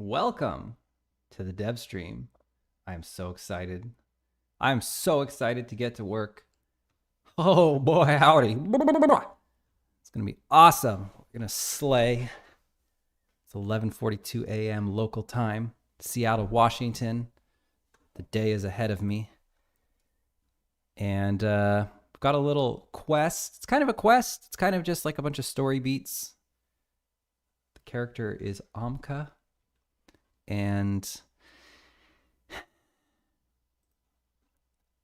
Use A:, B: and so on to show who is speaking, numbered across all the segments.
A: Welcome to the dev stream. I am so excited. I'm so excited to get to work. Oh boy, howdy. It's gonna be awesome. We're gonna slay. It's 11:42 a.m. local time, Seattle, Washington. The day is ahead of me. And I've got a little quest. It's kind of a quest. It's kind of just like a bunch of story beats. The character is Amka. And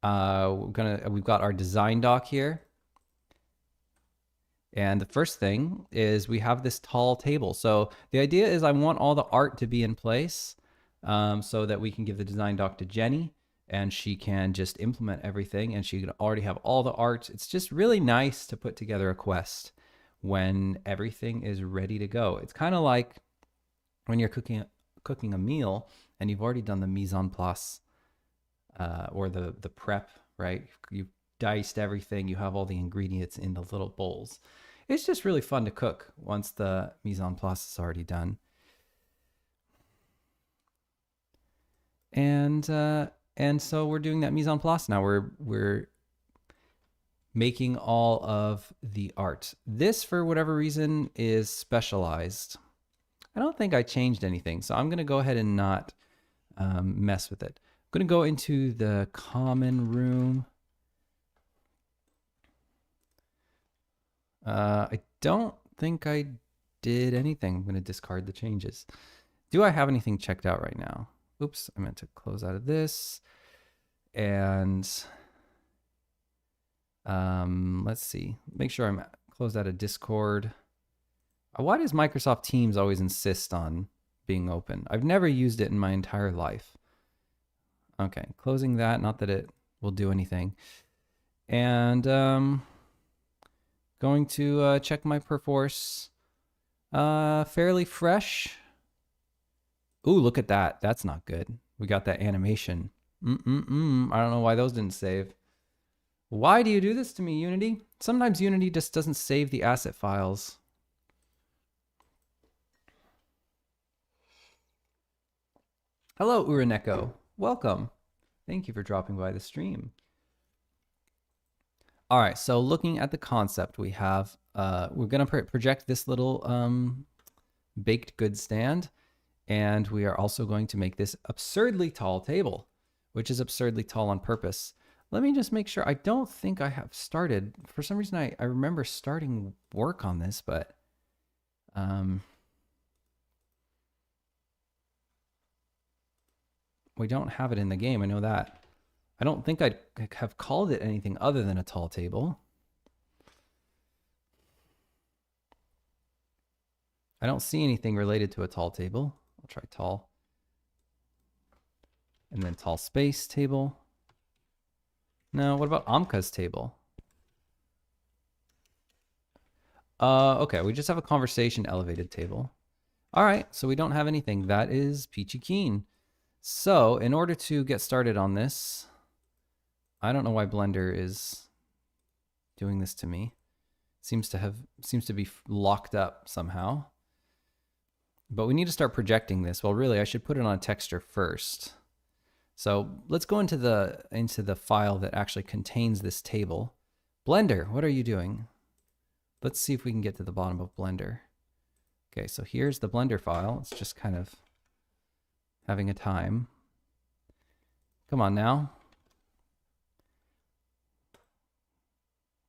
A: we've got our design doc here. And the first thing is we have this tall table. So the idea is I want all the art to be in place so that we can give the design doc to Jenny and she can just implement everything and she can already have all the art. It's just really nice to put together a quest when everything is ready to go. It's kind of like when you're cooking a meal and you've already done the mise en place or the prep, right? You've diced everything, you have all the ingredients in the little bowls. It's just really fun to cook once the mise en place is already done. And so we're doing that mise en place now. We're making all of the art. This, for whatever reason, is specialized. I don't think I changed anything, so I'm going to go ahead and not mess with it. I'm going to go into the common room. I don't think I did anything. I'm going to discard the changes. Do I have anything checked out right now? Oops, I meant to close out of this. And let's see. Make sure I'm closed out of Discord. Why does Microsoft Teams always insist on being open? I've never used it in my entire life. Okay, closing that. Not that it will do anything. And going to check my perforce. Fairly fresh. Ooh, look at that. That's not good. We got that animation. I don't know why those didn't save. Why do you do this to me, Unity? Sometimes Unity just doesn't save the asset files. Hello, Uraneko. Welcome. Thank you for dropping by the stream. All right, so looking at the concept, we have, we're going to project this little baked goods stand, and we are also going to make this absurdly tall table, which is absurdly tall on purpose. Let me just make sure. I don't think I have started. For some reason, I remember starting work on this, but we don't have it in the game. I know that. I don't think I'd have called it anything other than a tall table. I don't see anything related to a tall table. I'll try tall. And then tall space table. No, what about Amka's table? Okay, we just have a conversation elevated table. All right, so we don't have anything. That is peachy keen. So in order to get started on this, I don't know why Blender is doing this to me. Seems to be locked up somehow. But we need to start projecting this. Well, really, I should put it on a texture first. So let's go into the file that actually contains this table. Blender, what are you doing? Let's see if we can get to the bottom of Blender. Okay, so here's the Blender file. It's just kind of having a time. Come on now.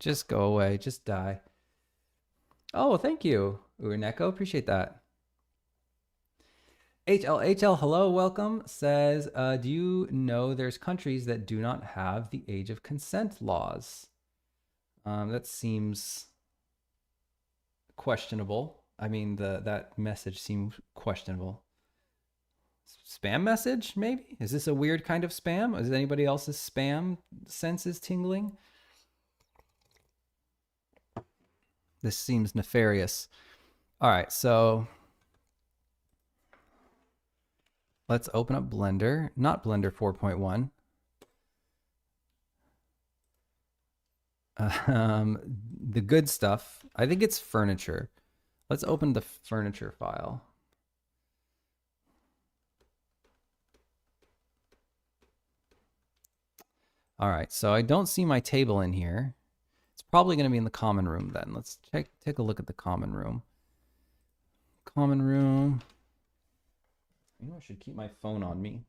A: Just go away. Just die. Oh, thank you, Uraneko. Appreciate that. HL, hello, welcome. Says, do you know there's countries that do not have the age of consent laws? That seems questionable. I mean, that message seems questionable. Spam message, maybe? Is this a weird kind of spam? Is anybody else's spam senses tingling? This seems nefarious. All right, so let's open up Blender, not Blender 4.1. The good stuff, I think it's furniture. Let's open the furniture file. All right, so I don't see my table in here. It's probably going to be in the common room then. Let's take a look at the common room. Common room. You know, I should keep my phone on me.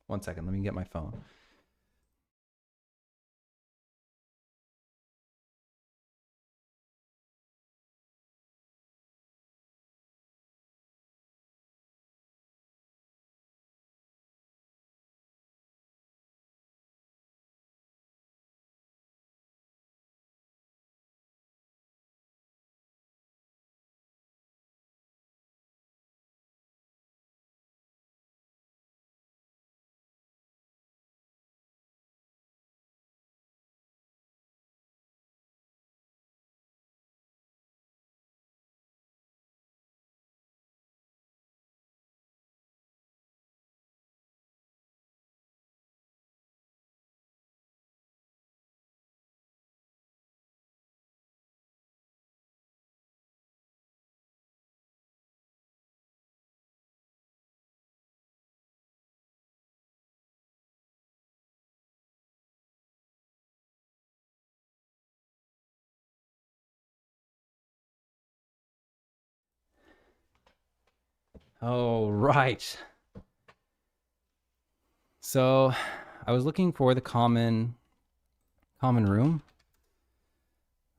A: One second, let me get my phone. Oh, right. So I was looking for the common room.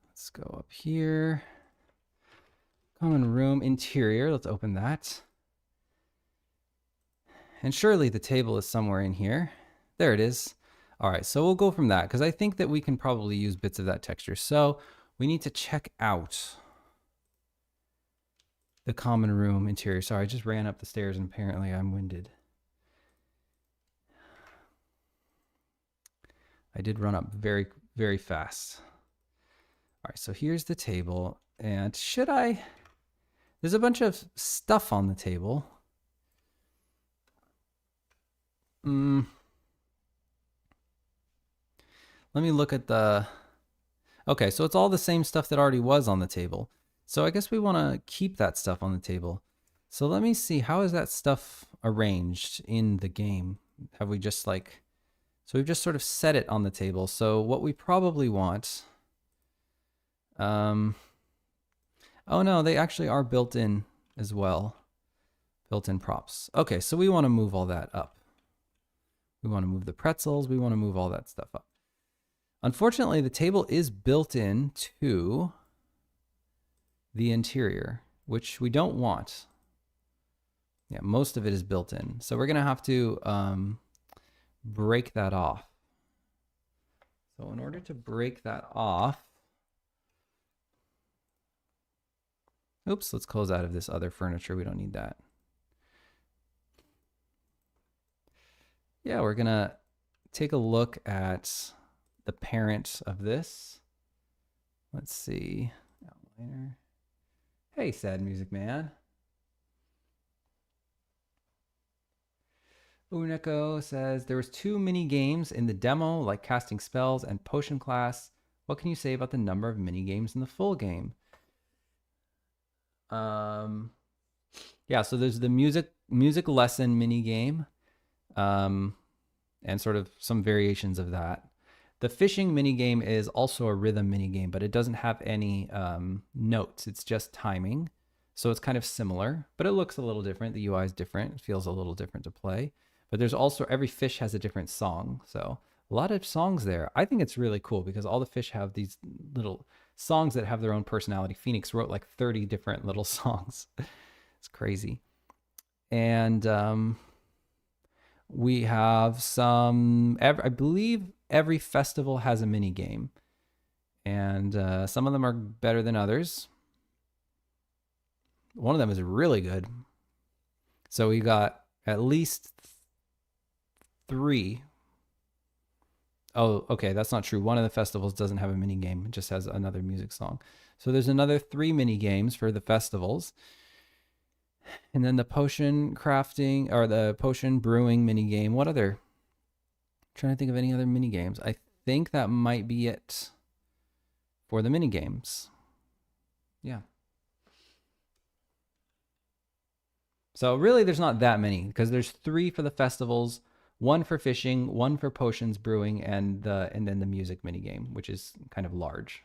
A: Let's go up here. Common room interior. Let's open that. And surely the table is somewhere in here. There it is. All right, so we'll go from that because I think that we can probably use bits of that texture. So we need to check out the common room interior. Sorry, I just ran up the stairs and apparently I'm winded. I did run up very, very fast. All right, so here's the table. And there's a bunch of stuff on the table. Let me look at the... Okay, so it's all the same stuff that already was on the table. So I guess we want to keep that stuff on the table. So let me see, how is that stuff arranged in the game? Have we just like... So we've just sort of set it on the table. So what we probably want... Oh no, they actually are built in as well. Built-in props. Okay, so we want to move all that up. We want to move the pretzels. We want to move all that stuff up. Unfortunately, the table is built in to the interior, which we don't want. Yeah, most of it is built in. So we're going to have to break that off. So in order to break that off, oops, let's close out of this other furniture. We don't need that. Yeah, we're going to take a look at the parent of this. Let's see. Outliner. Hey, Sad Music Man. Uneko says, there was 2 mini games in the demo, like casting spells and potion class. What can you say about the number of mini games in the full game? Yeah, so there's the music lesson mini game, and sort of some variations of that. The fishing mini game is also a rhythm mini game, but it doesn't have any notes. It's just timing. So it's kind of similar, but it looks a little different. The UI is different. It feels a little different to play. But there's also, every fish has a different song. So a lot of songs there. I think it's really cool because all the fish have these little songs that have their own personality. Phoenix wrote like 30 different little songs. It's crazy. And we have some, I believe every festival has a mini game, and some of them are better than others. One of them is really good. So we got at least 3. Oh, okay, that's not true. One of the festivals doesn't have a mini game. It just has another music song. So there's another 3 mini games for the festivals. And then the potion crafting, or the potion brewing mini game. What other? I'm trying to think of any other mini games. I think that might be it for the mini games. Yeah. So really there's not that many because there's 3 for the festivals, one for fishing, one for potions brewing, and then the music mini game, which is kind of large.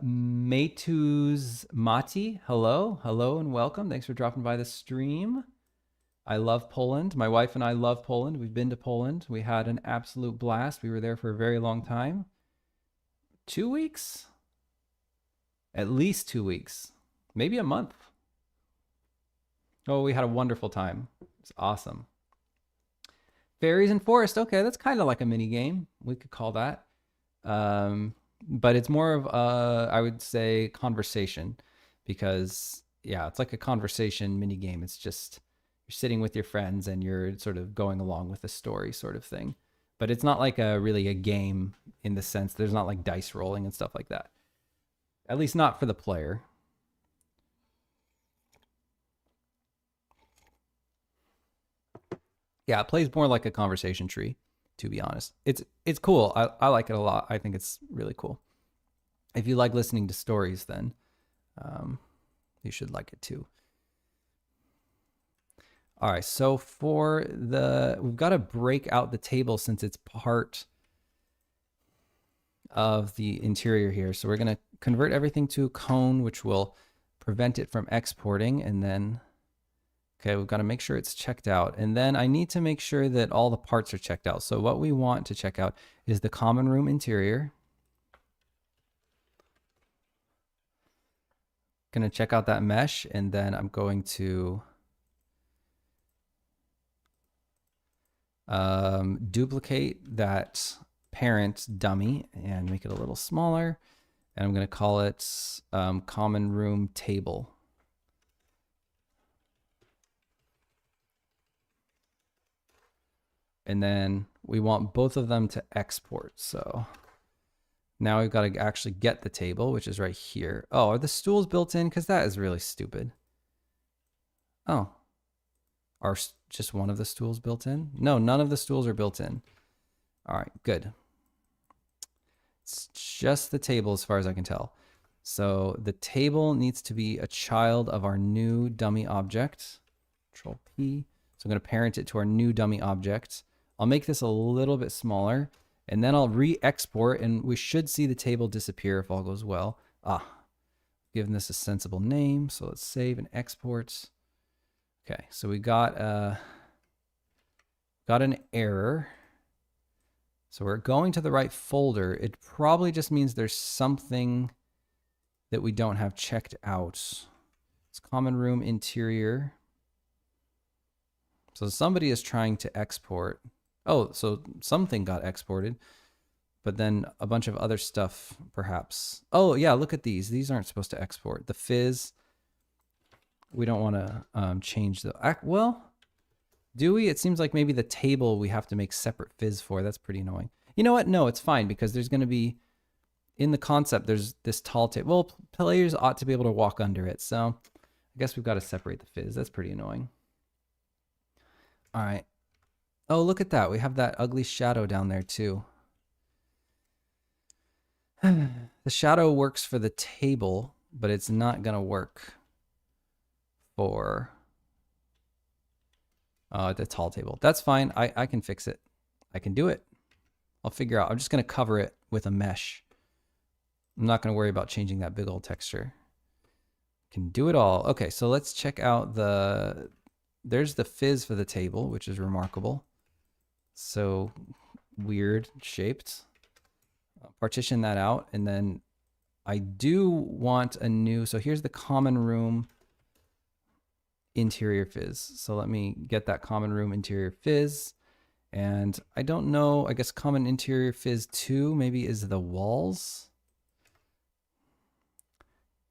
A: Matuz Mati, hello and welcome. Thanks for dropping by the stream. I love Poland. My wife and I love Poland. We've been to Poland. We had an absolute blast. We were there for a very long time. 2 weeks? At least 2 weeks. Maybe a month. Oh, we had a wonderful time. It's awesome. Fairies and Forest. Okay, that's kind of like a mini game. We could call that. But it's more of I would say conversation, because yeah, it's like a conversation mini game. It's just you're sitting with your friends and you're sort of going along with the story sort of thing. But it's not like really a game in the sense there's not like dice rolling and stuff like that. At least not for the player. Yeah, it plays more like a conversation tree, to be honest. It's cool. I like it a lot. I think it's really cool. If you like listening to stories, then you should like it too. All right, so we've got to break out the table since it's part of the interior here. So we're going to convert everything to a cone, which will prevent it from exporting. And then, okay, we've got to make sure it's checked out. And then I need to make sure that all the parts are checked out. So what we want to check out is the common room interior. Going to check out that mesh, and then I'm going to duplicate that parent dummy and make it a little smaller. And I'm going to call it common room table. And then we want both of them to export. So now we've got to actually get the table, which is right here. Oh, are the stools built in? Because that is really stupid. Oh, are just one of the stools built in? No, none of the stools are built in. All right, good. It's just the table as far as I can tell. So the table needs to be a child of our new dummy object. Control P. So I'm going to parent it to our new dummy object. I'll make this a little bit smaller, and then I'll re-export, and we should see the table disappear if all goes well. Giving this a sensible name. So let's save and export. Okay, so we got an error. So we're going to the right folder. It probably just means there's something that we don't have checked out. It's common room interior. So somebody is trying to export. Oh, so something got exported, but then a bunch of other stuff perhaps. Oh yeah, look at these. These aren't supposed to export. The fizz, we don't want to change the, well, do we? It seems like maybe the table we have to make separate fizz for. That's pretty annoying. You know what? No, it's fine, because there's going to be, in the concept, there's this tall table. Well, players ought to be able to walk under it. So I guess we've got to separate the fizz. That's pretty annoying. All right. Oh, look at that. We have that ugly shadow down there too. The shadow works for the table, but it's not going to work for the tall table. That's fine. I can fix it. I can do it. I'll figure out. I'm just going to cover it with a mesh. I'm not going to worry about changing that big old texture. Can do it all. Okay, so let's check out there's the fizz for the table, which is remarkable. So weird shaped. Partition that out, and then I do want a new, so here's the common room interior fizz. So let me get that common room interior fizz. And I don't know, I guess common interior fizz 2 maybe is the walls.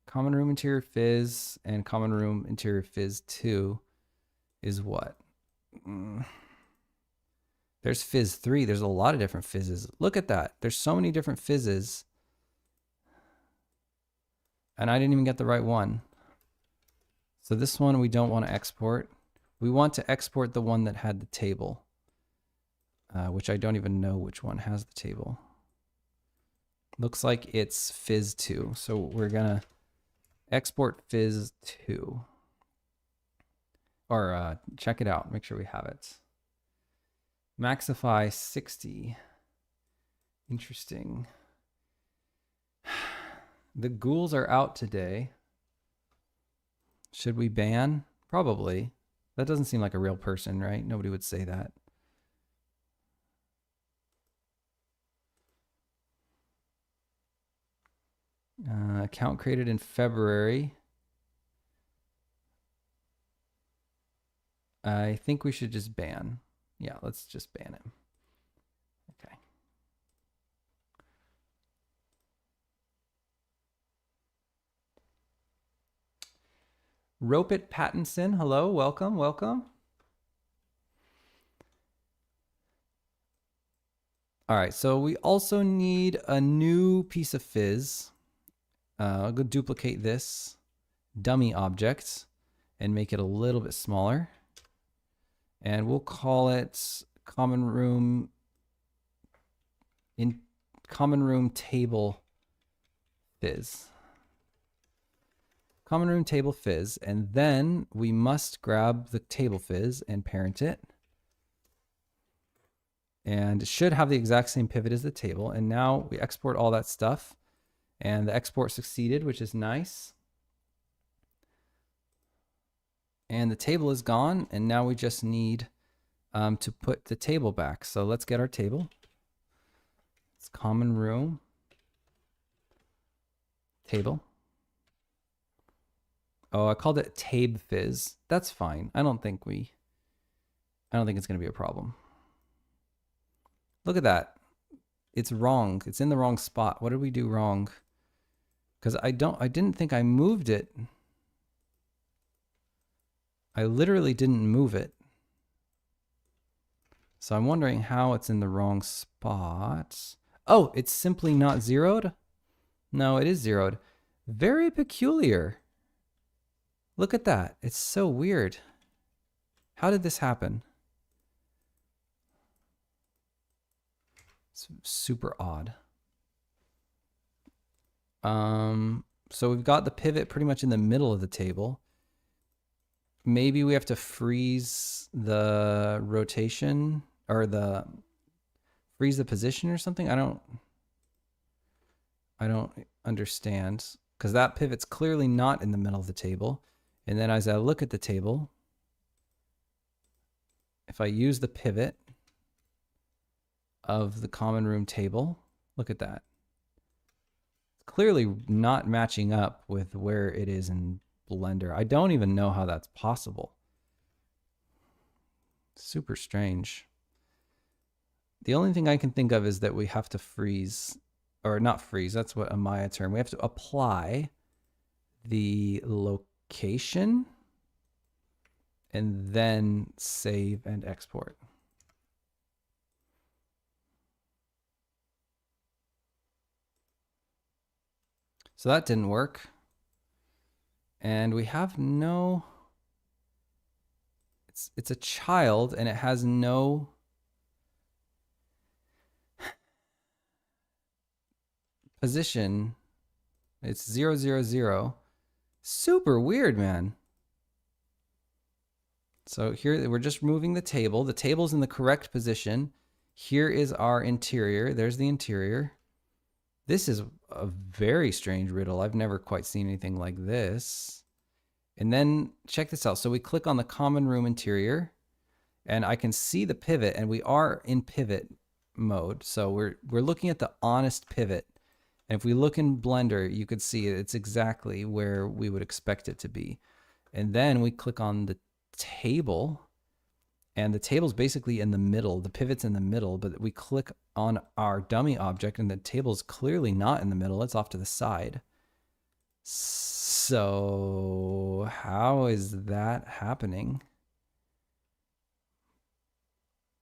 A: Common room interior fizz and common room interior fizz 2 is what? There's fizz 3. There's a lot of different fizzes. Look at that. There's so many different fizzes. And I didn't even get the right one. So this one we don't want to export. We want to export the one that had the table, which I don't even know which one has the table. Looks like it's fizz 2. So we're going to export fizz 2. or check it out. Make sure we have it. Maxify 60. Interesting. The ghouls are out today. Should we ban? Probably. That doesn't seem like a real person, right? Nobody would say that. Account created in February. I think we should just ban. Yeah, let's just ban him. Okay. Rope It Pattinson, hello, welcome, welcome. All right, so we also need a new piece of fizz. I'll go duplicate this dummy object and make it a little bit smaller. And we'll call it common room table fizz. Common room table fizz, and then we must grab the table fizz and parent it. And it should have the exact same pivot as the table. And now we export all that stuff, and the export succeeded, which is nice. And the table is gone, and now we just need to put the table back. So let's get our table. It's common room table. Oh, I called it Tabe Fizz. That's fine. I don't think it's going to be a problem. Look at that. It's wrong. It's in the wrong spot. What did we do wrong? Because I didn't think I moved it. I literally didn't move it. So I'm wondering how it's in the wrong spot. Oh, it's simply not zeroed? No, it is zeroed. Very peculiar. Look at that. It's so weird. How did this happen? It's super odd. So we've got the pivot pretty much in the middle of the table. Maybe we have to freeze the rotation or freeze the position or something. I don't understand, because that pivot's clearly not in the middle of the table. And then as I look at the table, if I use the pivot of the common room table, look at that. It's clearly not matching up with where it is in Blender. I don't even know how that's possible. Super strange. The only thing I can think of is that we have to freeze, or not freeze, that's what a Maya term. We have to apply the location and then save and export. So that didn't work. And we have no, it's a child and it has no position. It's 0, 0, 0. Super weird, man. So here we're just moving the table. The table's in the correct position. Here is our interior. There's the interior. This is a very strange riddle. I've never quite seen anything like this. And then check this out. So we click on the common room interior and I can see the pivot, and we are in pivot mode. So we're looking at the honest pivot. And if we look in Blender, you could see it's exactly where we would expect it to be. And then we click on the table, and the table's basically in the middle. The pivot's in the middle, but we click on our dummy object and the table's clearly not in the middle. It's off to the side. So how is that happening?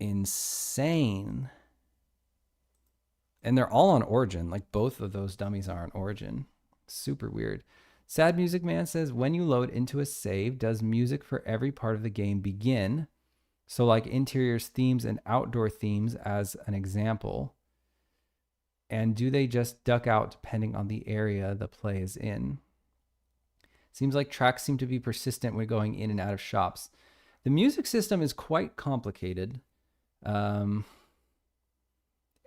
A: Insane. And they're all on origin. Like both of those dummies are on origin. Super weird. Sad Music Man says, when you load into a save, does music for every part of the game begin? So like interiors themes and outdoor themes as an example. And do they just duck out depending on the area the play is in? Seems like tracks seem to be persistent when going in and out of shops. The music system is quite complicated. And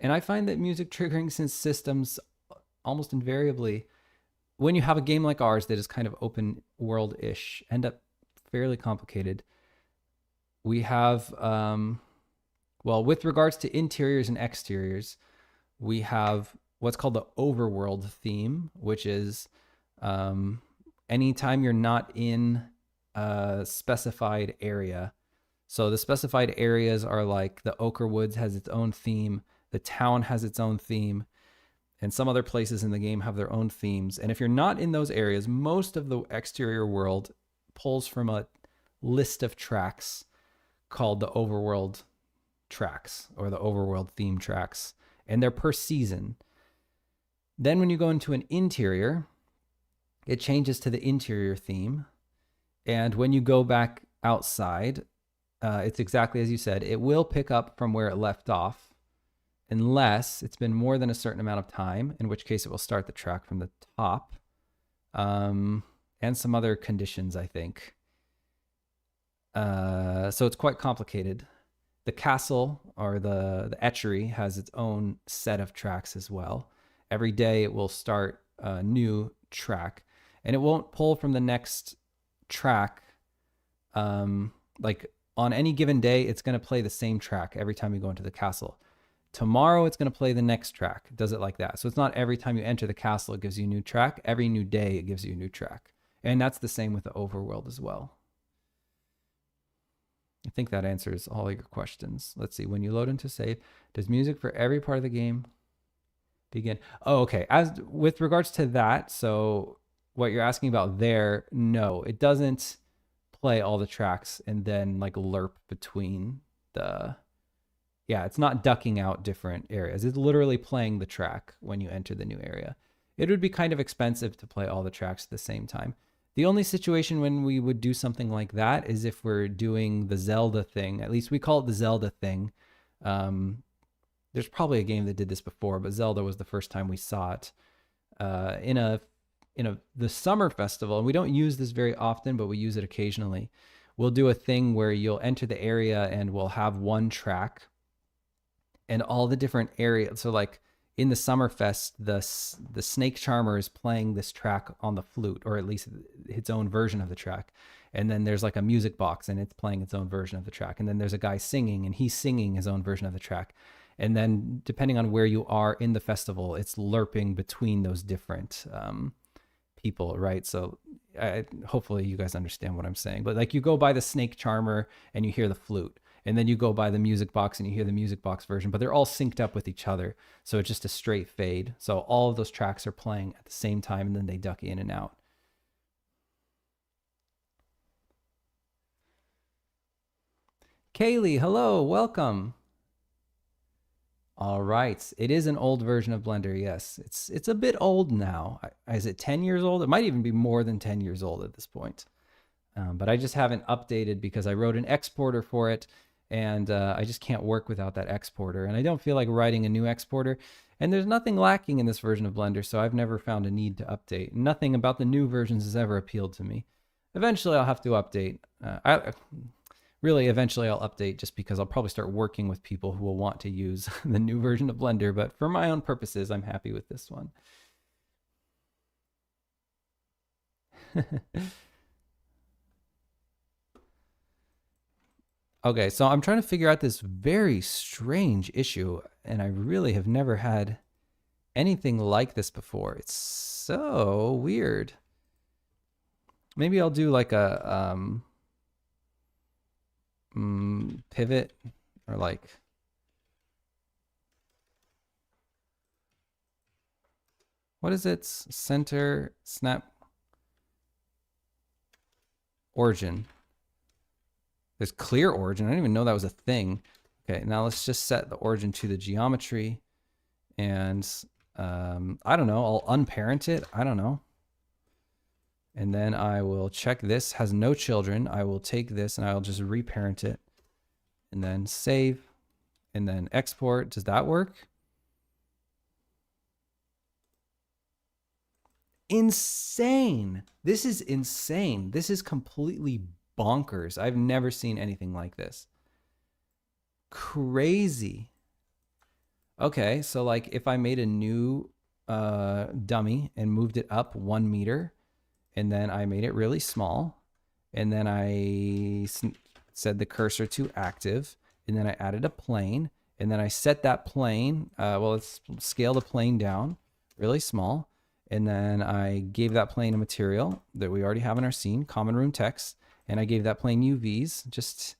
A: I find that music triggering systems almost invariably, when you have a game like ours that is kind of open world-ish, end up fairly complicated. We have, well, with regards to interiors and exteriors, we have what's called the overworld theme, which is anytime you're not in a specified area. So the specified areas are like the Ochre Woods has its own theme, the town has its own theme, and some other places in the game have their own themes. And if you're not in those areas, most of the exterior world pulls from a list of tracks called the overworld tracks or the overworld theme tracks, and they're per season. Then when you go into an interior, it changes to the interior theme. And when you go back outside, it's exactly as you said. It will pick up from where it left off, unless it's been more than a certain amount of time, in which case it will start the track from the top, and some other conditions, I think. So it's quite complicated. The castle or the etchery has its own set of tracks as well. Every day it will start a new track, and it won't pull from the next track. Like on any given day, it's going to play the same track every time you go into the castle. Tomorrow, it's going to play the next track. It does it like that. So it's not every time you enter the castle, it gives you a new track. Every new day, it gives you a new track. And that's the same with the overworld as well. I think that answers all your questions. Let's see. When you load into save, does music for every part of the game begin? Oh, okay. As with regards to that, so what you're asking about there, no, it doesn't play all the tracks and then like lerp between the... Yeah, it's not ducking out different areas. It's literally playing the track when you enter the new area. It would be kind of expensive to play all the tracks at the same time. The only situation when we would do something like that is if we're doing the Zelda thing. At least we call it the Zelda thing. There's probably a game that did this before, but Zelda was the first time we saw it. In the summer festival, and we don't use this very often, but we use it occasionally. We'll do a thing where you'll enter the area and we'll have one track, and all the different areas. So like in the Summerfest, the Snake Charmer is playing this track on the flute, or at least its own version of the track. And then there's like a music box and it's playing its own version of the track. And then there's a guy singing and he's singing his own version of the track. And then depending on where you are in the festival, it's lerping between those different people, right? So hopefully you guys understand what I'm saying. But like you go by the Snake Charmer and you hear the flute. And then you go by the music box and you hear the music box version, but they're all synced up with each other. So it's just a straight fade. So all of those tracks are playing at the same time, and then they duck in and out. Kaylee, hello, welcome. All right. It is an old version of Blender, yes. It's a bit old now. Is it 10 years old? It might even be more than 10 years old at this point. But I just haven't updated because I wrote an exporter for it. And I just can't work without that exporter. And I don't feel like writing a new exporter. And there's nothing lacking in this version of Blender, so I've never found a need to update. Nothing about the new versions has ever appealed to me. Eventually, I'll have to update. Eventually I'll update just because I'll probably start working with people who will want to use the new version of Blender. But for my own purposes, I'm happy with this one. Okay, so I'm trying to figure out this very strange issue, and I really have never had anything like this before. It's so weird. Maybe I'll do like a pivot, or like... What is it? Center, snap, origin. There's clear origin. I didn't even know that was a thing. Okay, now let's just set the origin to the geometry. And I don't know, I'll unparent it. I don't know. And then I will check this has no children. I will take this and I'll just reparent it. And then save. And then export. Does that work? Insane. This is insane. This is completely bonkers. I've never seen anything like this. Crazy. Okay, so like if I made a new dummy and moved it up 1 meter, and then I made it really small, and then I said the cursor to active, and then I added a plane, and then I set that plane, well, let's scale the plane down really small, and then I gave that plane a material that we already have in our scene, common room text, and I gave that plane UVs just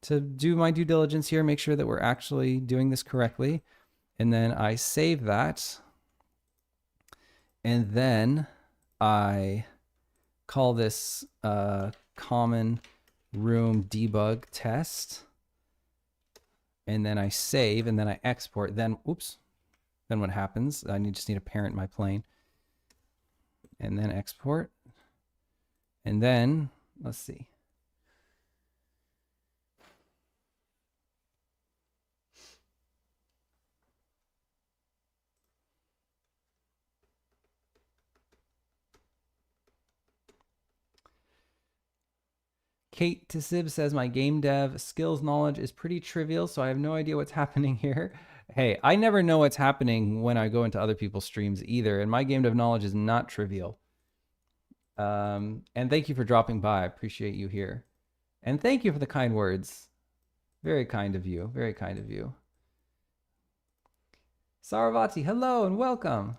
A: to do my due diligence here, make sure that we're actually doing this correctly. And then I save that, and then I call this common room debug test, and then I save, and then I export. Then, oops, then what happens? I just need to parent my plane, and then export, and then let's see. Kate Tisib says, my game dev skills knowledge is pretty trivial, so I have no idea what's happening here. Hey, I never know what's happening when I go into other people's streams either, and my game dev knowledge is not trivial. And thank you for dropping by. I appreciate you here. And thank you for the kind words. Very kind of you. Very kind of you. Saravati, hello and welcome.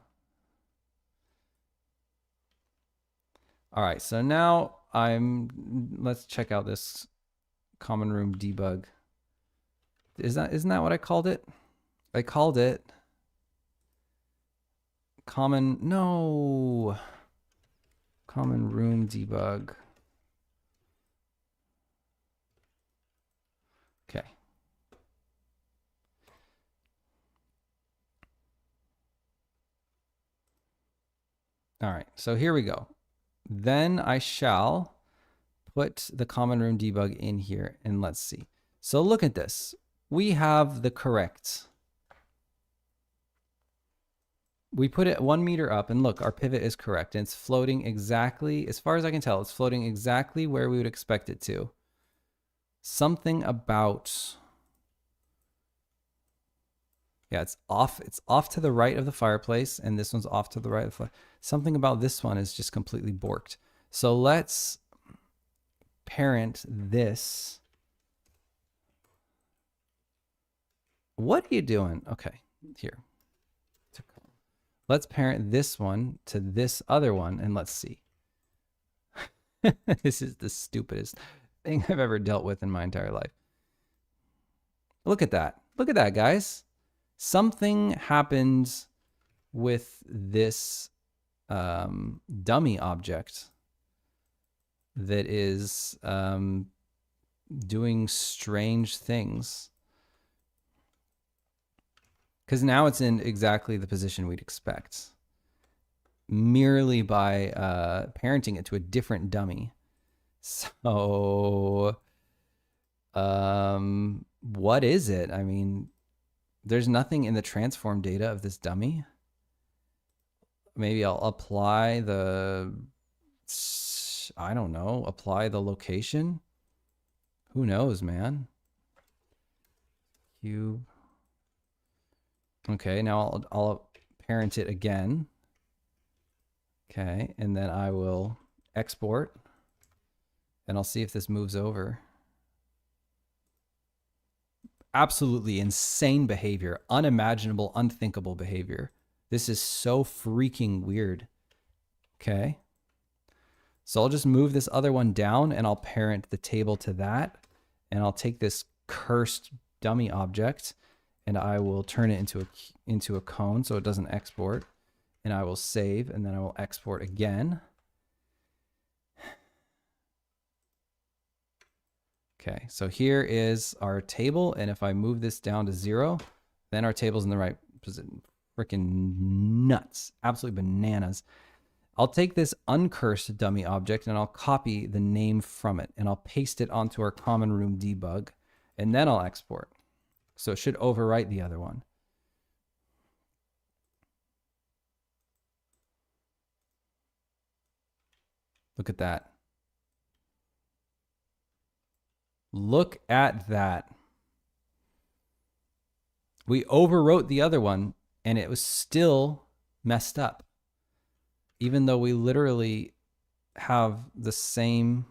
A: All right, so now let's check out this common room debug. Isn't that what I called it? I called it common room debug. Okay. All right, so here we go. Then I shall put the common room debug in here, and let's see. So look at this. We have the correct. We put it 1 meter up, and look, our pivot is correct. And it's floating exactly, as far as I can tell, it's floating exactly where we would expect it to. Something about, yeah, it's off to the right of the fireplace, and this one's off to the right of the fireplace. Something about this one is just completely borked. So let's parent this. What are you doing? Okay, here. Let's parent this one to this other one, and let's see. This is the stupidest thing I've ever dealt with in my entire life. Look at that. Look at that, guys. Something happened with this dummy object that is doing strange things. Because now it's in exactly the position we'd expect, merely by parenting it to a different dummy. So, what is it? I mean, there's nothing in the transform data of this dummy. Maybe I'll apply the, I don't know, apply the location. Who knows, man? Cube. Okay, now I'll parent it again. Okay, and then I will export, and I'll see if this moves over. Absolutely insane behavior, unimaginable, unthinkable behavior. This is so freaking weird. Okay, so I'll just move this other one down, and I'll parent the table to that, and I'll take this cursed dummy object, and I will turn it into a cone so it doesn't export, and I will save, and then I will export again. Okay, so here is our table, and if I move this down to 0, then our table's in the right position. Freaking nuts, absolutely bananas. I'll take this uncursed dummy object, and I'll copy the name from it, and I'll paste it onto our common room debug, and then I'll export. So it should overwrite the other one. Look at that. Look at that. We overwrote the other one and it was still messed up. Even though we literally have the same.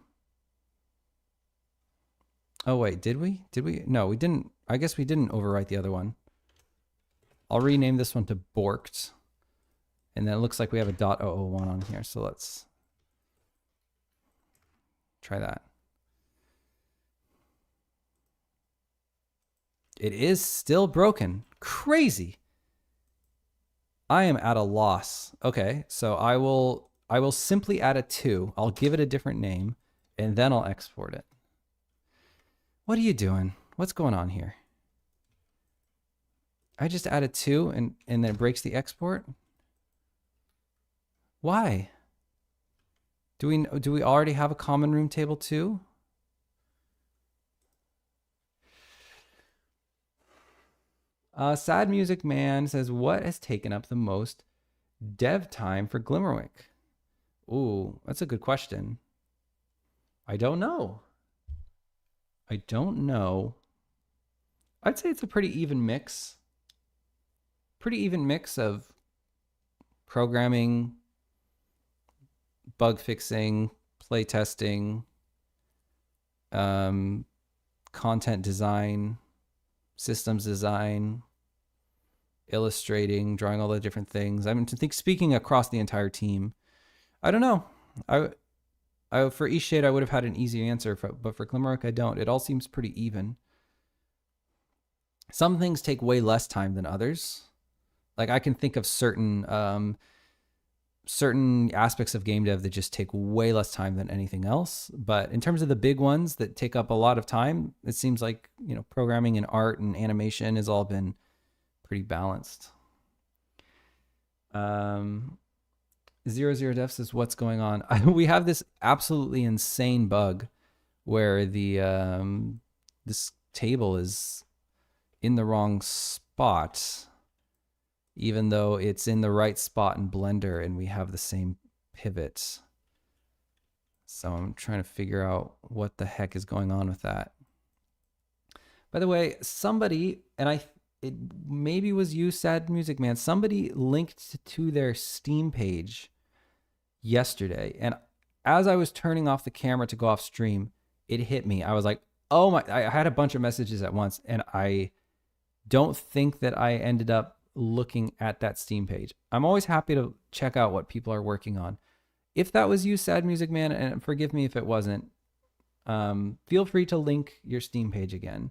A: Oh, wait, did we? Did we? No, we didn't. I guess we didn't overwrite the other one. I'll rename this one to Borked. And then it looks like we have a .001 on here. So let's try that. It is still broken. Crazy. I am at a loss. Okay, so I will simply add a 2. I'll give it a different name, and then I'll export it. What are you doing? What's going on here? I just added 2 and then it breaks the export? Why? Do we already have a common room table too? Sad Music Man says, what has taken up the most dev time for Glimmerwick? Ooh, that's a good question. I don't know. I don't know. I'd say it's a pretty even mix. Pretty even mix of programming, bug fixing, play testing, content design, systems design, illustrating, drawing all the different things. I mean, to think speaking across the entire team, I don't know. I for East Shade I would have had an easy answer, but for Glimmerwick I don't. It all seems pretty even. Some things take way less time than others. Like I can think of certain aspects of game dev that just take way less time than anything else. But in terms of the big ones that take up a lot of time, it seems like, you know, programming and art and animation has all been pretty balanced. 00 Def says, what's going on? We have this absolutely insane bug where the this table is in the wrong spot, even though it's in the right spot in Blender and we have the same pivot. So I'm trying to figure out what the heck is going on with that. By the way, somebody, and it maybe was you, Sad Music Man, somebody linked to their Steam page yesterday. And as I was turning off the camera to go off stream, it hit me. I was like, oh my, I had a bunch of messages at once and I don't think that I ended up looking at that Steam page. I'm always happy to check out what people are working on. If that was you, Sad Music Man, and forgive me if it wasn't, feel free to link your Steam page again.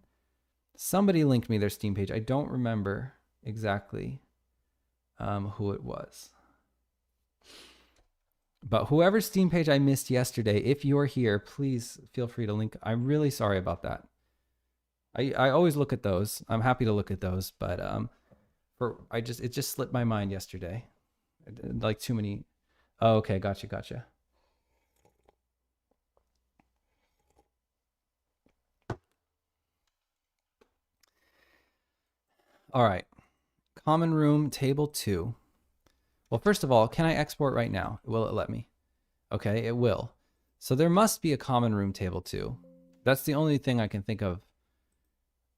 A: Somebody linked me their Steam page. I don't remember exactly who it was. But whoever's Steam page I missed yesterday, if you're here, please feel free to link. I'm really sorry about that. I always look at those. I'm happy to look at those, but it just slipped my mind yesterday. Like too many. Oh, okay, gotcha. All right. Common room table 2. Well, first of all, can I export right now? Will it let me? Okay, it will. So there must be a common room table 2. That's the only thing I can think of.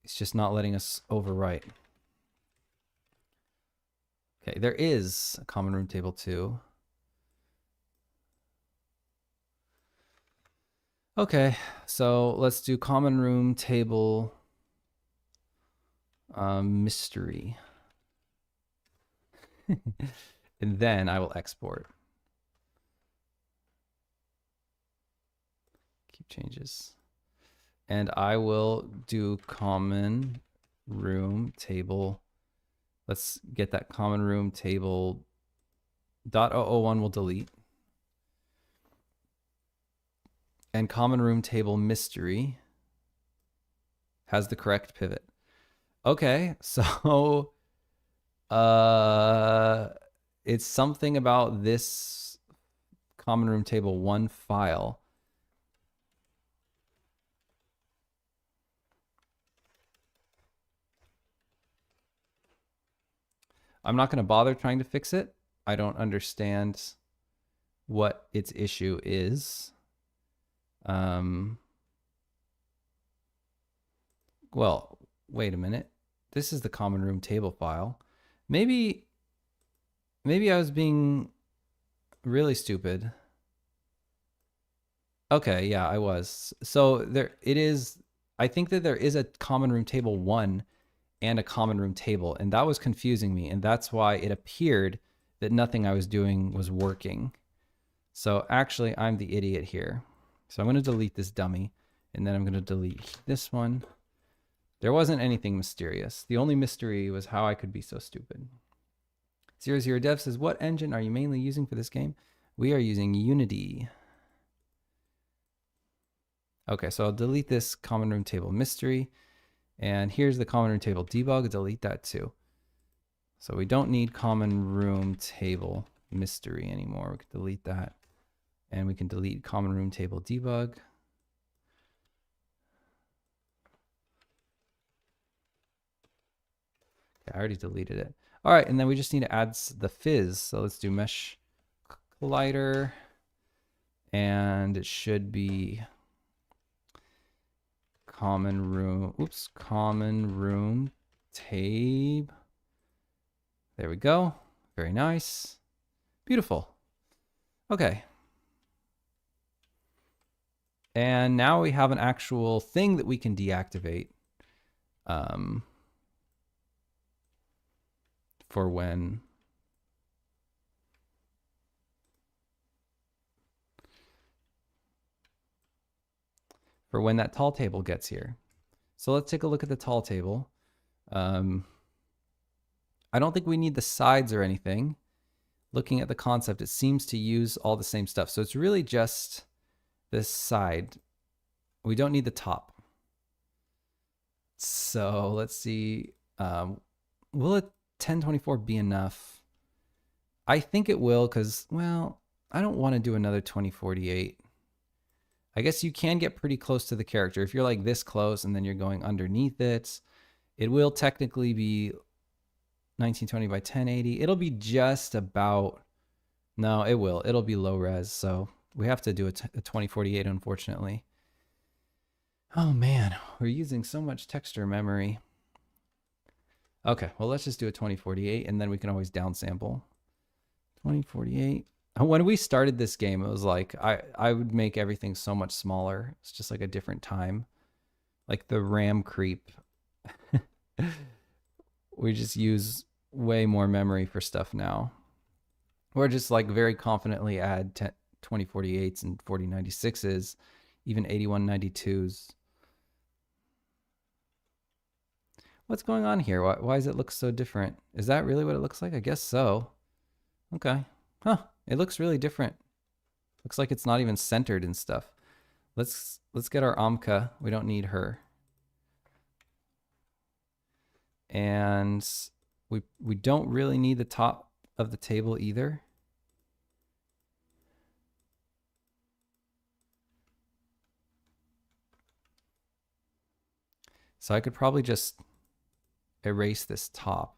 A: It's just not letting us overwrite. Okay, there is a common room table 2. Okay, so let's do common room table mystery. And then I will export. Keep changes. And I will do common room table. Let's get that common room table .001 will delete. And common room table mystery has the correct pivot. Okay, so it's something about this common room table 1 file. I'm not going to bother trying to fix it. I don't understand what its issue is. well, wait a minute. This is the common room table file. Maybe I was being really stupid. Okay, yeah, I was. So there it is. I think that there is a common room table 1 and a common room table, and that was confusing me, and that's why it appeared that nothing I was doing was working. So actually, I'm the idiot here. So I'm going to delete this dummy, and then I'm going to delete this one. There wasn't anything mysterious. The only mystery was how I could be so stupid. 00Dev says, what engine are you mainly using for this game? We are using Unity. Okay, so I'll delete this common room table mystery. And here's the common room table debug. Delete that too. So we don't need common room table mystery anymore. We can delete that. And we can delete common room table debug. Okay, I already deleted it. All right, and then we just need to add the fizz. So let's do mesh collider. And it should be common room tab. There we go. Very nice. Beautiful. Okay. And now we have an actual thing that we can deactivate for when that tall table gets here. So let's take a look at the tall table. I don't think we need the sides or anything. Looking at the concept, it seems to use all the same stuff. So it's really just this side. We don't need the top. So let's see. Will a 1024 be enough? I think it will because, well, I don't want to do another 2048. I guess you can get pretty close to the character. If you're like this close and then you're going underneath it, it will technically be 1920 by 1080. It'll be just about, no, it will. It'll be low res. So we have to do a 2048, unfortunately. Oh man, we're using so much texture memory. Okay, well, let's just do a 2048 and then we can always downsample. 2048. When we started this game, it was like I would make everything so much smaller. It's just like a different time. Like the RAM creep. We just use way more memory for stuff now. Or just like very confidently add 2048s and 4096s, even 8192s. What's going on here? Why does it look so different? Is that really what it looks like? I guess so. Okay. Huh. It looks really different. Looks like it's not even centered and stuff. Let's get our Amka. We don't need her. And we don't really need the top of the table either. So I could probably just erase this top.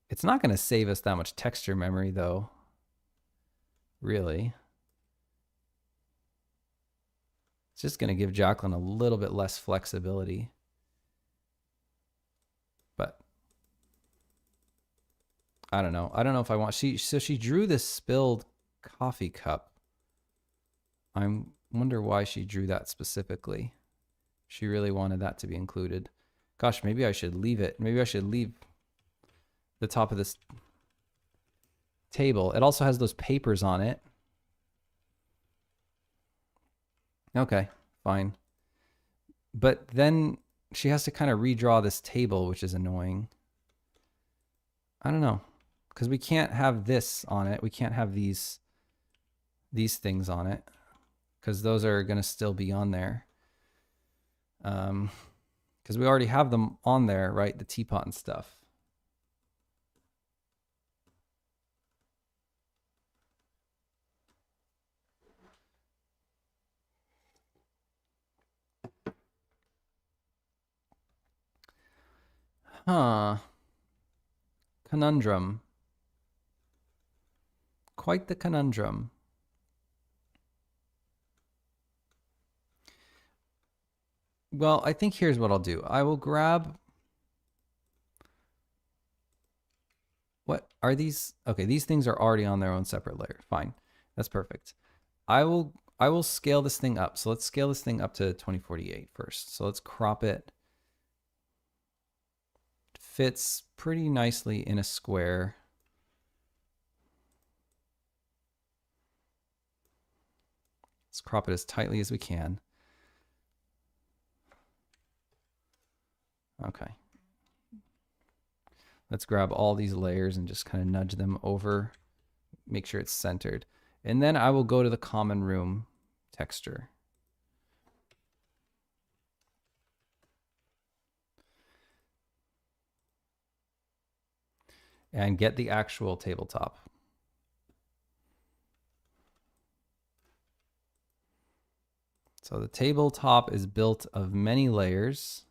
A: It's not going to save us that much texture memory though. Really. It's just going to give Jacqueline a little bit less flexibility. But I don't know. I don't know if I want, so she drew this spilled coffee cup. I wonder why she drew that specifically. She really wanted that to be included. Gosh, maybe I should leave it. Maybe I should leave the top of this table. It also has those papers on it. Okay, fine. But then she has to kind of redraw this table, which is annoying. I don't know. Because we can't have this on it. We can't have these things on it. Because those are going to still be on there. Because we already have them on there, right? The teapot and stuff. Huh. Conundrum. Quite the conundrum. Well, I think here's what I'll do. I will grab, what are these? Okay, these things are already on their own separate layer. Fine. That's perfect. I will scale this thing up. So let's scale this thing up to 2048 first. So let's crop it. It fits pretty nicely in a square. Let's crop it as tightly as we can. Okay. Let's grab all these layers and just kind of nudge them over, make sure it's centered. And then I will go to the common room texture. And get the actual tabletop. So the tabletop is built of many layers.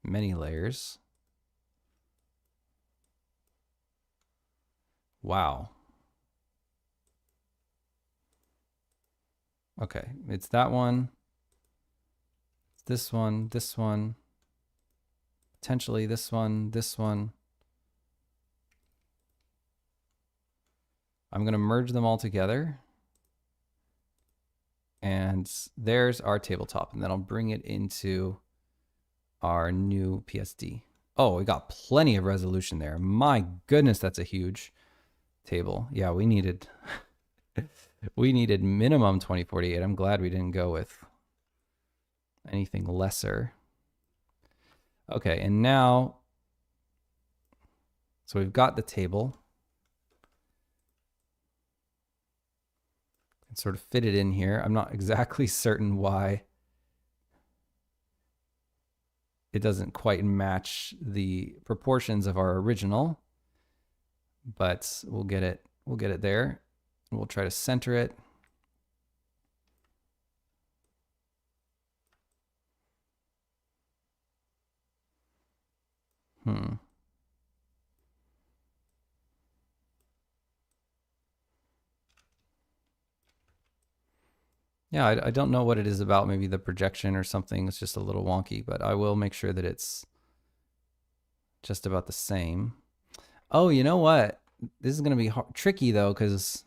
A: Many layers. Wow. Okay, it's that one. It's this one, potentially this one, this one. I'm going to merge them all together. And there's our tabletop. And then I'll bring it into our new PSD. Oh, we got plenty of resolution there. My goodness, that's a huge table. Yeah, we needed minimum 2048. I'm glad we didn't go with anything lesser. Okay, and now, so we've got the table. And sort of fit it in here. I'm not exactly certain why it doesn't quite match the proportions of our original, but we'll get it there. We'll try to center it. Yeah, I don't know what it is about, maybe the projection or something. It's just a little wonky, but I will make sure that it's just about the same. Oh, you know what? This is going to be tricky though, because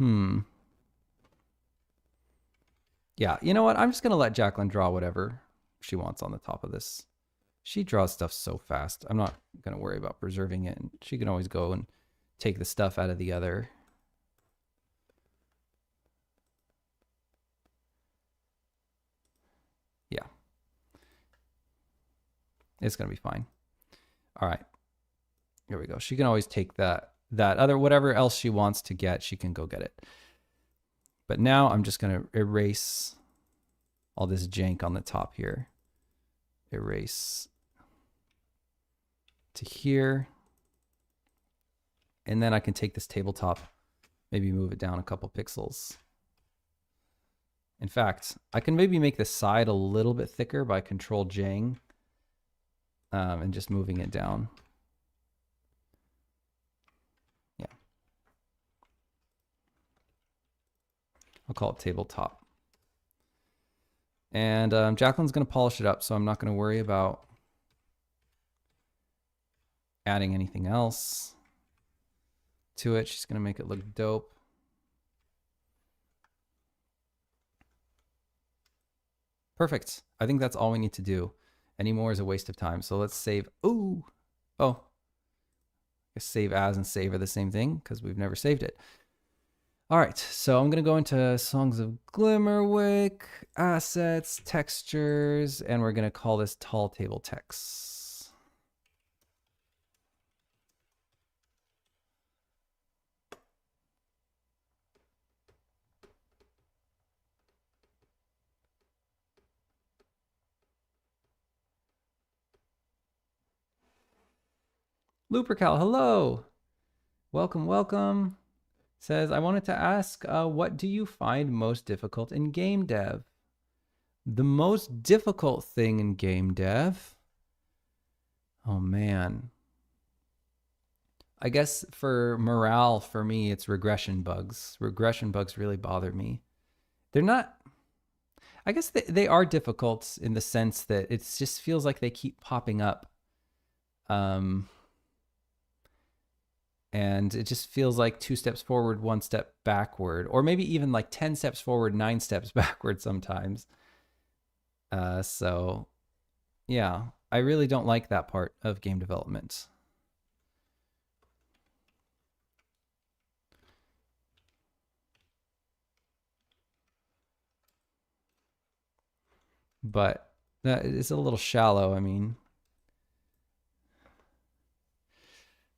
A: yeah, you know what? I'm just going to let Jacqueline draw whatever she wants on the top of this. She draws stuff so fast. I'm not going to worry about preserving it. And she can always go and take the stuff out of the other. Yeah. It's going to be fine. All right. Here we go. She can always take that other, whatever else she wants to get, she can go get it. But now I'm just going to erase all this jank on the top here. Erase to here. And then I can take this tabletop, maybe move it down a couple pixels. In fact, I can maybe make the side a little bit thicker by Control J and just moving it down. Yeah. I'll call it tabletop. And Jacqueline's going to polish it up, so I'm not going to worry about adding anything else to it. She's going to make it look dope. Perfect. I think that's all we need to do. Any more is a waste of time. So let's save. Ooh. Oh. I guess save as and save are the same thing because we've never saved it. All right. So I'm going to go into Songs of Glimmerwick, assets, textures, and we're going to call this tall table text. Lupercal, hello. Welcome, welcome. Says, I wanted to ask, what do you find most difficult in game dev? The most difficult thing in game dev? Oh, man. I guess for morale, for me, it's regression bugs. Regression bugs really bother me. They're not... I guess they are difficult in the sense that it just feels like they keep popping up. And it just feels like 2 steps forward, 1 step backward, or maybe even like 10 steps forward, 9 steps backward sometimes. So yeah, I really don't like that part of game development. But that is a little shallow. I mean,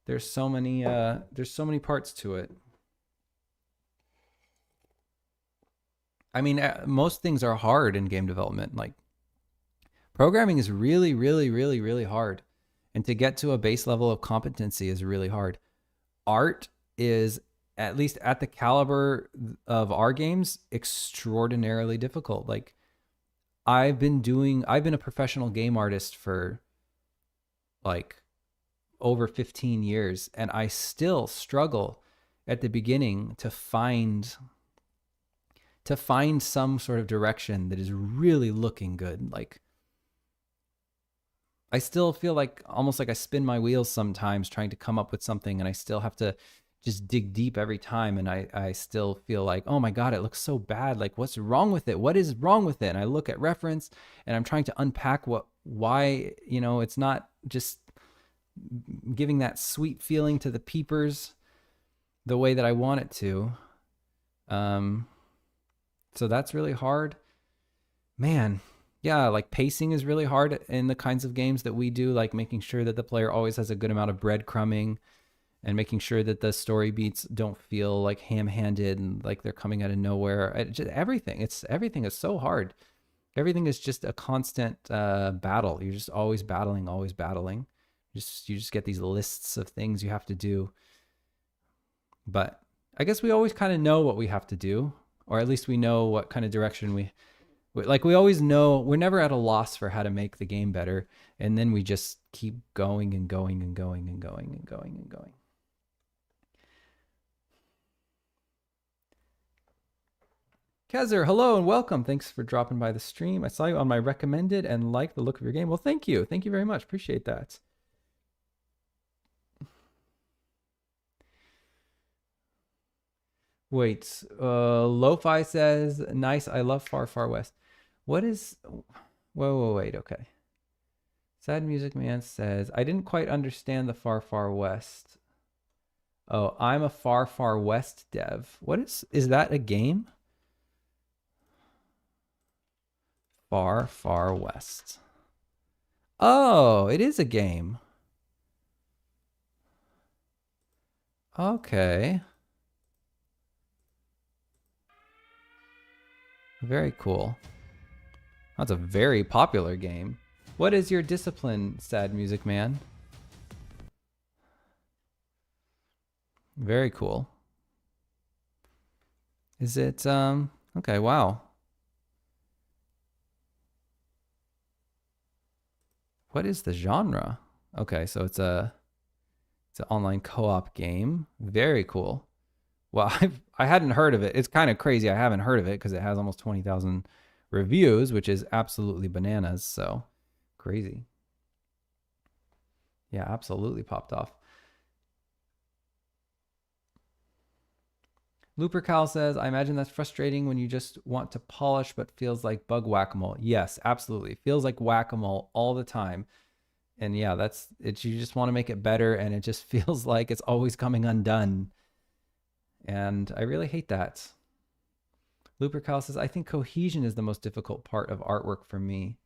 A: there's so many parts to it. I mean, most things are hard in game development. Like programming is really, really, really, really hard. And to get to a base level of competency is really hard. Art is, at least at the caliber of our games, extraordinarily difficult. Like I've been a professional game artist for like over 15 years, and I still struggle at the beginning to find some sort of direction that is really looking good. Like I still feel like almost like I spin my wheels sometimes trying to come up with something, and I still have to just dig deep every time, and I still feel like, oh my god, it looks so bad. Like what's wrong with it? What is wrong with it? And I look at reference and I'm trying to unpack why, it's not just giving that sweet feeling to the peepers the way that I want it to. So that's really hard. Man, yeah, like pacing is really hard in the kinds of games that we do, like making sure that the player always has a good amount of breadcrumbing and making sure that the story beats don't feel like ham-handed and like they're coming out of nowhere. Everything is so hard. Everything is just a constant battle. You're just always battling, always battling. You just get these lists of things you have to do. But I guess we always kind of know what we have to do, or at least we know what kind of direction we always know. We're never at a loss for how to make the game better, and then we just keep going and going and going and going and going and going. Kezer, hello and welcome. Thanks for dropping by the stream. I saw you on my recommended and like the look of your game. Well, thank you. Thank you very much. Appreciate that. Wait, Lo-Fi says, nice, I love Far Far West. What is, whoa, wait, okay. Sad Music Man says, I didn't quite understand the Far Far West. Oh, I'm a Far Far West dev. What is that a game? Far Far West. Oh, it is a game. Okay. Very cool. That's a very popular game. What is your discipline, Sad Music Man? Very cool. Is it, okay, wow. What is the genre? Okay, so it's an online co-op game. Very cool. Well, I hadn't heard of it. It's kind of crazy. I haven't heard of it because it has almost 20,000 reviews, which is absolutely bananas. So crazy. Yeah, absolutely popped off. Lupercal says, I imagine that's frustrating when you just want to polish but feels like bug whack-a-mole. Yes, absolutely. It feels like whack-a-mole all the time. And yeah, that's it. You just want to make it better, and it just feels like it's always coming undone. And I really hate that. Lupercal says, I think cohesion is the most difficult part of artwork for me.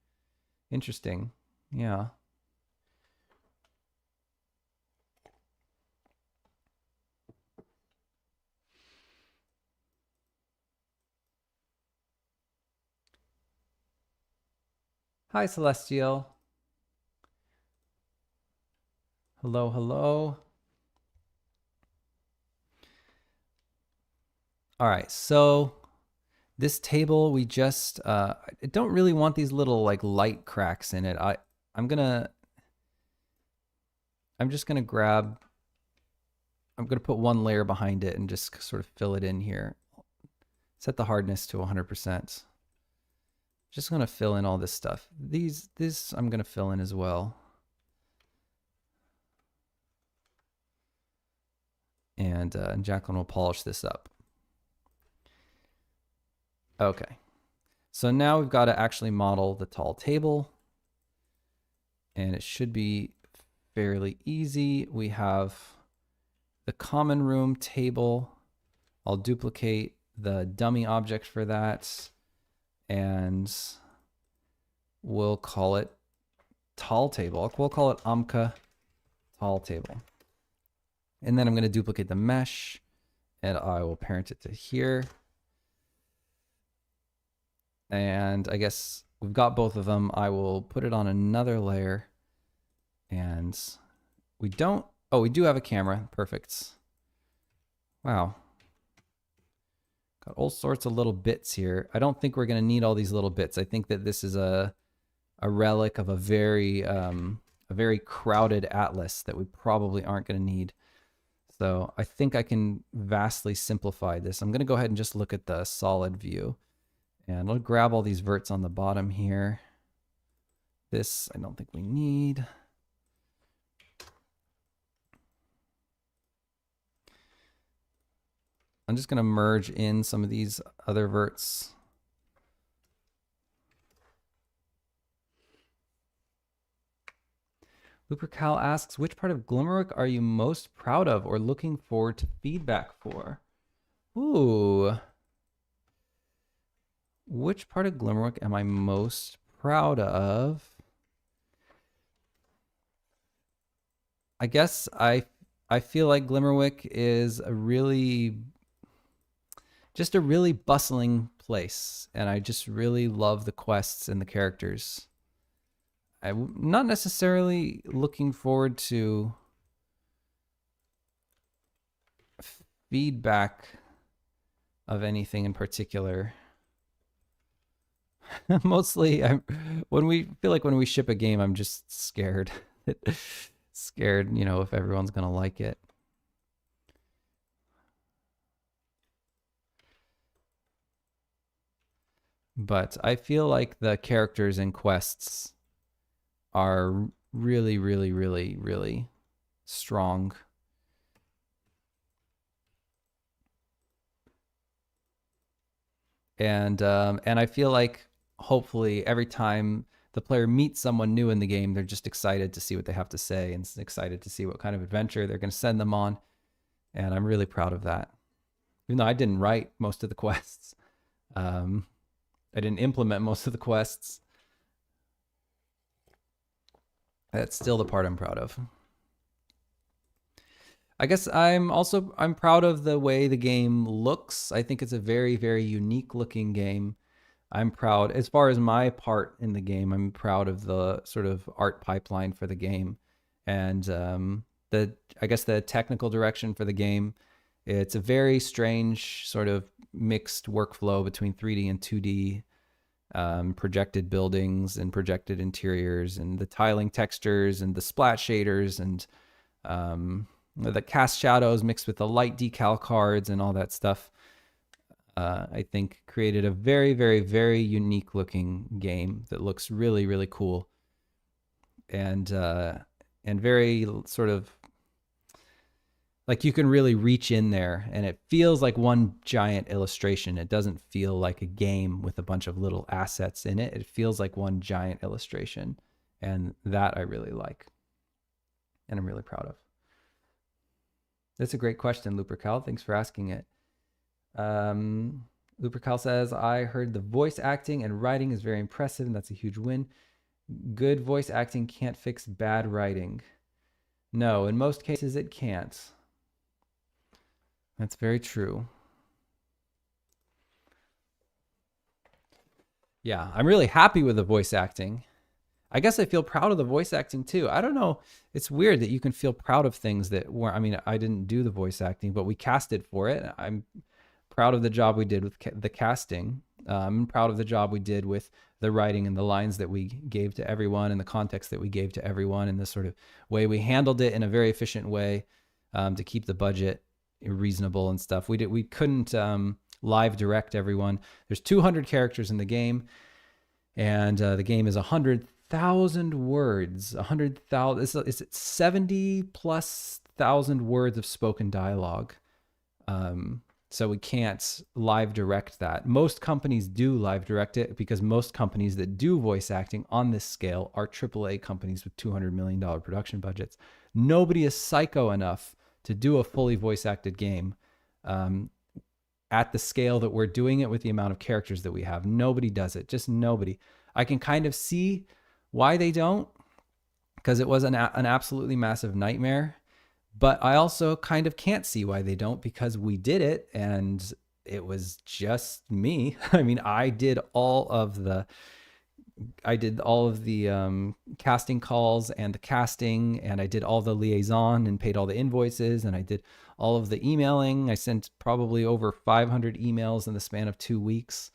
A: Interesting. Yeah. Hi, Celestial. Hello, hello. All right, so this table, we just, I don't really want these little like light cracks in it. I'm just gonna grab, I'm gonna put one layer behind it and just sort of fill it in here. Set the hardness to 100%. Just going to fill in all this stuff. This I'm going to fill in as well. And Jacqueline will polish this up. Okay. So now we've got to actually model the tall table. And it should be fairly easy. We have the common room table. I'll duplicate the dummy object for that. And we'll call it tall table. We'll call it Amka tall table. And then I'm going to duplicate the mesh. And I will parent it to here. And I guess we've got both of them. I will put it on another layer. And we don't, oh, we do have a camera. Perfect. Wow. Got all sorts of little bits here. I don't think we're going to need all these little bits. I think that this is a relic of a very crowded atlas that we probably aren't going to need. So I think I can vastly simplify this. I'm going to go ahead and just look at the solid view. And I'll grab all these verts on the bottom here. This I don't think we need. I'm just going to merge in some of these other verts. Lupercal asks, which part of Glimmerwick are you most proud of or looking forward to feedback for? Ooh. Which part of Glimmerwick am I most proud of? I guess I feel like Glimmerwick is just a really bustling place, and I just really love the quests and the characters. I'm not necessarily looking forward to feedback of anything in particular. Mostly, when we ship a game, I'm just scared. Scared, if everyone's gonna like it. But I feel like the characters and quests are really, really, really, really strong. And I feel like hopefully every time the player meets someone new in the game, they're just excited to see what they have to say and excited to see what kind of adventure they're going to send them on. And I'm really proud of that. Even though I didn't write most of the quests. I didn't implement most of the quests. That's still the part I'm proud of. I guess I'm proud of the way the game looks. I think it's a very, very unique looking game. I'm proud, as far as my part in the game, I'm proud of the sort of art pipeline for the game. And I guess the technical direction for the game. It's a very strange sort of mixed workflow between 3D and 2D. Projected buildings and projected interiors and the tiling textures and the splat shaders and the cast shadows mixed with the light decal cards and all that stuff. I think created a very, very, very unique looking game that looks really, really cool and very sort of like you can really reach in there and it feels like one giant illustration. It doesn't feel like a game with a bunch of little assets in it. It feels like one giant illustration. And that I really like. And I'm really proud of. That's a great question, Lupercal. Thanks for asking it. Lupercal says, I heard the voice acting and writing is very impressive, and that's a huge win. Good voice acting can't fix bad writing. No, in most cases it can't. That's very true. Yeah, I'm really happy with the voice acting. I guess I feel proud of the voice acting too. I don't know. It's weird that you can feel proud of things that weren't, I mean, I didn't do the voice acting, but we casted for it. I'm proud of the job we did with the casting. I'm proud of the job we did with the writing and the lines that we gave to everyone and the context that we gave to everyone and the sort of way we handled it in a very efficient way to keep the budget reasonable and stuff. We couldn't live direct everyone. There's 200 characters in the game. And the game is 100,000 words. 100,000. It's 70 plus thousand words of spoken dialogue. So we can't live direct that. Most companies do live direct it because most companies that do voice acting on this scale are AAA companies with $200 million production budgets. Nobody is psycho enough to do a fully voice acted game at the scale that we're doing it with the amount of characters that we have. Nobody does it, just nobody. I can kind of see why they don't, because it was an absolutely massive nightmare. But I also kind of can't see why they don't, because we did it and it was just me. I mean, I did all of the casting calls and the casting, and I did all the liaison and paid all the invoices, and I did all of the emailing. I sent probably over 500 emails in the span of 2 weeks,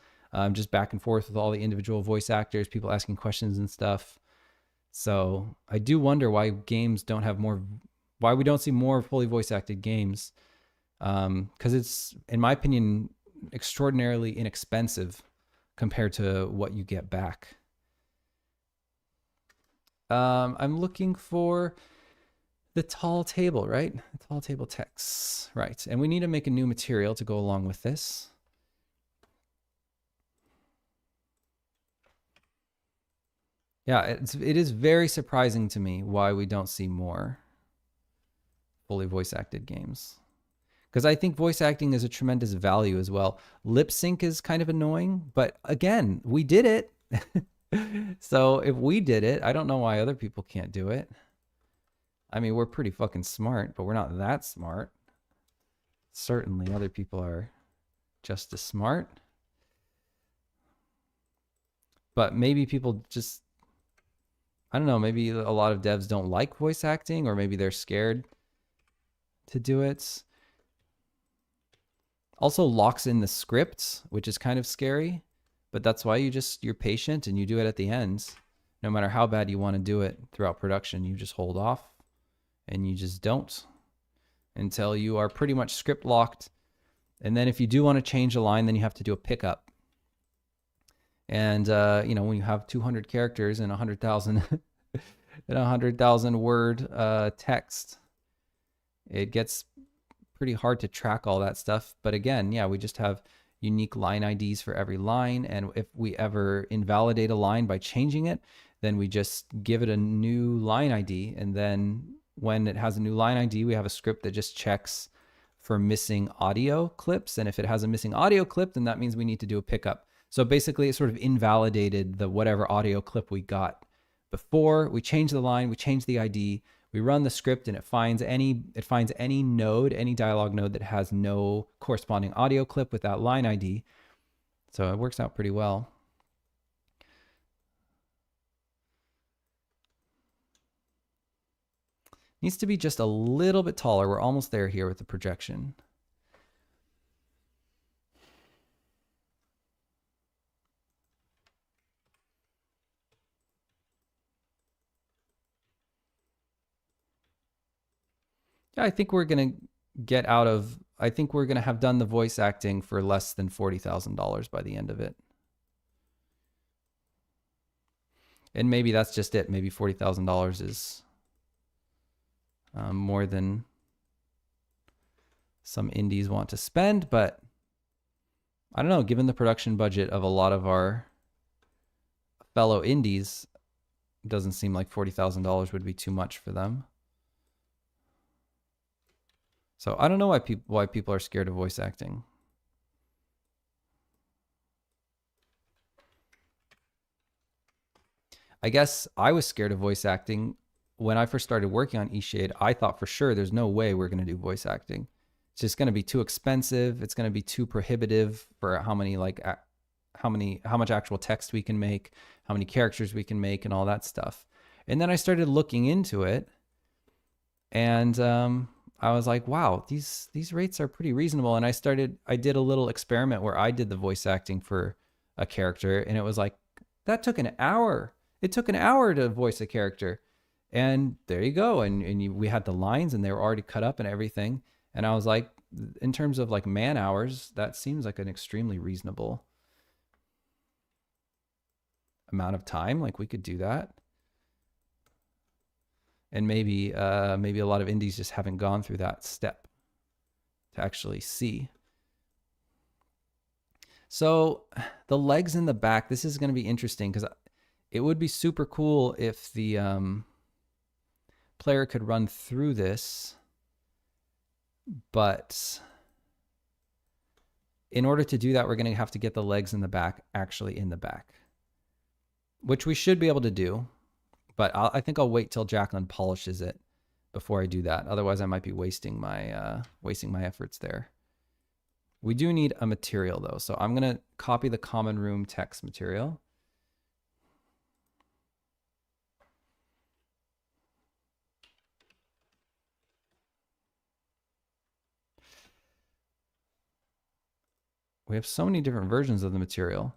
A: just back and forth with all the individual voice actors, people asking questions and stuff. So I do wonder why games don't have more, why we don't see more fully voice acted games. Because it's, in my opinion, extraordinarily inexpensive compared to what you get back. I'm looking for the tall table, right? The tall table text, right? And we need to make a new material to go along with this. Yeah, it is very surprising to me why we don't see more fully voice acted games. Because I think voice acting is a tremendous value as well. Lip sync is kind of annoying, but again, we did it. So if we did it, I don't know why other people can't do it. I mean, we're pretty fucking smart, but we're not that smart. Certainly other people are just as smart. But maybe people just, I don't know, maybe a lot of devs don't like voice acting, or maybe they're scared to do it. Also locks in the script, which is kind of scary, but that's why you're patient and you do it at the end. No matter how bad you want to do it throughout production, you just hold off and you just don't until you are pretty much script locked. And then if you do want to change a line, then you have to do a pickup. And you know, when you have 200 characters and 100,000 and 100,000 word text, it gets pretty hard to track all that stuff. But again, yeah, we just have unique line IDs for every line. And if we ever invalidate a line by changing it, then we just give it a new line ID. And then when it has a new line ID, we have a script that just checks for missing audio clips. And if it has a missing audio clip, then that means we need to do a pickup. So basically it sort of invalidated the whatever audio clip we got before. We change the line, we change the ID, we run the script, and it finds any node, any dialogue node that has no corresponding audio clip with that line ID. So it works out pretty well. Needs to be just a little bit taller. We're almost there here with the projection. Yeah, I think we're going to have done the voice acting for less than $40,000 by the end of it. And maybe that's just it. Maybe $40,000 is more than some indies want to spend, but I don't know, given the production budget of a lot of our fellow indies, it doesn't seem like $40,000 would be too much for them. So I don't know why people are scared of voice acting. I guess I was scared of voice acting when I first started working on eShade. I thought for sure there's no way we're going to do voice acting. It's just going to be too expensive. It's going to be too prohibitive for how much actual text we can make, how many characters we can make, and all that stuff. And then I started looking into it, and I was like, wow, these rates are pretty reasonable. And I did a little experiment where I did the voice acting for a character, and it was like, that took an hour. It took an hour to voice a character. And there you go. And we had the lines, and they were already cut up and everything. And I was like, in terms of like man hours, that seems like an extremely reasonable amount of time. Like we could do that. And maybe a lot of indies just haven't gone through that step to actually see. So the legs in the back, this is going to be interesting because it would be super cool if the player could run through this, but in order to do that, we're going to have to get the legs in the back actually in the back, which we should be able to do. But I think I'll wait till Jacqueline polishes it before I do that. Otherwise, I might be wasting my efforts there. We do need a material though, so I'm gonna copy the common room text material. We have so many different versions of the material.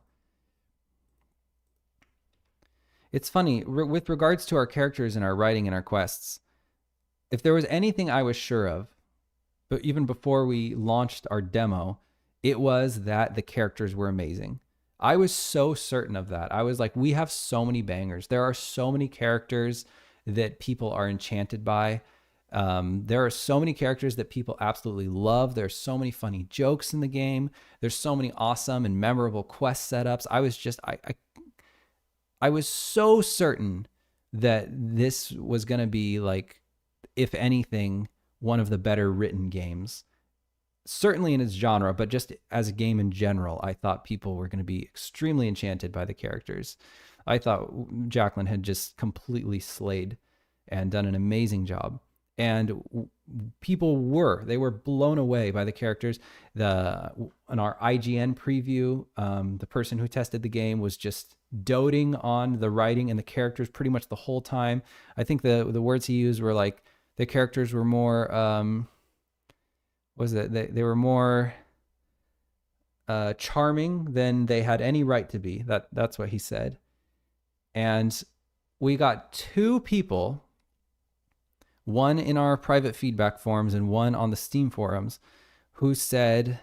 A: It's funny, with regards to our characters and our writing and our quests, if there was anything I was sure of, but even before we launched our demo, it was that the characters were amazing. I was so certain of that. I was like, we have so many bangers. There are so many characters that people are enchanted by. There are so many characters that people absolutely love. There's so many funny jokes in the game. There's so many awesome and memorable quest setups. I was so certain that this was going to be like, if anything, one of the better written games, certainly in its genre, but just as a game in general. I thought people were going to be extremely enchanted by the characters. I thought Jacqueline had just completely slayed and done an amazing job. And people they were blown away by the characters. In our IGN preview, the person who tested the game was just doting on the writing and the characters pretty much the whole time. I think the words he used were like, the characters were more, they were more charming than they had any right to be. That's what he said. And we got 2 people, one in our private feedback forums and one on the Steam forums, who said,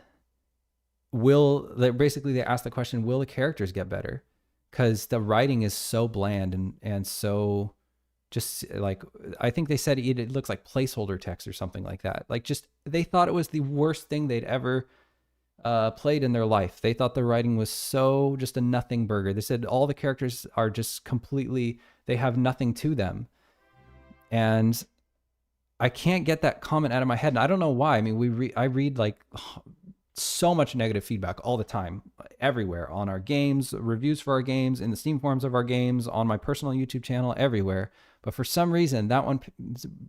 A: basically they asked the question, will the characters get better? Because the writing is so bland and so just like, I think they said it looks like placeholder text or something like that. Like, just, they thought it was the worst thing they'd ever played in their life. They thought the writing was so just a nothing burger. They said all the characters are just completely, they have nothing to them. And I can't get that comment out of my head. And I don't know why. I mean, I read like so much negative feedback all the time, everywhere, on our games, reviews for our games, in the Steam forums of our games, on my personal YouTube channel, everywhere. But for some reason, that one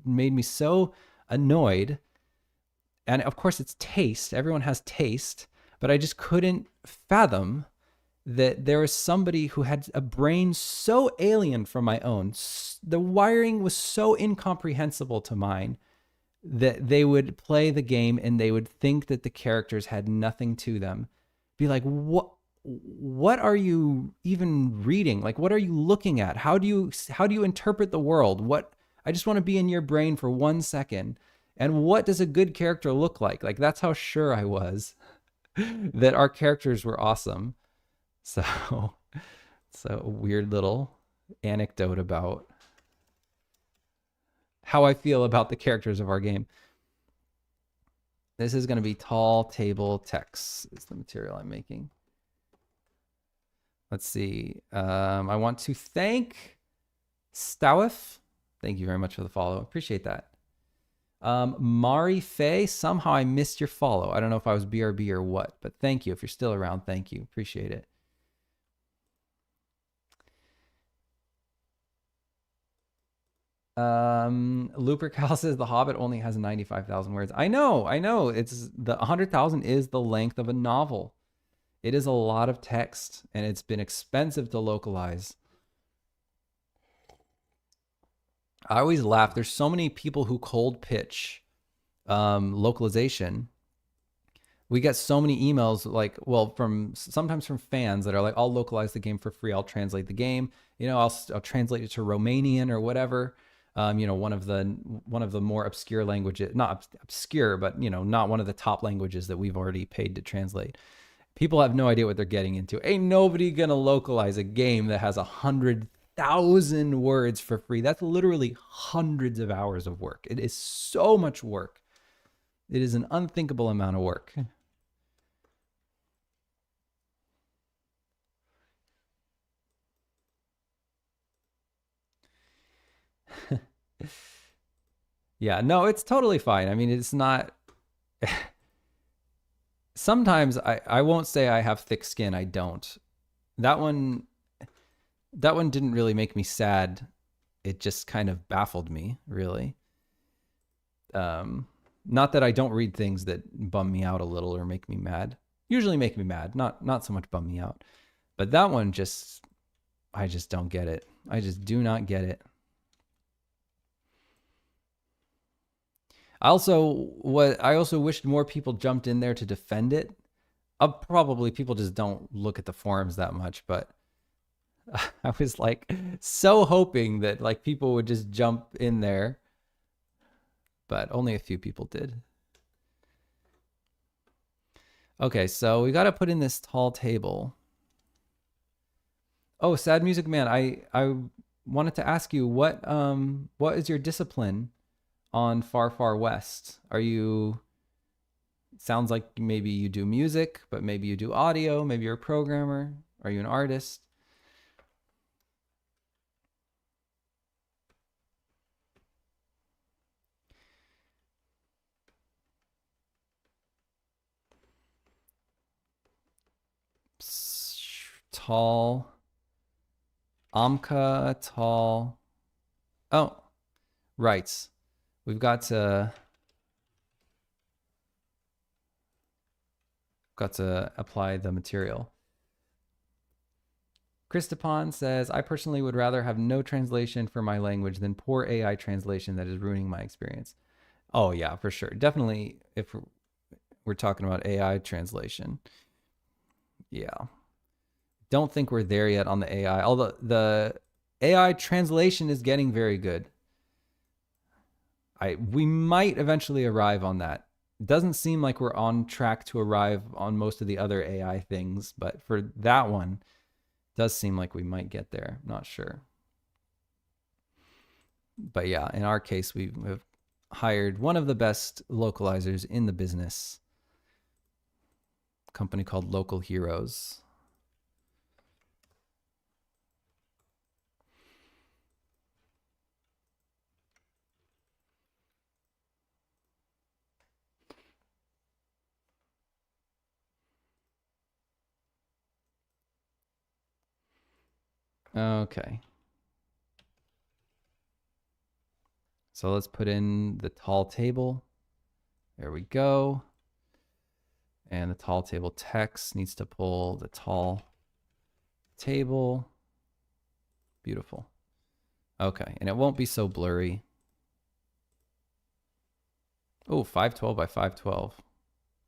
A: made me so annoyed. And of course, it's taste. Everyone has taste. But I just couldn't fathom that there was somebody who had a brain so alien from my own. The wiring was so incomprehensible to mine that they would play the game and they would think that the characters had nothing to them. Be like, what are you even reading? Like, what are you looking at? How do you interpret the world? I just want to be in your brain for 1 second. And what does a good character look like? Like, that's how sure I was that our characters were awesome. So it's a weird little anecdote about how I feel about the characters of our game. This is going to be tall table text is the material I'm making. Let's see. I want to thank Stowif. Thank you very much for the follow. Appreciate that. Mari Faye, somehow I missed your follow. I don't know if I was BRB or what, but thank you. If you're still around, thank you. Appreciate it. Lupercal says The Hobbit only has 95,000 words. I know. It's the 100,000 is the length of a novel. It is a lot of text, and it's been expensive to localize. I always laugh. There's so many people who cold pitch localization. We get so many emails, like, well, sometimes from fans that are like, I'll localize the game for free. I'll translate the game. You know, I'll translate it to Romanian or whatever. You know, one of the more obscure languages, not obscure, but, you know, not one of the top languages that we've already paid to translate. People have no idea what they're getting into. Ain't nobody gonna localize a game that has 100,000 words for free. That's literally hundreds of hours of work. It is so much work. It is an unthinkable amount of work. Yeah, no, it's totally fine. I mean, it's not. Sometimes I won't say I have thick skin. I don't. That one didn't really make me sad. It just kind of baffled me, really. Not that I don't read things that bum me out a little or make me mad. Usually make me mad, not so much bum me out. But that one I just don't get it. I just do not get it. I also wished more people jumped in there to defend it. Probably people just don't look at the forums that much, but I was like so hoping that like people would just jump in there, but only a few people did. Okay, so we got to put in this tall table. Oh, Sad Music Man, I wanted to ask you what is your discipline on Far Far West? Are you, sounds like maybe you do music, but maybe you do audio, maybe you're a programmer, are you an artist? Tall Amka, tall. Oh, right. We've got to apply the material. Christopon says, I personally would rather have no translation for my language than poor AI translation that is ruining my experience. Oh yeah, for sure. Definitely if we're talking about AI translation. Yeah. Don't think we're there yet on the AI. Although the AI translation is getting very good. We might eventually arrive on that. It doesn't seem like we're on track to arrive on most of the other AI things, but for that one, it does seem like we might get there. I'm not sure. But yeah, in our case, we've hired one of the best localizers in the business, a company called Local Heroes. Okay. So let's put in the tall table. There we go. And the tall table text needs to pull the tall table. Beautiful. Okay, and it won't be so blurry. Oh, 512 by 512.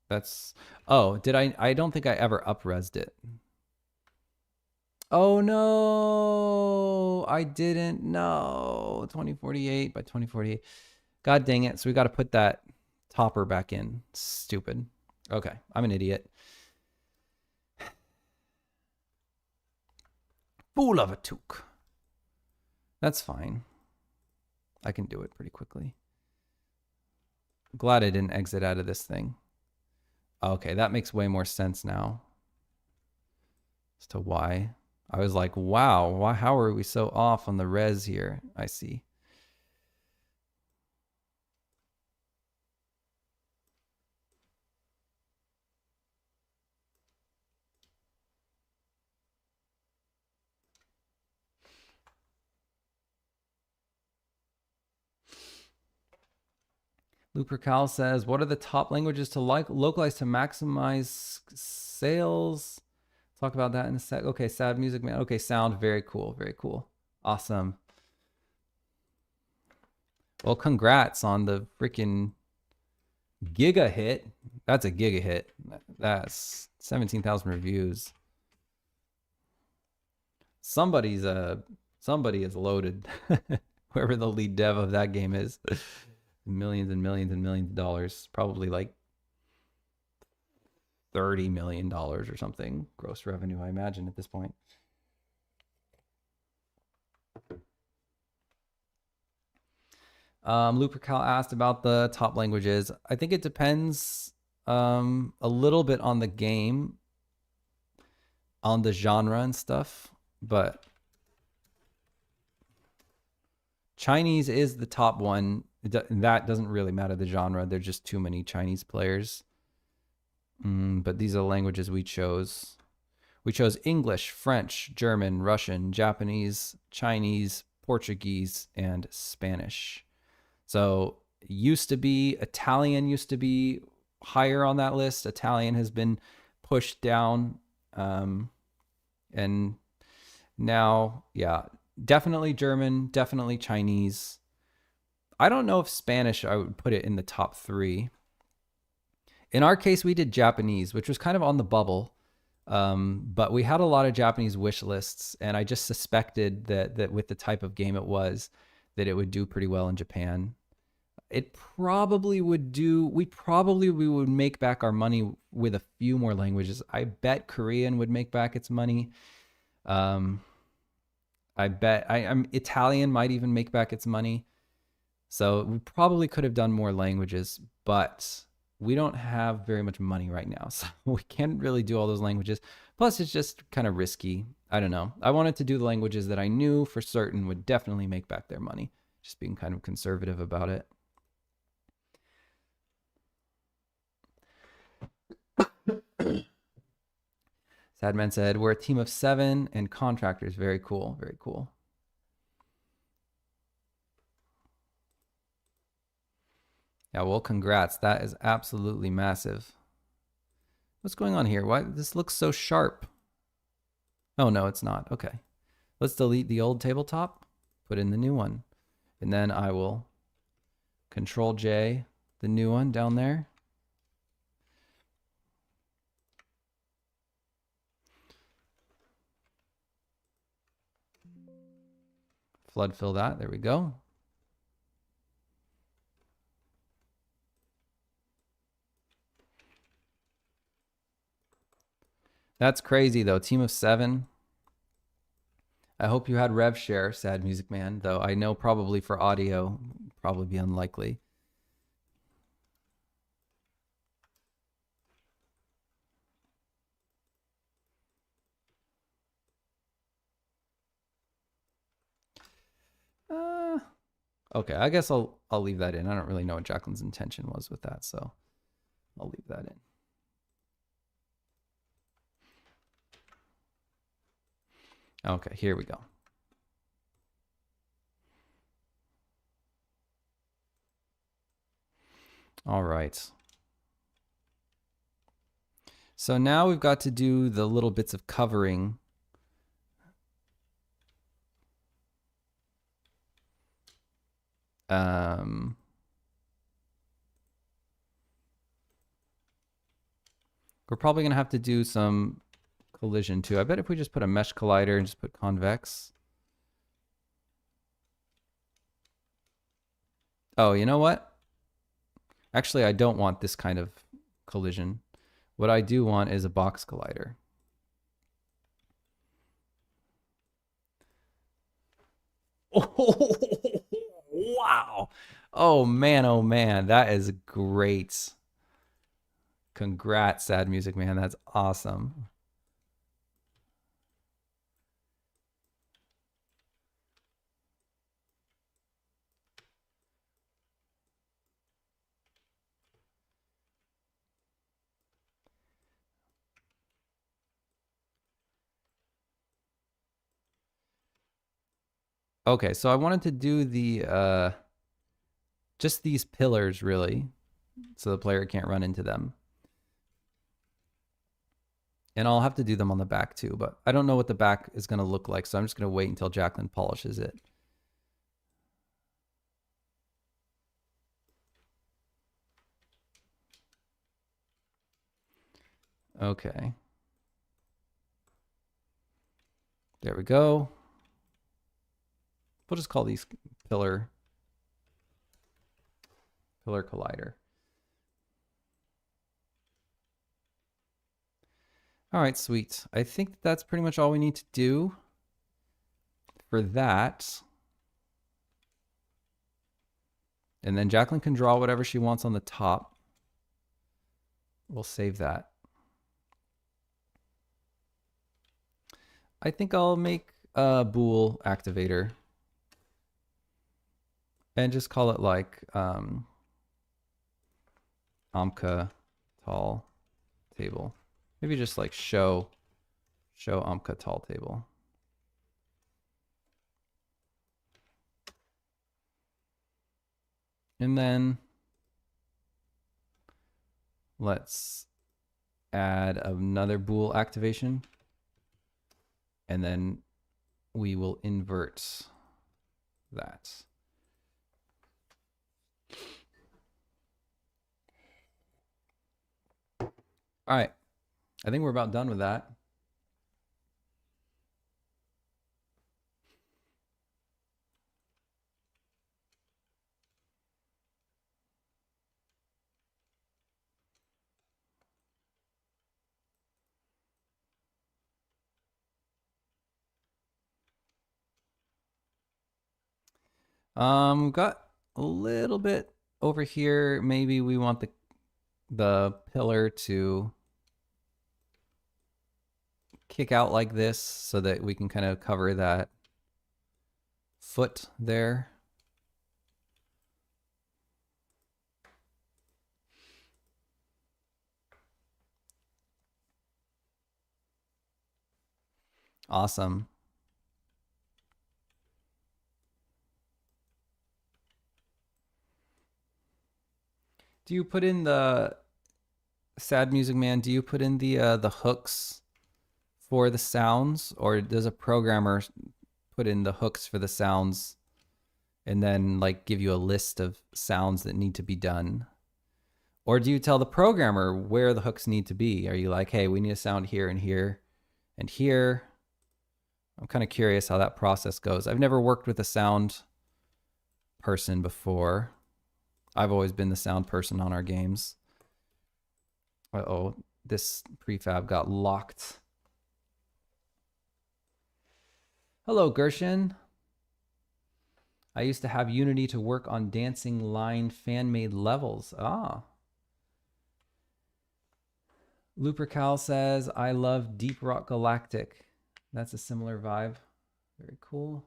A: That's, oh, I don't think I ever up-resed it. Oh no, I didn't know. 2048 by 2048. God dang it. So we got to put that topper back in. Stupid. Okay, I'm an idiot. Fool of a toque. That's fine. I can do it pretty quickly. Glad I didn't exit out of this thing. Okay, that makes way more sense now as to why. I was like, wow, how are we so off on the res here? I see. Looper Cal says, what are the top languages to localize to maximize sales? Talk about that in a sec. Okay, Sad Music Man. Okay, sound. Very cool. Very cool. Awesome. Well, congrats on the freaking giga hit. That's a giga hit. That's 17,000 reviews. Somebody is loaded. Whoever the lead dev of that game is. Millions and millions and millions of dollars. Probably like $30 million or something gross revenue, I imagine, at this point. Lupercal asked about the top languages. I think it depends a little bit on the game, on the genre and stuff, but Chinese is the top one. That doesn't really matter the genre. There's just too many Chinese players. But these are the languages we chose. We chose English, French, German, Russian, Japanese, Chinese, Portuguese, and Spanish. So Italian used to be higher on that list. Italian has been pushed down. And now, yeah, definitely German, definitely Chinese. I don't know if Spanish, I would put it in the top 3. In our case, we did Japanese, which was kind of on the bubble. But we had a lot of Japanese wish lists, and I just suspected that with the type of game it was, that it would do pretty well in Japan. It probably would do, we would make back our money with a few more languages. I bet Korean would make back its money. I bet Italian might even make back its money. So we probably could have done more languages, but we don't have very much money right now. So we can't really do all those languages. Plus, it's just kind of risky. I don't know. I wanted to do the languages that I knew for certain would definitely make back their money. Just being kind of conservative about it. Sadman said, we're a team of 7 and contractors. Very cool. Very cool. Yeah, well, congrats. That is absolutely massive. What's going on here? Why this looks so sharp? Oh, no, it's not. Okay. Let's delete the old tabletop, put in the new one. And then I will Control J, the new one down there. Flood fill that. There we go. That's crazy, though. Team of 7. I hope you had rev share, Sad Music Man, though I know probably for audio, probably be unlikely. Okay, I guess I'll leave that in. I don't really know what Jacqueline's intention was with that, so I'll leave that in. Okay, here we go. All right. So now we've got to do the little bits of covering. We're probably going to have to do some collision too. I bet if we just put a mesh collider and just put convex. Oh, you know what? Actually, I don't want this kind of collision. What I do want is a box collider. Oh, wow. Oh, man. That is great. Congrats, Sad Music Man. That's awesome. Okay, so I wanted to do the just these pillars really, so the player can't run into them. And I'll have to do them on the back too, but I don't know what the back is going to look like, so I'm just going to wait until Jacqueline polishes it. Okay. There we go. We'll just call these pillar collider. All right, sweet. I think that's pretty much all we need to do for that. And then Jacqueline can draw whatever she wants on the top. We'll save that. I think I'll make a bool activator and just call it like Amka tall table. Maybe just like show Amka tall table. And then let's add another bool activation. And then we will invert that. All right. I think we're about done with that. Got a little bit over here. Maybe we want the pillar to kick out like this so that we can kind of cover that foot there. Awesome. Do you put in the Sad Music Man? Do you put in the hooks for the sounds, or does a programmer put in the hooks for the sounds and then like give you a list of sounds that need to be done? Or do you tell the programmer where the hooks need to be? Are you like, hey, we need a sound here and here and here? I'm kind of curious how that process goes. I've never worked with a sound person before. I've always been the sound person on our games. Uh-oh, this prefab got locked. Hello, Gershon. I used to have Unity to work on dancing line fan-made levels. Ah. Lupercal says, I love Deep Rock Galactic. That's a similar vibe. Very cool.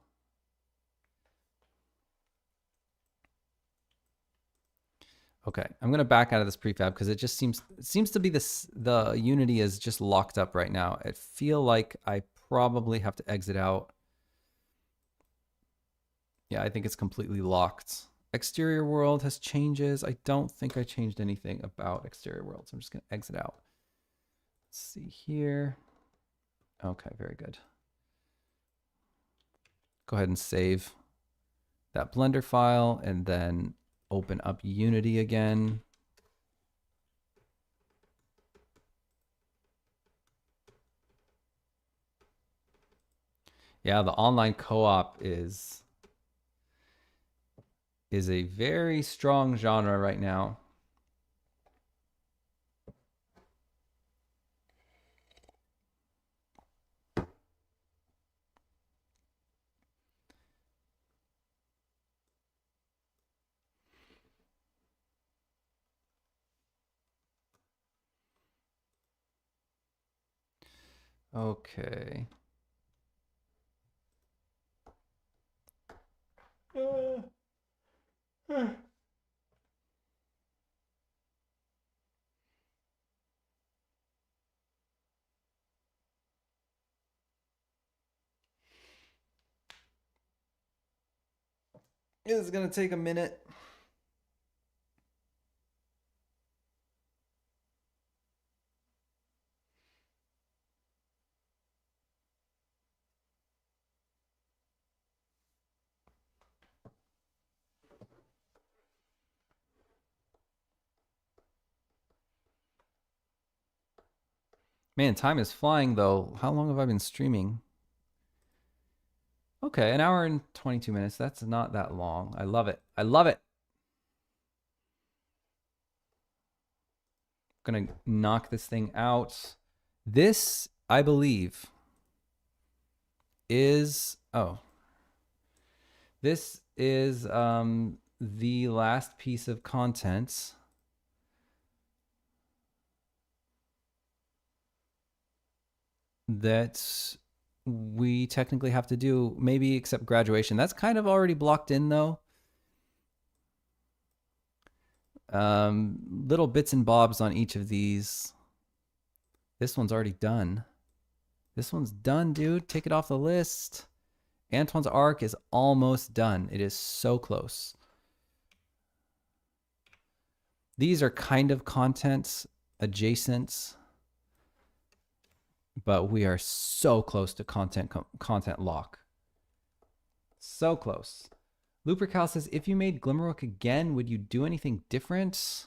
A: Okay, I'm gonna back out of this prefab because it just seems to be the Unity is just locked up right now. I feel like I probably have to exit out. Yeah, I think it's completely locked. Exterior world has changes. I don't think I changed anything about exterior world, so I'm just gonna exit out. Let's see here. Okay, very good. Go ahead and save that Blender file and then open up Unity again. Yeah, the online co-op is a very strong genre right now. Okay. It's gonna take a minute. Man, time is flying though. How long have I been streaming? Okay, an hour and 22 minutes. That's not that long. I love it. I love it. I'm gonna knock this thing out. This, I believe, is this is the last piece of content that we technically have to do, maybe except graduation. That's kind of already blocked in though. Little bits and bobs on each of these. This one's already done. This one's done, dude. Take it off the list. Antoine's arc is almost done. It is so close. These are kind of content adjacent, but we are so close to content lock. So close. Lupercal says, if you made Glimmerwick again, would you do anything different?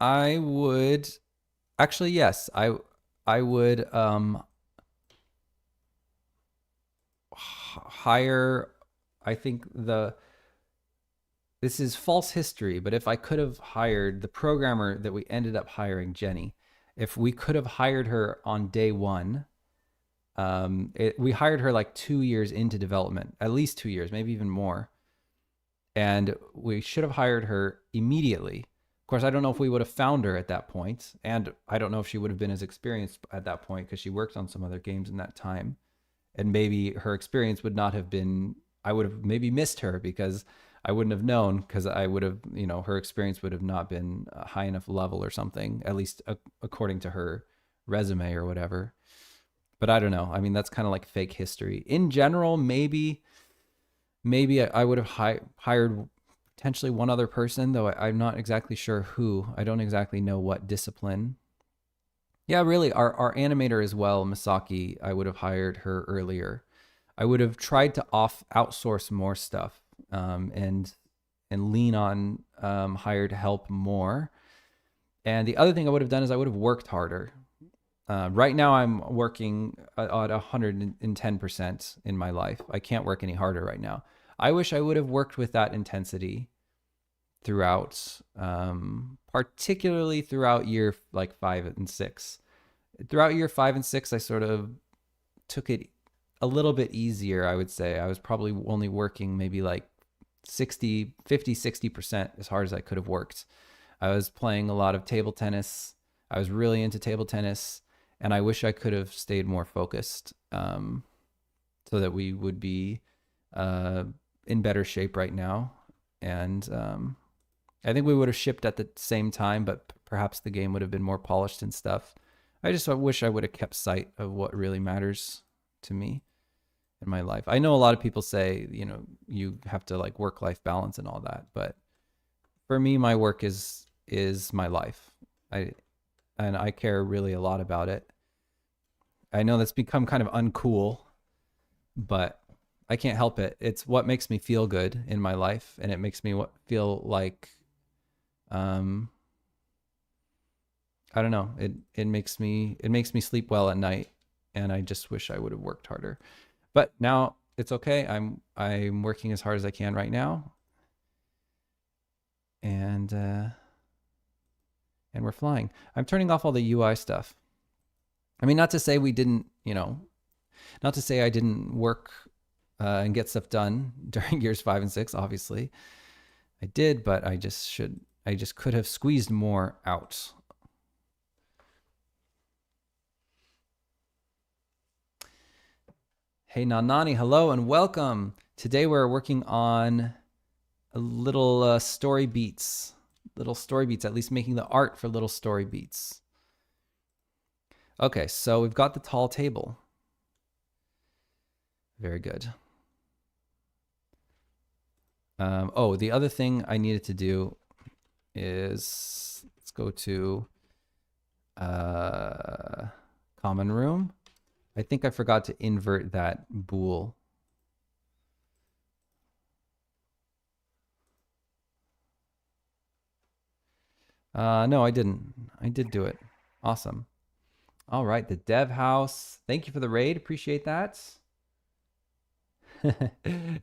A: I would actually, yes, I would hire, I think this is false history, but if I could have hired the programmer that we ended up hiring, Jenny, if we could have hired her on day one, we hired her like 2 years into development, at least 2 years, maybe even more. And we should have hired her immediately. Of course, I don't know if we would have found her at that point, and I don't know if she would have been as experienced at that point because she worked on some other games in that time. And maybe her experience would not have been, I would have maybe missed her because I wouldn't have known, because I would have, her experience would have not been a high enough level or something, at least according to her resume or whatever. But I don't know. I mean, that's kind of like fake history. In general, maybe I would have hired potentially one other person, though I'm not exactly sure who. I don't exactly know what discipline. Yeah, really, our animator as well, Misaki, I would have hired her earlier. I would have tried to outsource more stuff, and lean on hired help more. And the other thing I would have done is I would have worked harder. Right now I'm working at 110% in my life. I can't work any harder right now. I wish I would have worked with that intensity throughout, particularly throughout year like 5 and 6. Throughout year 5 and 6, I sort of took it a little bit easier, I would say. I was probably only working maybe like 60% as hard as I could have worked. I was playing a lot of table tennis. I was really into table tennis, and I wish I could have stayed more focused, so that we would be in better shape right now. And I think we would have shipped at the same time, but perhaps the game would have been more polished and stuff. I wish I would have kept sight of what really matters to me in my life. I know a lot of people say, you have to like work-life balance and all that, but for me, my work is my life. I care really a lot about it. I know that's become kind of uncool, but I can't help it. It's what makes me feel good in my life, and it makes me feel like, I don't know. It makes me sleep well at night, and I just wish I would have worked harder. But now it's okay. I'm working as hard as I can right now, and we're flying. I'm turning off all the UI stuff. I mean, not to say we didn't, not to say I didn't work and get stuff done during years 5 and 6. Obviously, I did, but I just could have squeezed more out. Hey Nanani, hello and welcome. Today we're working on a little story beats, at least making the art for little story beats. Okay, so we've got the tall table. Very good. Oh, the other thing I needed to do is, let's go to common room. I think I forgot to invert that bool. No, I didn't. I did do it. Awesome. All right, the dev house. Thank you for the raid. Appreciate that.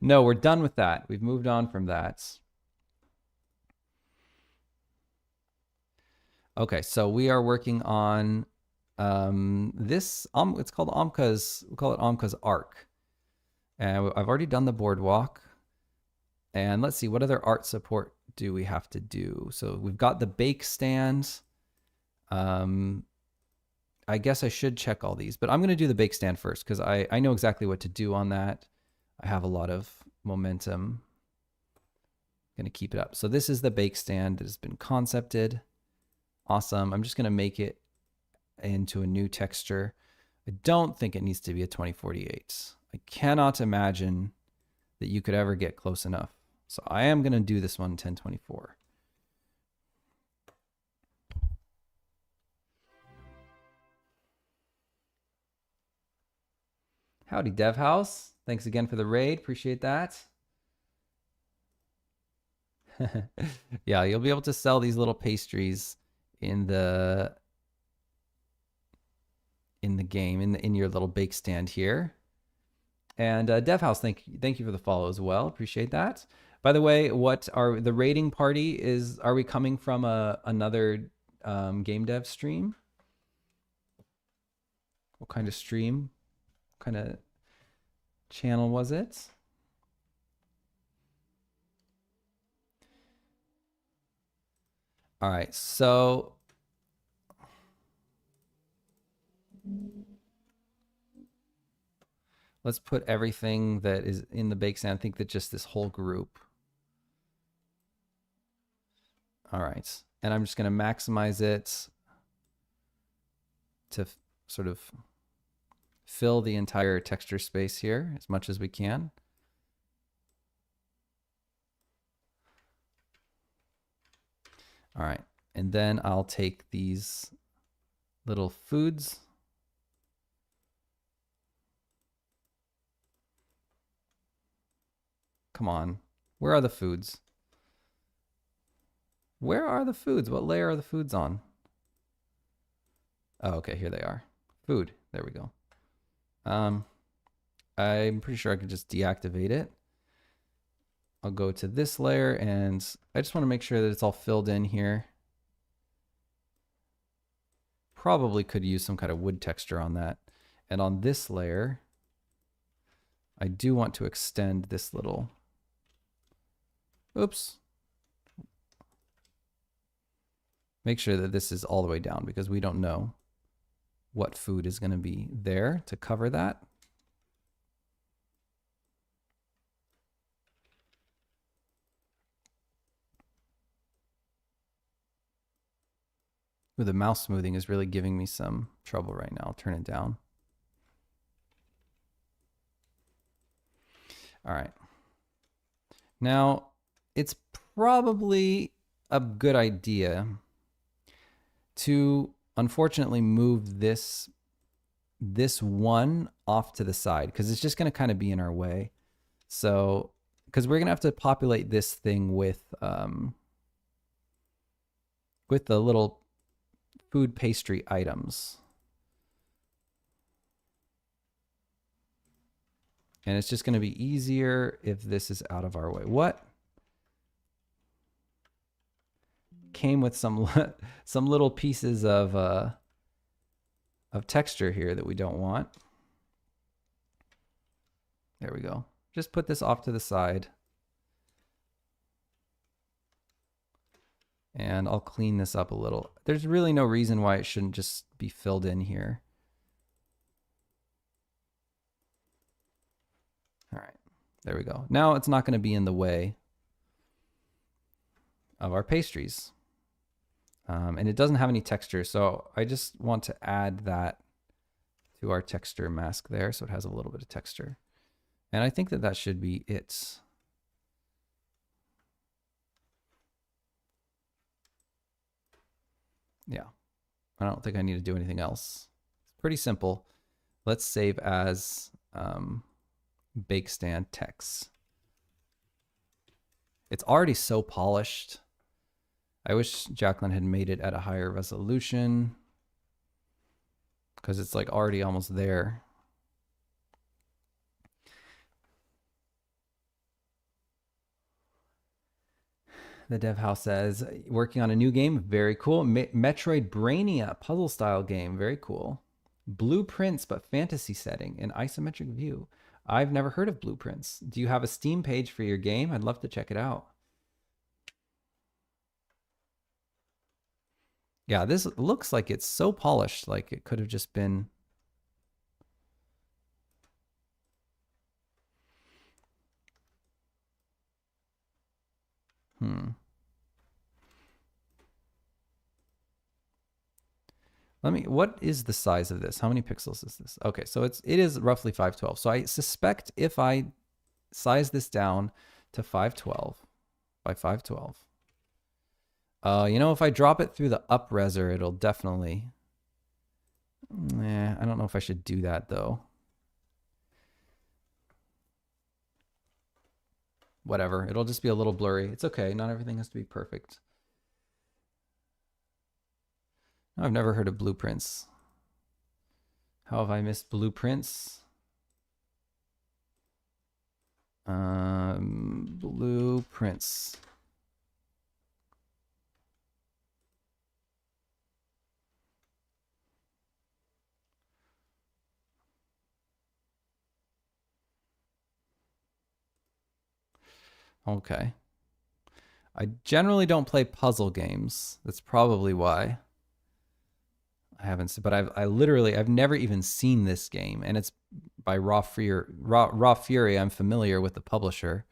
A: No, we're done with that. We've moved on from that. Okay, so we are working on this. It's called Amka's. We call it Amka's Arc, and I've already done the boardwalk. And let's see, what other art support do we have to do? So we've got the bake stand. I guess I should check all these, but I'm going to do the bake stand first because I know exactly what to do on that. I have a lot of momentum. I'm going to keep it up. So this is the bake stand that has been concepted. Awesome. I'm just going to make it into a new texture. I don't think it needs to be a 2048. I cannot imagine that you could ever get close enough. So I am going to do this one 1024. Howdy, Dev House. Thanks again for the raid. Appreciate that. Yeah, you'll be able to sell these little pastries in the game, in your little bake stand here. And Dev House, thank you for the follow as well. Appreciate that. By the way, what are the raiding party is? Are we coming from another game dev stream? What kind of stream? What kind of channel was it? All right, so let's put everything that is in the bake stand. I think that just this whole group. All right, and I'm just going to maximize it to sort of fill the entire texture space here as much as we can. All right, and then I'll take these little foods. Come on, where are the foods? Where are the foods? What layer are the foods on? Oh, okay, here they are. Food, there we go. I'm pretty sure I could just deactivate it. I'll go to this layer and I just want to make sure that it's all filled in here. Probably could use some kind of wood texture on that. And on this layer, I do want to extend this little, oops. Make sure that this is all the way down because we don't know what food is going to be there to cover that. Ooh, the mouse smoothing is really giving me some trouble right now. I'll turn it down. All right. Now, it's probably a good idea to unfortunately move this one off to the side because it's just going to kind of be in our way. So, because we're going to have to populate this thing with the little food pastry items. And it's just going to be easier if this is out of our way. What came with some little pieces of texture here that we don't want. There we go. Just put this off to the side. And I'll clean this up a little. There's really no reason why it shouldn't just be filled in here. All right, there we go. Now it's not going to be in the way of our pastries. And it doesn't have any texture, so I just want to add that to our texture mask there so it has a little bit of texture. And I think that that should be it. Yeah, I don't think I need to do anything else. It's pretty simple. Let's save as bake stand text. It's already so polished. I wish Jacqueline had made it at a higher resolution because it's like already almost there. The dev house says, working on a new game. Very cool. Metroid Brainia puzzle style game. Very cool. Blueprints, but fantasy setting and isometric view. I've never heard of Blueprints. Do you have a Steam page for your game? I'd love to check it out. Yeah, this looks like it's so polished, like it could have just been. What is the size of this? How many pixels is this? Okay, so it is roughly 512. So I suspect if I size this down to 512 by 512, if I drop it through the up-reser, it'll definitely, I don't know if I should do that though. Whatever, it'll just be a little blurry. It's okay, not everything has to be perfect. I've never heard of Blueprints. How have I missed Blueprints? Blueprints. Okay. I generally don't play puzzle games. That's probably why I haven't. But I've never even seen this game, and it's by Raw Fury. I'm familiar with the publisher.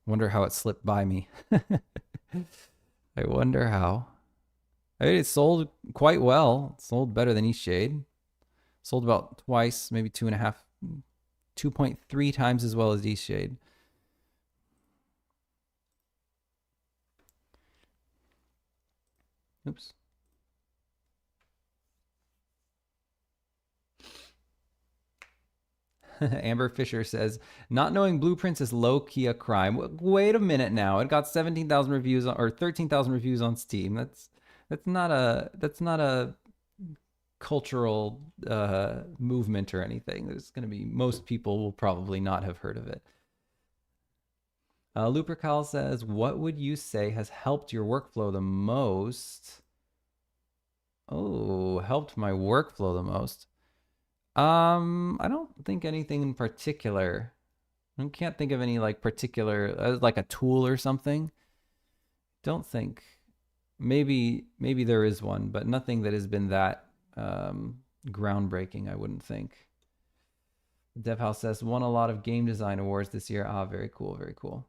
A: Wonder how it slipped by me. I wonder how. I mean, it sold quite well. It sold better than Eastshade. Sold about twice, maybe 2.3 times as well as Eastshade. Oops. Amber Fisher says, not knowing Blueprints is low-key a crime. Wait a minute now. It got 17,000 reviews or 13,000 reviews on Steam. That's not a cultural movement or anything. There's going to be, most people will probably not have heard of it. Lupercal says, what would you say has helped your workflow the most? Oh, helped my workflow the most. I don't think anything in particular. I can't think of any like particular, like a tool or something. Don't think. Maybe there is one, but nothing that has been that groundbreaking, I wouldn't think. Dev House says, won a lot of game design awards this year. Ah, very cool, very cool.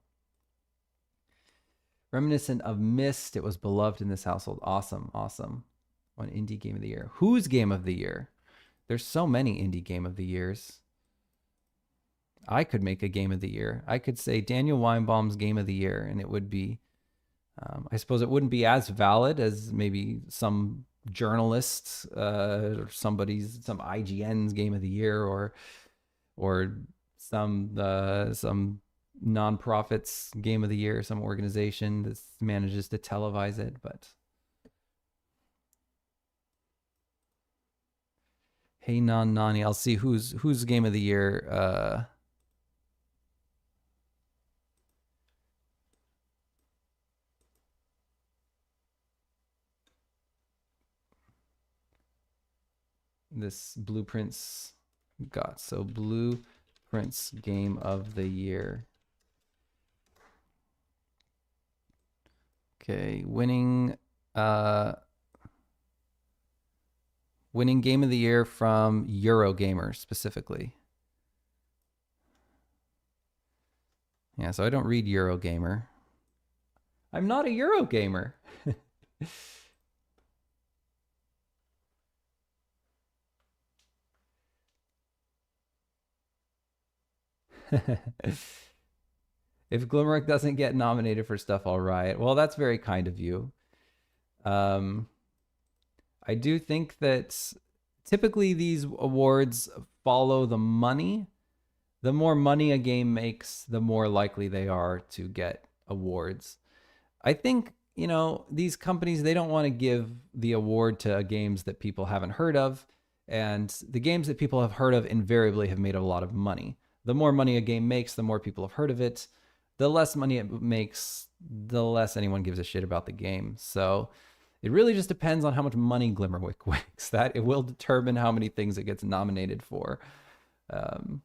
A: Reminiscent of Myst, it was beloved in this household. Awesome, awesome. One indie game of the year. Whose game of the year? There's so many indie game of the years. I could make a game of the year. I could say Daniel Weinbaum's game of the year, and it would be, I suppose it wouldn't be as valid as maybe some journalists or some IGN's game of the year, or some nonprofits game of the year, some organization that manages to televise it. But hey, Nani, I'll see who's game of the year. This Blueprints got. So Blueprints game of the year. Okay, winning game of the year from Eurogamer specifically. Yeah, so I don't read Eurogamer. I'm not a Eurogamer. If Glimmerwick doesn't get nominated for stuff, I'll riot. Well, that's very kind of you. I do think that typically these awards follow the money. The more money a game makes, the more likely they are to get awards. I think, these companies, they don't want to give the award to games that people haven't heard of. And the games that people have heard of invariably have made a lot of money. The more money a game makes, the more people have heard of it. the less money it makes, the less anyone gives a shit about the game. So it really just depends on how much money Glimmerwick makes. That it will determine how many things it gets nominated for. Um,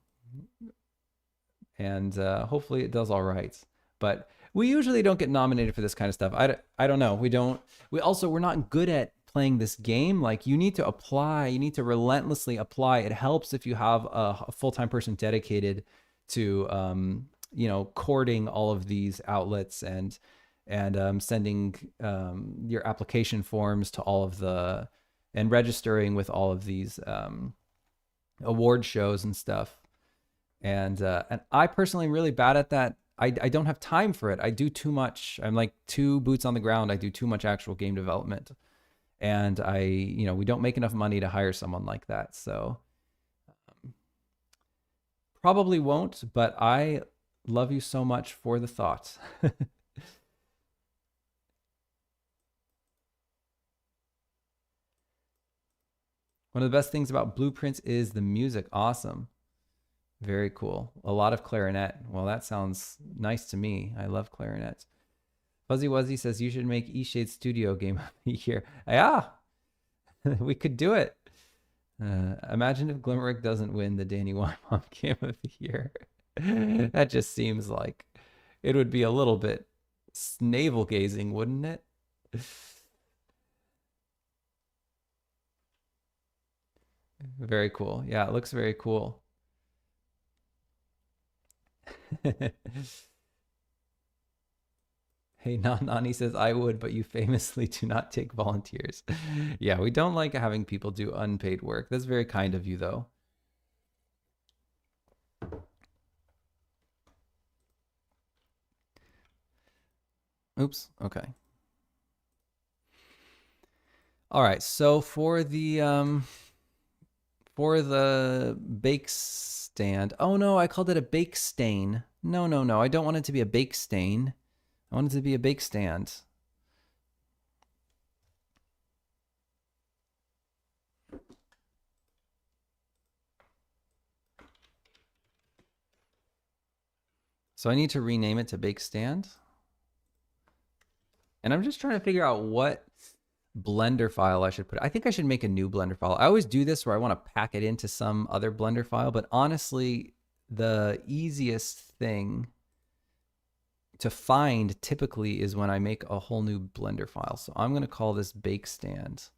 A: and hopefully it does all right. But we usually don't get nominated for this kind of stuff. I don't know. We're not good at playing this game. Like, you need to apply, you need to relentlessly apply. It helps if you have a full-time person dedicated to courting all of these outlets and sending your application forms to all of the, and registering with all of these award shows and stuff. And I personally am really bad at that. I don't have time for it. I do too much. I'm like two boots on the ground. I do too much actual game development, and we don't make enough money to hire someone like that. So probably won't, but I love you so much for the thought. One of the best things about Blueprints is the music. Awesome. Very cool. A lot of clarinet. Well, that sounds nice to me. I love clarinet. Fuzzy Wuzzy says you should make eShade Studio Game of the Year. Yeah, we could do it. Imagine if Glimmerwick doesn't win the Danny Weinbaum Game of the Year. That just seems like it would be a little bit navel gazing, wouldn't it? Very cool. Yeah, it looks very cool. Hey, Nani says, I would, but you famously do not take volunteers. Yeah, we don't like having people do unpaid work. That's very kind of you, though. Oops. Okay. All right. So for the bake stand. Oh no, I called it a bake stain. No. I don't want it to be a bake stain. I want it to be a bake stand. So I need to rename it to bake stand. And I'm just trying to figure out what Blender file I should put. I think I should make a new Blender file. I always do this where I want to pack it into some other Blender file, but honestly, the easiest thing to find typically is when I make a whole new Blender file. So I'm going to call this bake stand,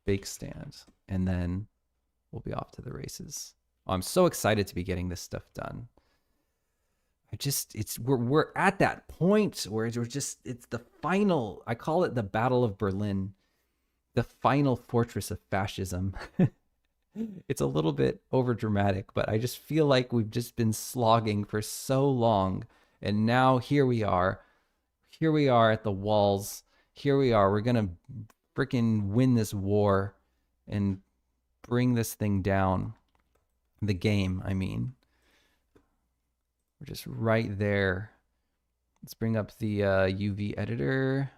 A: and then we'll be off to the races. Oh, I'm so excited to be getting this stuff done. We're at that point where it's the final, I call it the Battle of Berlin, the final fortress of fascism. It's a little bit over dramatic, but I just feel like we've just been slogging for so long. And now here we are at the walls. Here we are. We're going to freaking win this war and bring this thing down. The game, I mean. We're just right there. Let's bring up the UV editor.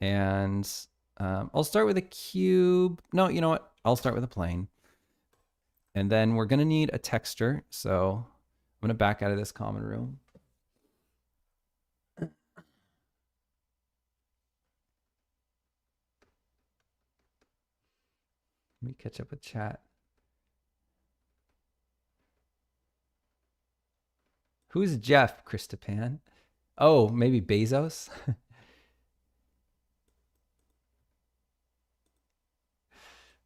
A: And I'll start with a cube. No, you know what? I'll start with a plane. And then we're going to need a texture. So I'm going to back out of this common room. Let me catch up with chat. Who's Jeff, Christopan? Oh, maybe Bezos?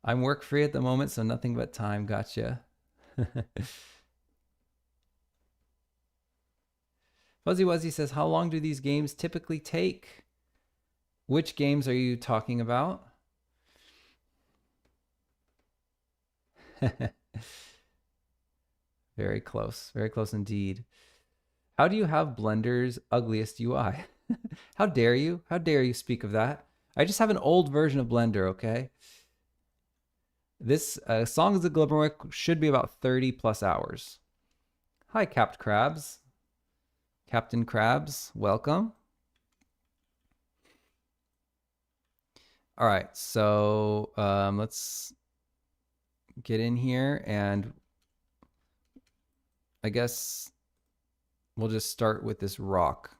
A: I'm work free at the moment, so nothing but time. Gotcha. Fuzzy Wuzzy says, how long do these games typically take? Which games are you talking about? Very close indeed. How do you have Blender's ugliest UI? How dare you? How dare you speak of that? I just have an old version of Blender, okay? This Songs of Glimmerwick should be about 30 plus hours. Hi, Captain Krabs. Captain Krabs, welcome. All right, so let's get in here, and I guess we'll just start with this rock.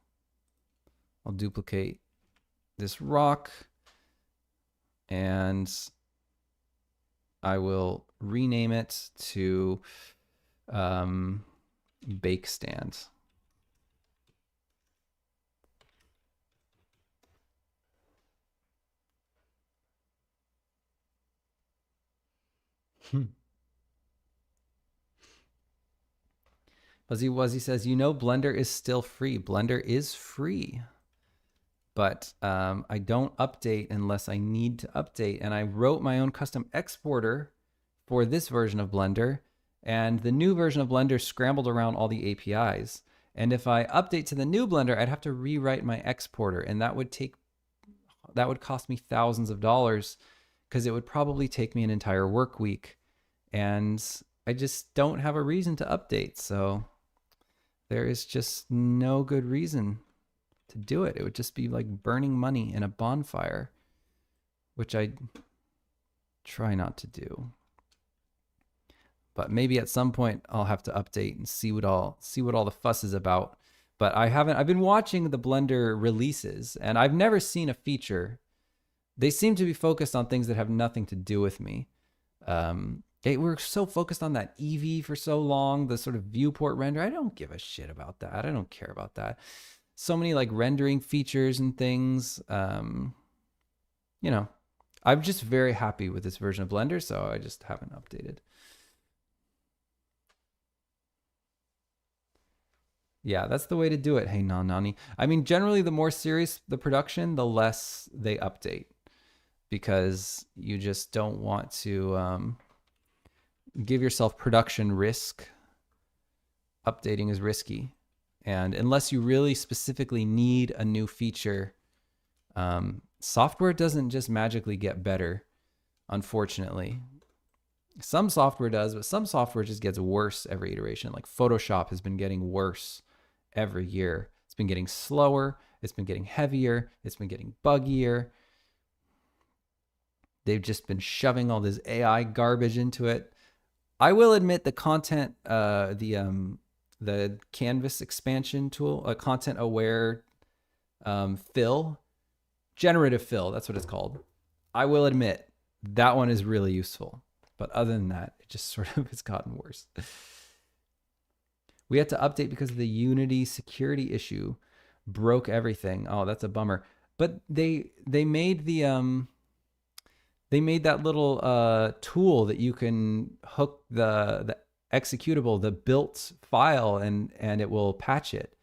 A: I'll duplicate this rock and I will rename it to bake stand. Fuzzy Wuzzy says, you know, Blender is still free. Blender is free, but I don't update unless I need to update. And I wrote my own custom exporter for this version of Blender, and the new version of Blender scrambled around all the APIs. And if I update to the new Blender, I'd have to rewrite my exporter, and that would cost me thousands of dollars, because it would probably take me an entire work week. And I just don't have a reason to update. So there is just no good reason to do it. It would just be like burning money in a bonfire, which I try not to do. But maybe at some point I'll have to update and see what all the fuss is about. But I've been watching the Blender releases, and I've never seen a feature. They seem to be focused on things that have nothing to do with me. We're so focused on that Eevee for so long, the sort of viewport render. I don't give a shit about that. I don't care about that. So many like rendering features and things. You know, I'm just very happy with this version of Blender, so I just haven't updated. Yeah, that's the way to do it. Hey, Nani. I mean, generally, the more serious the production, the less they update, because you just don't want to give yourself production risk. Updating is risky. And unless you really specifically need a new feature, software doesn't just magically get better, unfortunately. Some software does, but some software just gets worse every iteration. Like Photoshop has been getting worse every year. It's been getting slower. It's been getting heavier. It's been getting buggier. They've just been shoving all this AI garbage into it. I will admit the content, the canvas expansion tool, a content aware fill, generative fill, that's what it's called. I will admit that one is really useful. But other than that, it just sort of has gotten worse. We had to update because of the Unity security issue. Broke everything. Oh, that's a bummer. But they made the they made that little tool that you can hook the executable, the built file, and it will patch it.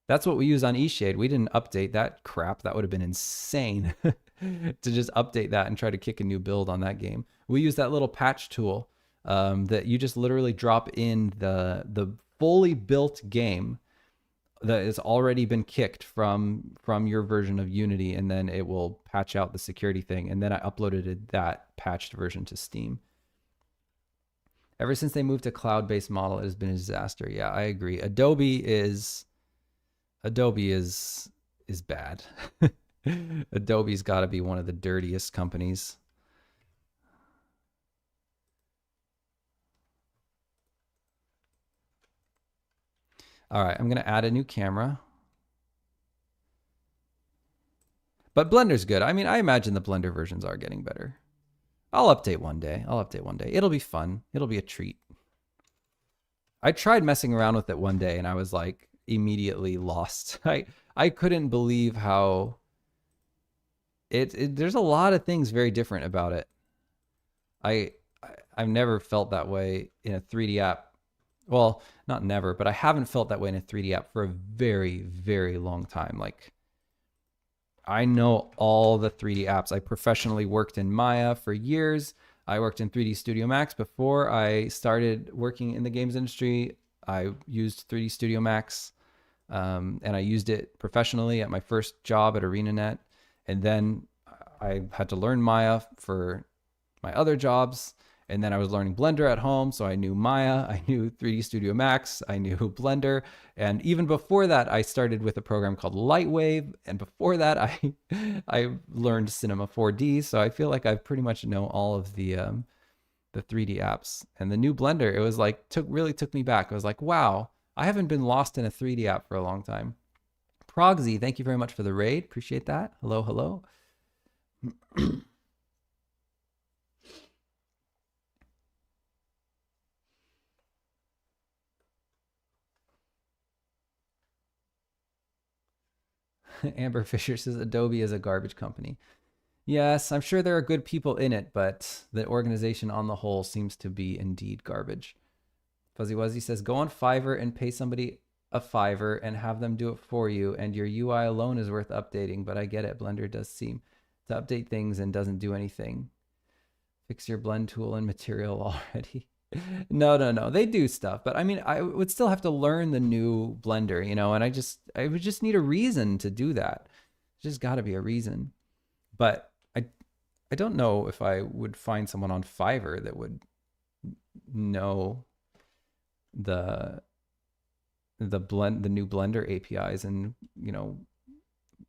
A: That's what we use on eShade. We didn't update that crap. That would have been insane to just update that and try to kick a new build on that game. We use that little patch tool that you just literally drop in the fully built game that has already been kicked from your version of Unity, and then it will patch out the security thing. And then I uploaded that patched version to Steam. Ever since they moved to cloud-based model, it has been a disaster. Yeah, I agree. Adobe is bad. Adobe's got to be one of the dirtiest companies. All right, I'm going to add a new camera. But Blender's good. I mean, I imagine the Blender versions are getting better. I'll update one day. It'll be fun. It'll be a treat. I tried messing around with it one day, and I was like immediately lost. I couldn't believe how there's a lot of things very different about it. I've never felt that way in a 3D app. Well, not never, but I haven't felt that way in a 3D app for a very, very long time. Like, I know all the 3D apps. I professionally worked in Maya for years. I worked in 3D Studio Max before I started working in the games industry. I used 3D Studio Max, and I used it professionally at my first job at ArenaNet. And then I had to learn Maya for my other jobs. And then I was learning Blender at home, so I knew Maya, I knew 3D Studio Max, I knew Blender. And even before that, I started with a program called Lightwave. And before that, I learned Cinema 4D. So I feel like I pretty much know all of the 3D apps. And the new Blender, it was like, really took me back. I was like, wow, I haven't been lost in a 3D app for a long time. Progsy, thank you very much for the raid. Appreciate that. Hello, hello. Amber Fisher says Adobe is a garbage company. Yes, I'm sure there are good people in it, but the organization on the whole seems to be indeed garbage. Fuzzy Wuzzy says, go on Fiverr and pay somebody a $5 and have them do it for you, and your UI alone is worth updating, but I get it. Blender does seem to update things and doesn't do anything. Fix your blend tool and material already. No. They do stuff, but I mean, I would still have to learn the new Blender, you know, and I would just need a reason to do that. There's just got to be a reason. But I don't know if I would find someone on Fiverr that would know the new Blender APIs and, you know,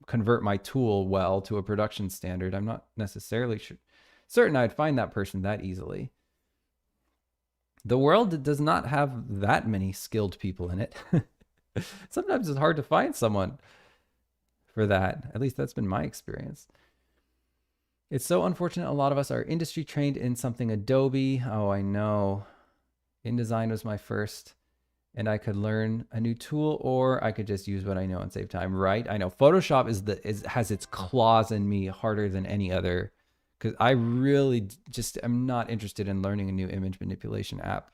A: convert my tool well to a production standard. I'm not necessarily certain I'd find that person that easily. The world does not have that many skilled people in it. Sometimes it's hard to find someone for that. At least that's been my experience. It's so unfortunate a lot of us are industry trained in something Adobe. Oh, I know. InDesign was my first, and I could learn a new tool, or I could just use what I know and save time, right? I know Photoshop has its claws in me harder than any other, because I really just am not interested in learning a new image manipulation app.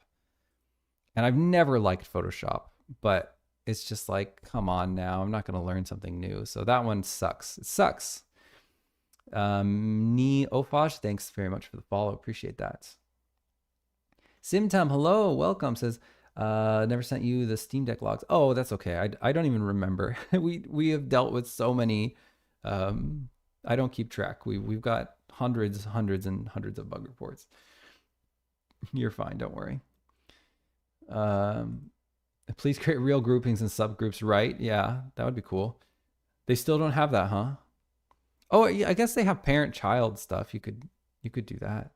A: And I've never liked Photoshop, but it's just like, come on now, I'm not going to learn something new. So that one sucks. It sucks. Ni Ofaj, thanks very much for the follow. Appreciate that. Simtam, hello, welcome. Says, never sent you the Steam Deck logs. Oh, that's okay. I don't even remember. we have dealt with so many. I don't keep track. We've got hundreds and hundreds of bug reports. You're fine. Don't worry. Please create real groupings and subgroups. Right? Yeah, that would be cool. They still don't have that, huh? Oh, yeah, I guess they have parent-child stuff. You could do that.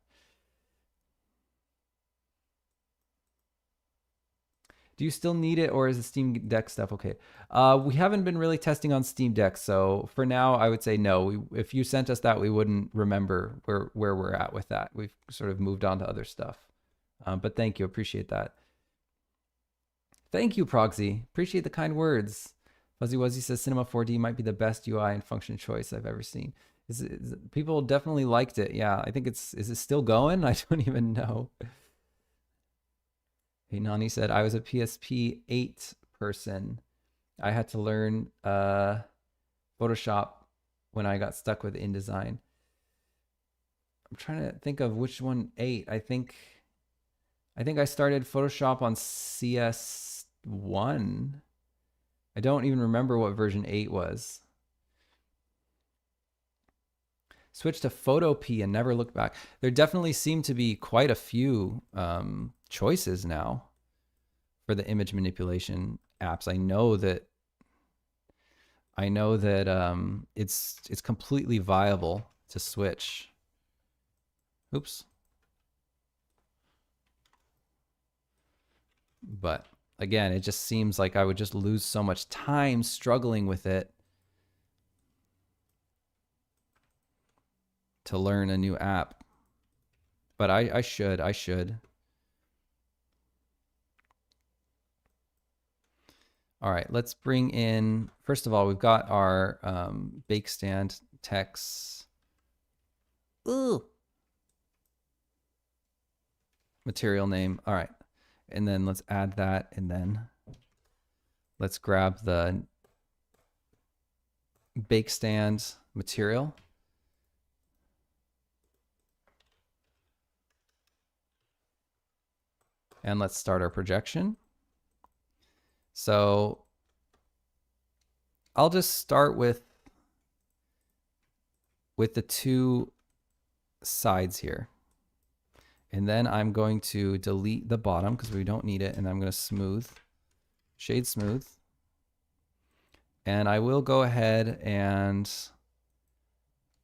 A: Do you still need it, or is the Steam Deck stuff okay? We haven't been really testing on Steam Deck, so for now, I would say no. If you sent us that, we wouldn't remember where we're at with that. We've sort of moved on to other stuff. But thank you, appreciate that. Thank you, Proxy. Appreciate the kind words. Fuzzy Wuzzy says Cinema 4D might be the best UI and function choice I've ever seen. People definitely liked it. Yeah, I think is it still going? I don't even know. Hey, Nani said, I was a PSP 8 person. I had to learn Photoshop when I got stuck with InDesign. I'm trying to think of which one 8. I think I started Photoshop on CS1. I don't even remember what version 8 was. Switched to Photopea and never looked back. There definitely seem to be quite a few choices now for the image manipulation apps. I know that it's completely viable to switch. Oops. But again, it just seems like I would just lose so much time struggling with it to learn a new app. But I should. All right, let's bring in, first of all, we've got our bake stand text. Ooh. Material name. All right. And then let's add that, and then let's grab the bake stand material. And let's start our projection. So I'll just start with the two sides here. And then I'm going to delete the bottom because we don't need it. And I'm going to smooth, shade smooth. And I will go ahead and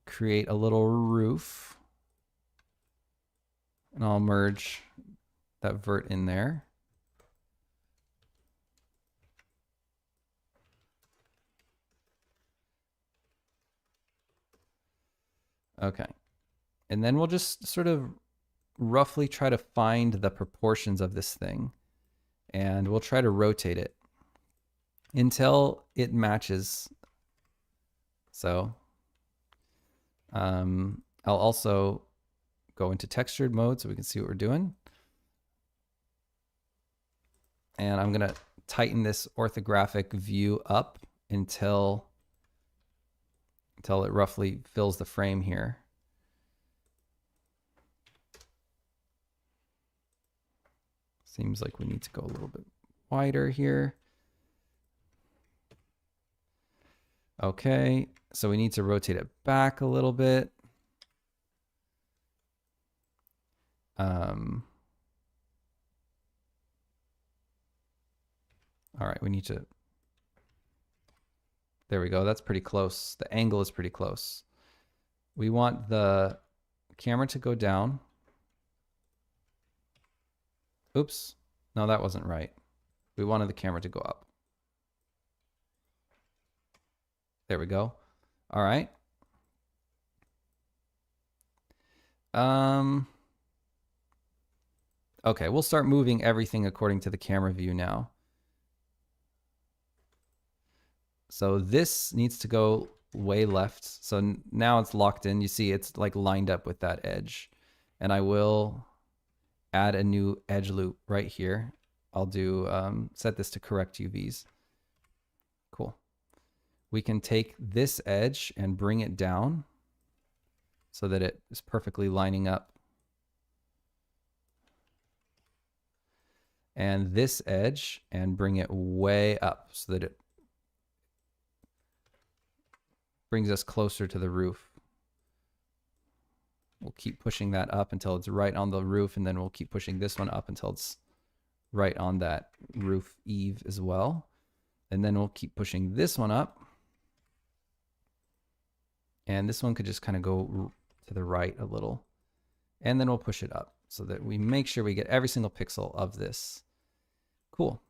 A: create a little roof. And I'll merge that vert in there. Okay. And then we'll just sort of roughly try to find the proportions of this thing. And we'll try to rotate it until it matches. So I'll also go into textured mode so we can see what we're doing. And I'm going to tighten this orthographic view up until it roughly fills the frame here. Seems like we need to go a little bit wider here. Okay, so we need to rotate it back a little bit. All right, we need to, there we go. That's pretty close. The angle is pretty close. We want the camera to go down. Oops, no, that wasn't right. We wanted the camera to go up. There we go. All right. Okay, we'll start moving everything according to the camera view now. So this needs to go way left. So now it's locked in. You see it's like lined up with that edge. And I will add a new edge loop right here. I'll do set this to correct UVs. Cool. We can take this edge and bring it down so that it is perfectly lining up. And this edge and bring it way up so that it brings us closer to the roof. We'll keep pushing that up until it's right on the roof, and then we'll keep pushing this one up until it's right on that roof eave as well. And then we'll keep pushing this one up. And this one could just kind of go to the right a little. And then we'll push it up so that we make sure we get every single pixel of this. Cool.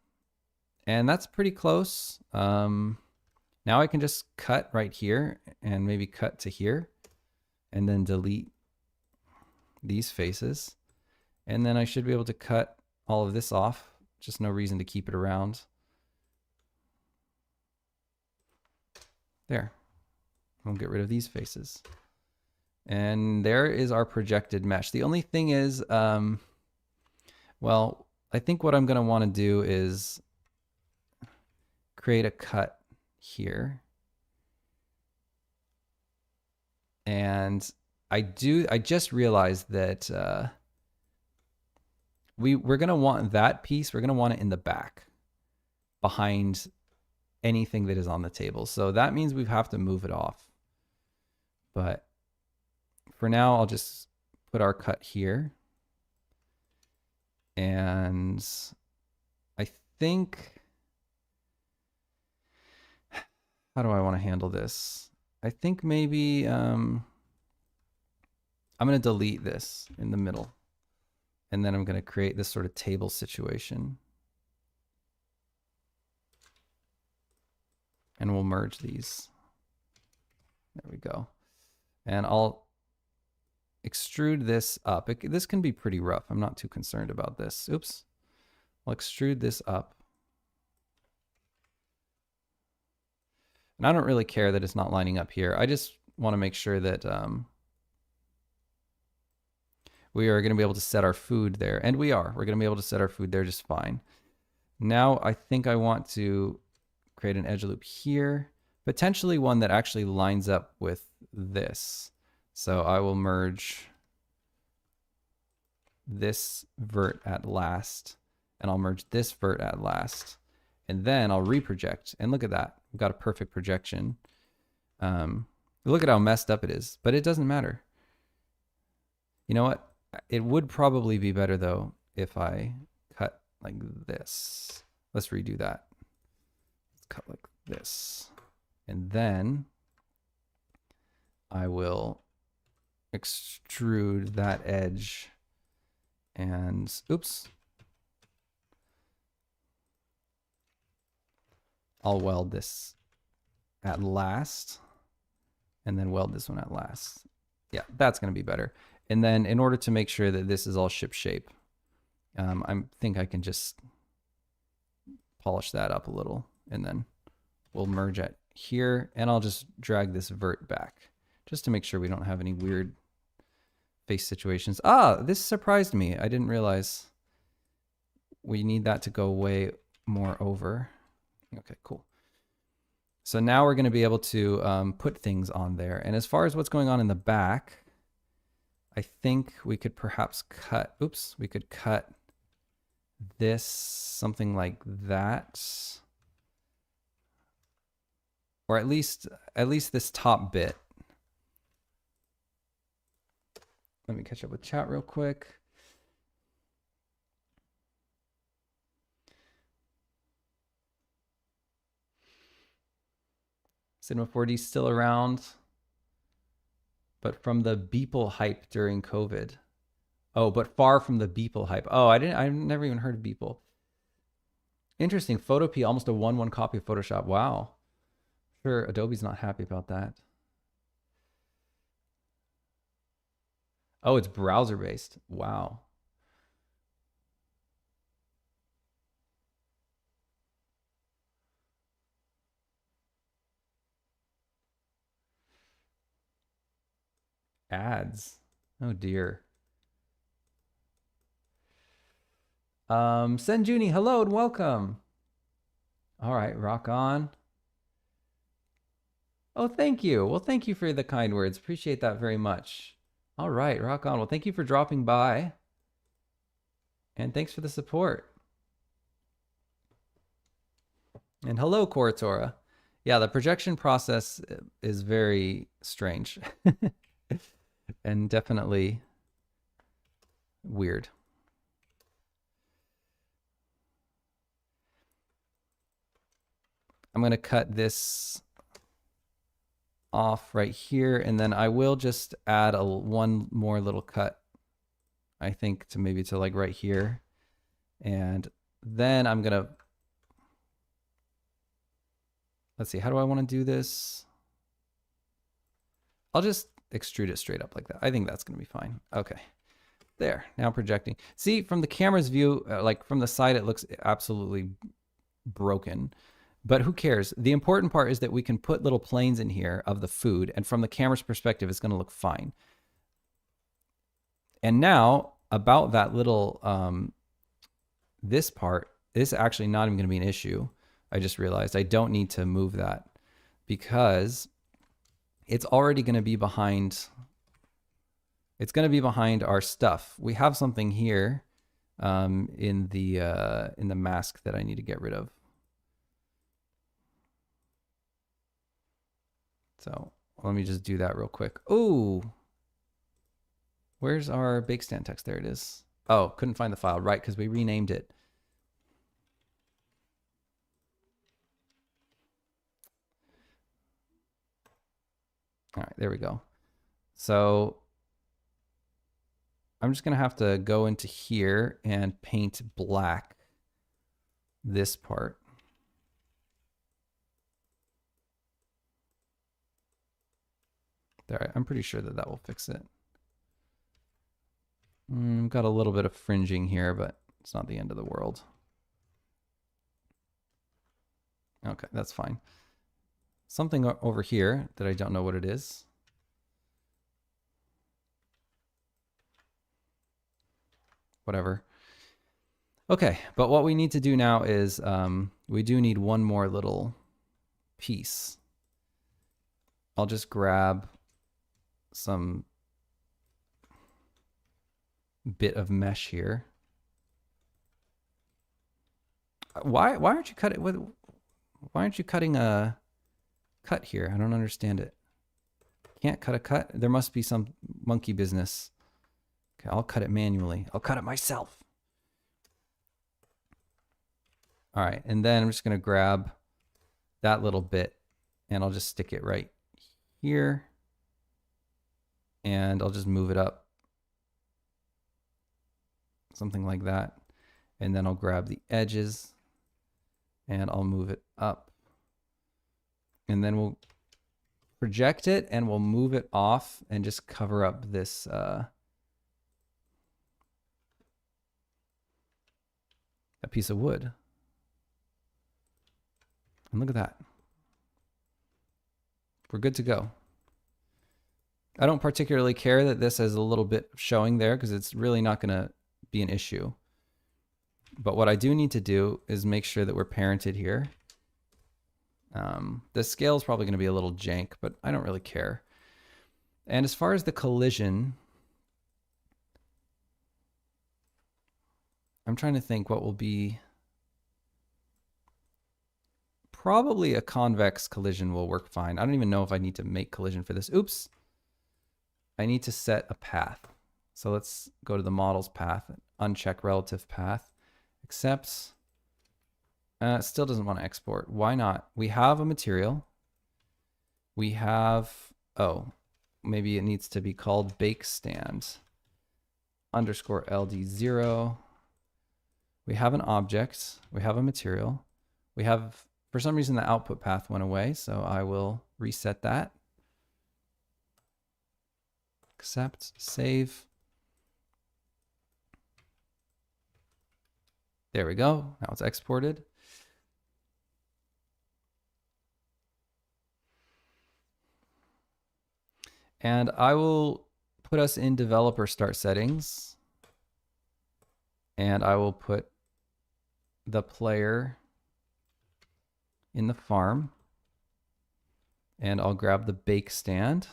A: And that's pretty close. Now I can just cut right here and maybe cut to here and then delete these faces. And then I should be able to cut all of this off. Just no reason to keep it around. There. We'll get rid of these faces. And there is our projected mesh. The only thing is, well, I think what I'm going to want to do is create a cut here. And I just realized that we're going to want that piece, we're going to want it in the back behind anything that is on the table. So that means we have to move it off. But for now, I'll just put our cut here. And I think, how do I want to handle this? I think maybe I'm going to delete this in the middle. And then I'm going to create this sort of table situation. And we'll merge these. There we go. And I'll extrude this up. This can be pretty rough. I'm not too concerned about this. Oops. I'll extrude this up. And I don't really care that it's not lining up here. I just want to make sure that we are going to be able to set our food there. And we are. We're going to be able to set our food there just fine. Now I think I want to create an edge loop here. Potentially one that actually lines up with this. So I will merge this vert at last, and I'll merge this vert at last, and then I'll reproject. And look at that. We've got a perfect projection. Look at how messed up it is, but it doesn't matter. You know what? It would probably be better though if I cut like this. Let's redo that. Let's cut like this. And then I will extrude that edge and oops. I'll weld this at last and then weld this one at last. Yeah, that's going to be better. And then in order to make sure that this is all ship shape, I think I can just polish that up a little, and then we'll merge it here, and I'll just drag this vert back just to make sure we don't have any weird face situations. Ah, this surprised me. I didn't realize we need that to go way more over. Okay, cool. So now we're going to be able to put things on there. And as far as what's going on in the back, I think we could perhaps cut, we could cut this something like that. Or at least this top bit. Let me catch up with chat real quick. Cinema 4D still around, but from the Beeple hype during COVID. Oh, but far from the Beeple hype. Oh, I've never even heard of Beeple. Interesting. Photopea, almost a 1-1 copy of Photoshop. Wow. Sure, Adobe's not happy about that. Oh, it's browser-based. Wow. Ads. Oh dear. Senjuni, hello and welcome. All right, rock on. Oh, thank you. Well, thank you for the kind words. Appreciate that very much. All right, rock on. Well, thank you for dropping by. And thanks for the support. And hello, Koratora. Yeah, the projection process is very strange. And definitely weird. I'm going to cut this off right here, and then I will just add one more little cut, I think, to maybe to like right here. And then I'm going to, let's see, how do I want to do this? I'll just extrude it straight up like that. I think that's going to be fine. Okay. There, now projecting. See, from the camera's view, like from the side, it looks absolutely broken. But who cares? The important part is that we can put little planes in here of the food, and from the camera's perspective, it's going to look fine. And now, about that little, this part, this is actually not even going to be an issue. I just realized I don't need to move that because it's already going to be behind. It's going to be behind our stuff. We have something here in the mask that I need to get rid of. So let me just do that real quick. Oh, where's our bake stand text? There it is. Oh, couldn't find the file. Right, because we renamed it. All right, there we go. So I'm just going to have to go into here and paint black this part. There, I'm pretty sure that that will fix it. Got a little bit of fringing here, but it's not the end of the world. Okay, that's fine. Something over here that I don't know what it is. Whatever. Okay, but what we need to do now is we do need one more little piece. I'll just grab some bit of mesh here. Why aren't you cutting with? Why aren't you cutting a cut here? I don't understand it. Can't cut a cut. There must be some monkey business. Okay, I'll cut it manually. I'll cut it myself. All right, and then I'm just gonna grab that little bit and I'll just stick it right here. And I'll just move it up. Something like that. And then I'll grab the edges and I'll move it up. And then we'll project it and we'll move it off and just cover up this a piece of wood. And look at that. We're good to go. I don't particularly care that this has a little bit showing there because it's really not going to be an issue. But what I do need to do is make sure that we're parented here. The scale is probably going to be a little jank, but I don't really care. And as far as the collision, I'm trying to think what will be. Probably a convex collision will work fine. I don't even know if I need to make collision for this. Oops. I need to set a path. So let's go to the models path, uncheck relative path, accept. It still doesn't want to export. Why not? We have a material. We have, oh, maybe it needs to be called bake stand underscore LD0. We have an object. We have a material. We have, for some reason, the output path went away, so I will reset that. Accept, save. There we go. Now it's exported. And I will put us in developer start settings. And I will put the player in the farm. And I'll grab the bake stand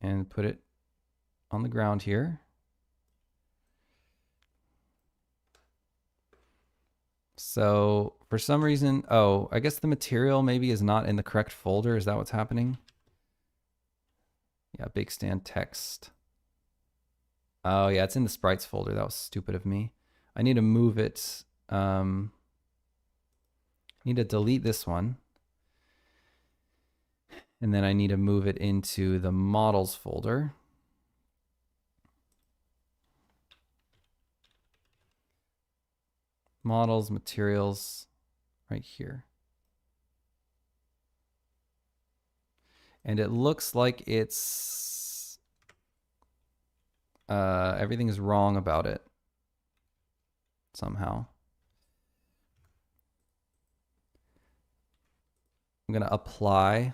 A: and put it on the ground here. So for some reason, oh, I guess the material maybe is not in the correct folder. Is that what's happening? Yeah, bake stand text. Oh yeah, it's in the sprites folder. That was stupid of me. I need to move it. Need to delete this one. And then I need to move it into the models folder. Models, materials, right here. And it looks like it's, everything is wrong about it somehow. I'm going to apply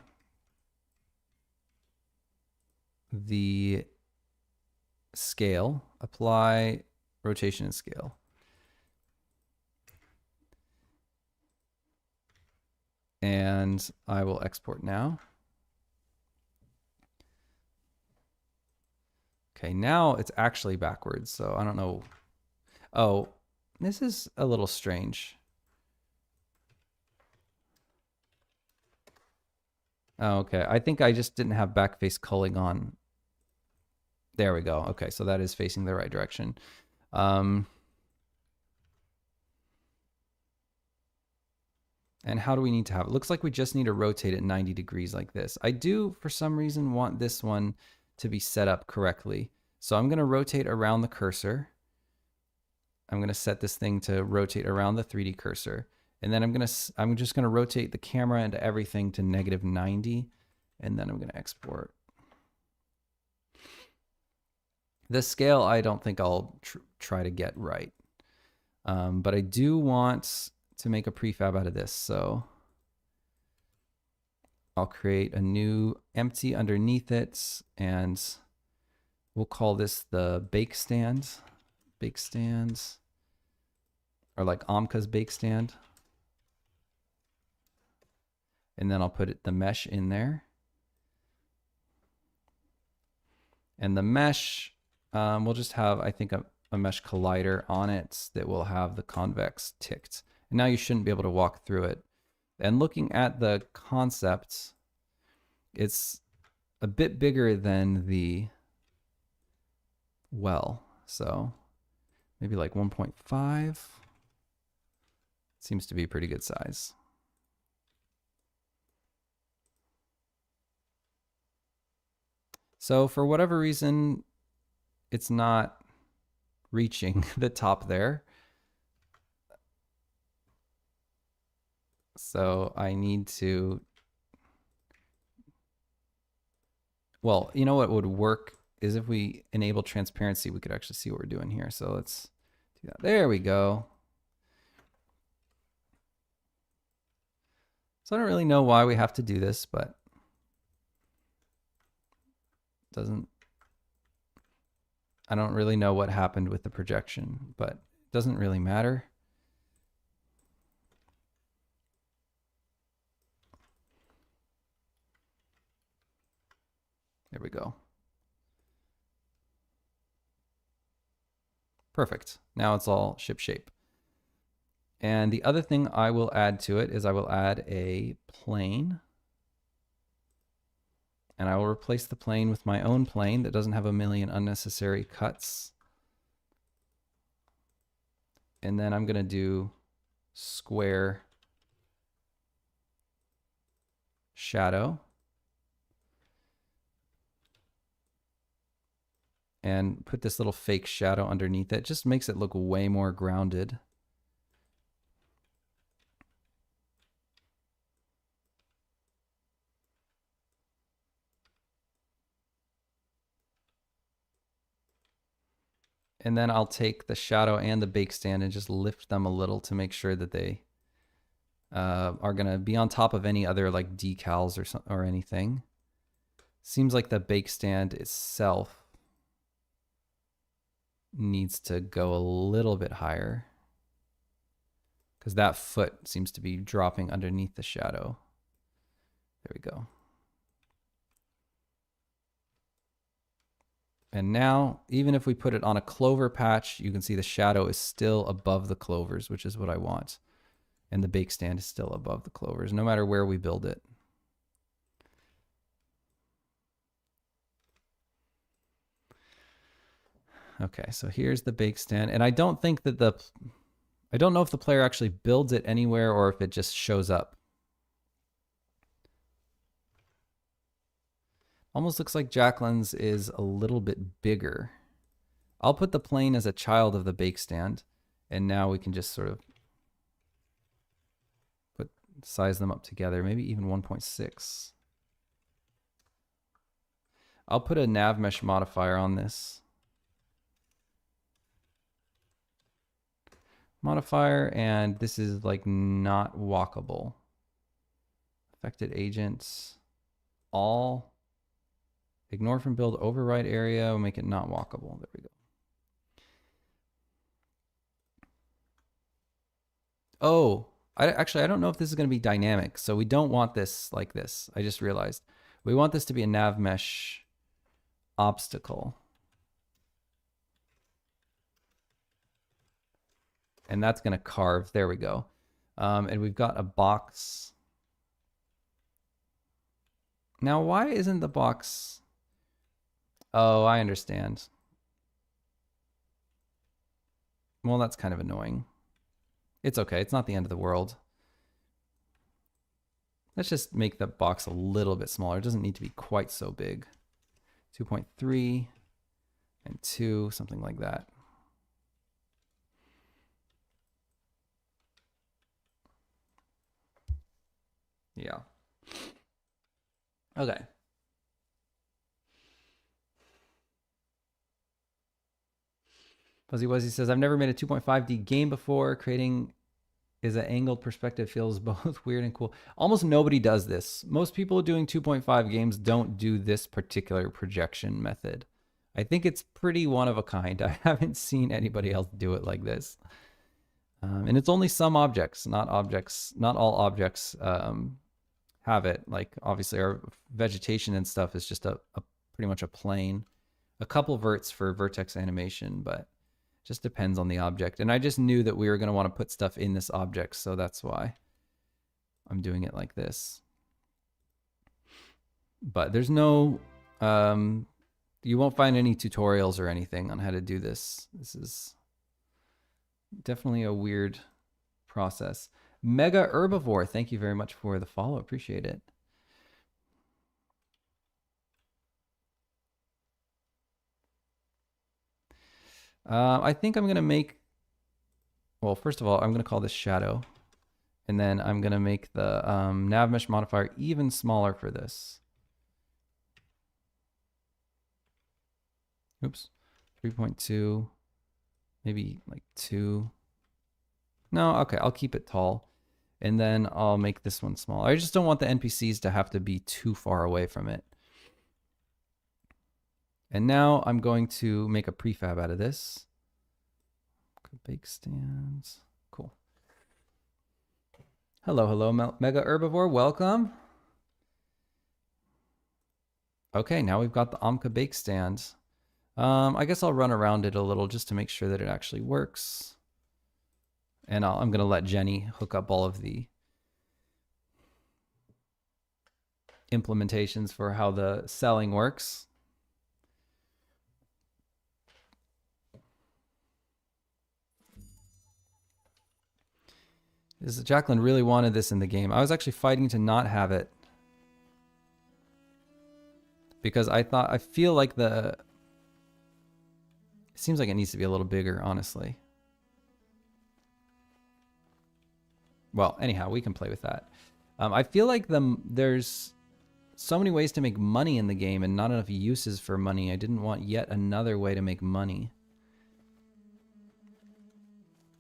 A: the scale, apply rotation and scale. And I will export now. Okay, now it's actually backwards, so I don't know. Oh, this is a little strange. Oh, okay, I think I just didn't have backface culling on. There we go. Okay, so that is facing the right direction. And how do we need to have it? Looks like we just need to rotate it 90 degrees like this. I do, for some reason, want this one to be set up correctly. So I'm going to rotate around the cursor. I'm going to set this thing to rotate around the 3D cursor. And then I'm just going to rotate the camera and everything to -90. And then I'm going to export. The scale, I don't think I'll try to get right. But I do want to make a prefab out of this. So I'll create a new empty underneath it, and we'll call this the bake stand. Bake stand, or like Amka's bake stand. And then I'll put the mesh in there. And the mesh, we'll just have, I think, a mesh collider on it that will have the convex ticked. And now you shouldn't be able to walk through it. And looking at the concept, it's a bit bigger than the well. So maybe like 1.5. Seems to be a pretty good size. So for whatever reason, it's not reaching the top there. So I need to, well, you know what would work is if we enable transparency, we could actually see what we're doing here. So let's do that. There we go. So I don't really know why we have to do this, but I don't really know what happened with the projection, but it doesn't really matter. There we go. Perfect. Now it's all ship shape. And the other thing I will add to it is I will add a plane. And I will replace the plane with my own plane that doesn't have a million unnecessary cuts. And then I'm going to do square shadow. And put this little fake shadow underneath it. Just makes it look way more grounded. And then I'll take the shadow and the bake stand and just lift them a little to make sure that they are going to be on top of any other like decals or anything. Seems like the bake stand itself needs to go a little bit higher because that foot seems to be dropping underneath the shadow. There we go. And now, even if we put it on a clover patch, you can see the shadow is still above the clovers, which is what I want. And the bake stand is still above the clovers, no matter where we build it. Okay, so here's the bake stand. And I don't think that I don't know if the player actually builds it anywhere or if it just shows up. Almost looks like Jacqueline's is a little bit bigger. I'll put the plane as a child of the bake stand, and now we can just sort of size them up together, maybe even 1.6. I'll put a nav mesh modifier on this. Modifier, and this is like not walkable. Affected agents, all. Ignore from build override area, we'll make it not walkable. There we go. Oh, actually, I don't know if this is going to be dynamic. So we don't want this like this. I just realized. We want this to be a nav mesh obstacle. And that's going to carve. There we go. And we've got a box. Now, why isn't the box... Oh, I understand. Well, that's kind of annoying. It's okay. It's not the end of the world. Let's just make the box a little bit smaller. It doesn't need to be quite so big. 2.3 and 2, something like that. Yeah. Okay. Fuzzy Wuzzy says, I've never made a 2.5D game before. Creating is an angled perspective feels both weird and cool. Almost nobody does this. Most people doing 2.5 games don't do this particular projection method. I think it's pretty one of a kind. I haven't seen anybody else do it like this. And it's only some objects, not all objects have it. Like obviously our vegetation and stuff is just a pretty much a plane. A couple verts for vertex animation, but just depends on the object. And I just knew that we were going to want to put stuff in this object, so that's why I'm doing it like this. But there's no, you won't find any tutorials or anything on how to do this. This is definitely a weird process. Mega Herbivore, thank you very much for the follow. Appreciate it. I think I'm going to make, well, first of all, I'm going to call this shadow. And then I'm going to make the nav mesh modifier even smaller for this. Oops. 3.2, maybe like 2. No, okay, I'll keep it tall. And then I'll make this one small. I just don't want the NPCs to have to be too far away from it. And now I'm going to make a prefab out of this. Bake stands. Cool. Hello, hello, Mega Herbivore. Welcome. Okay, now we've got the Amka bake stand. I guess I'll run around it a little just to make sure that it actually works. And I'm going to let Jenny hook up all of the implementations for how the selling works. Jacqueline really wanted this in the game. I was actually fighting to not have it because I feel like it seems like it needs to be a little bigger, honestly. Well, anyhow, we can play with that. I feel like there's so many ways to make money in the game and not enough uses for money. I didn't want yet another way to make money.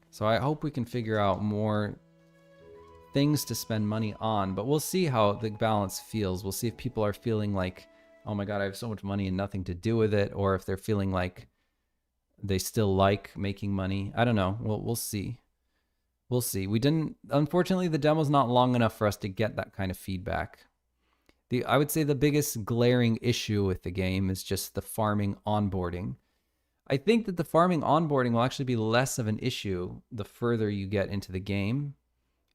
A: So I hope we can figure out more things to spend money on, but we'll see how the balance feels. We'll see if people are feeling like, oh my God, I have so much money and nothing to do with it, or if they're feeling like they still like making money. I don't know. We'll see. We'll see. Unfortunately, the demo's not long enough for us to get that kind of feedback. I would say the biggest glaring issue with the game is just the farming onboarding. I think that the farming onboarding will actually be less of an issue the further you get into the game.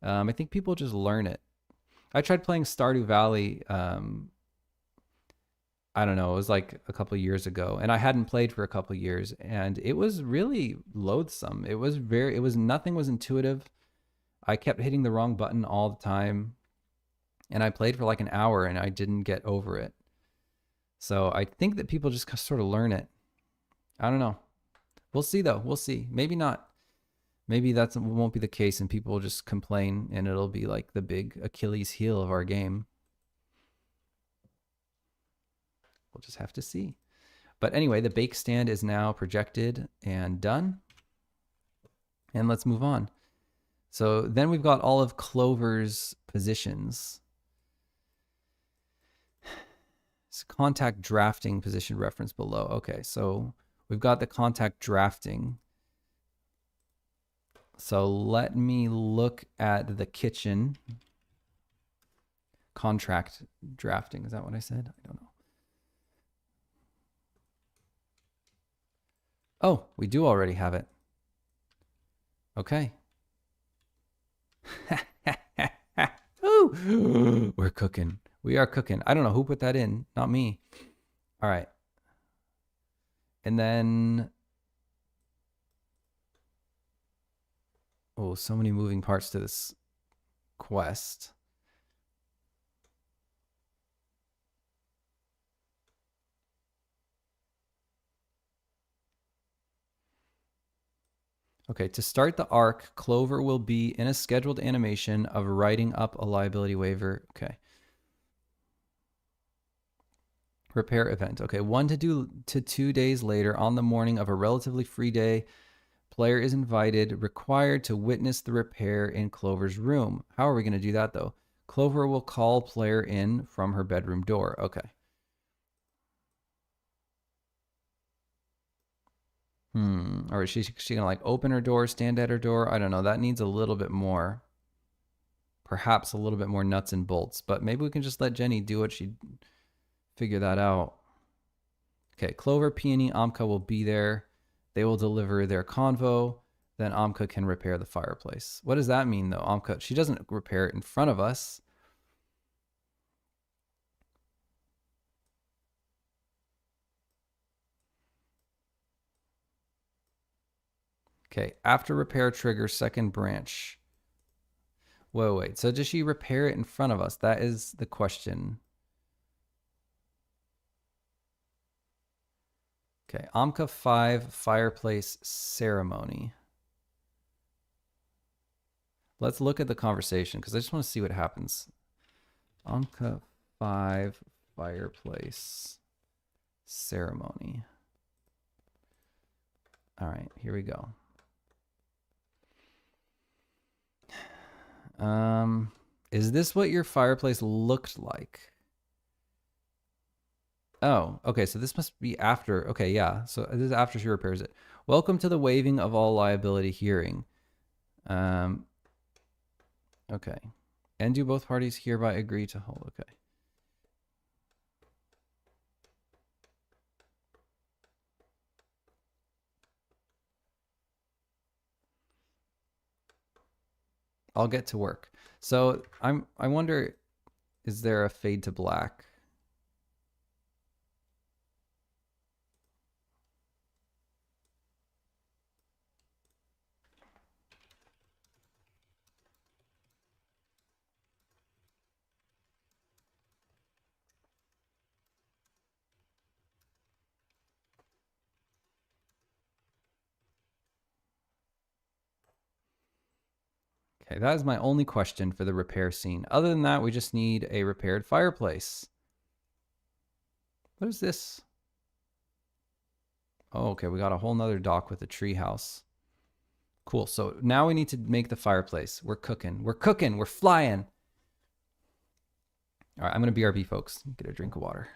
A: I think people just learn it. I tried playing Stardew Valley, I don't know, it was like a couple of years ago, and I hadn't played for a couple of years, and it was really loathsome. Nothing was intuitive. I kept hitting the wrong button all the time, and I played for like an hour, and I didn't get over it. So I think that people just sort of learn it. I don't know. We'll see, though. We'll see. Maybe not. Maybe that won't be the case and people will just complain and it'll be like the big Achilles heel of our game. We'll just have to see. But anyway, the bake stand is now projected and done. And let's move on. So then we've got all of Clover's positions. It's contact drafting position reference below. Okay, so we've got the contact drafting. So let me look at the kitchen. Contract drafting. Is that what I said? I don't know. Oh, we do already have it. Okay. Ooh, we're cooking. We are cooking. I don't know who put that in. Not me. All right. And then... oh, so many moving parts to this quest. Okay, to start the arc, Clover will be in a scheduled animation of writing up a liability waiver. Okay. Repair event. Okay, 1 to 2 days later, on the morning of a relatively free day, player is required to witness the repair in Clover's room. How are we going to do that, though? Clover will call player in from her bedroom door. Okay. Or is she going to like open her door, stand at her door? I don't know. That needs a little bit more. Perhaps a little bit more nuts and bolts. But maybe we can just let Jenny do what she... figure that out. Okay, Clover, Peony, Amka will be there. They will deliver their convo. Then Amka can repair the fireplace. What does that mean, though? Amka, she doesn't repair it in front of us. Okay, after repair trigger, second branch. Whoa, wait. So does she repair it in front of us? That is the question. Okay, Amka 5 fireplace ceremony. Let's look at the conversation because I just want to see what happens. Anka 5 fireplace ceremony. All right, here we go. Is this what your fireplace looked like? Oh, okay, so this must be after. Okay, yeah, so this is after she repairs it. Welcome to the waiving of all liability hearing. Okay. And do both parties hereby agree to hold? Okay. I'll get to work. So I wonder, is there a fade to black? Okay, that is my only question for the repair scene. Other than that, we just need a repaired fireplace. What is this? Oh, okay, we got a whole nother dock with a tree house. Cool, so now we need to make the fireplace. We're cooking, we're flying. All right, I'm gonna BRB, folks. Get a drink of water.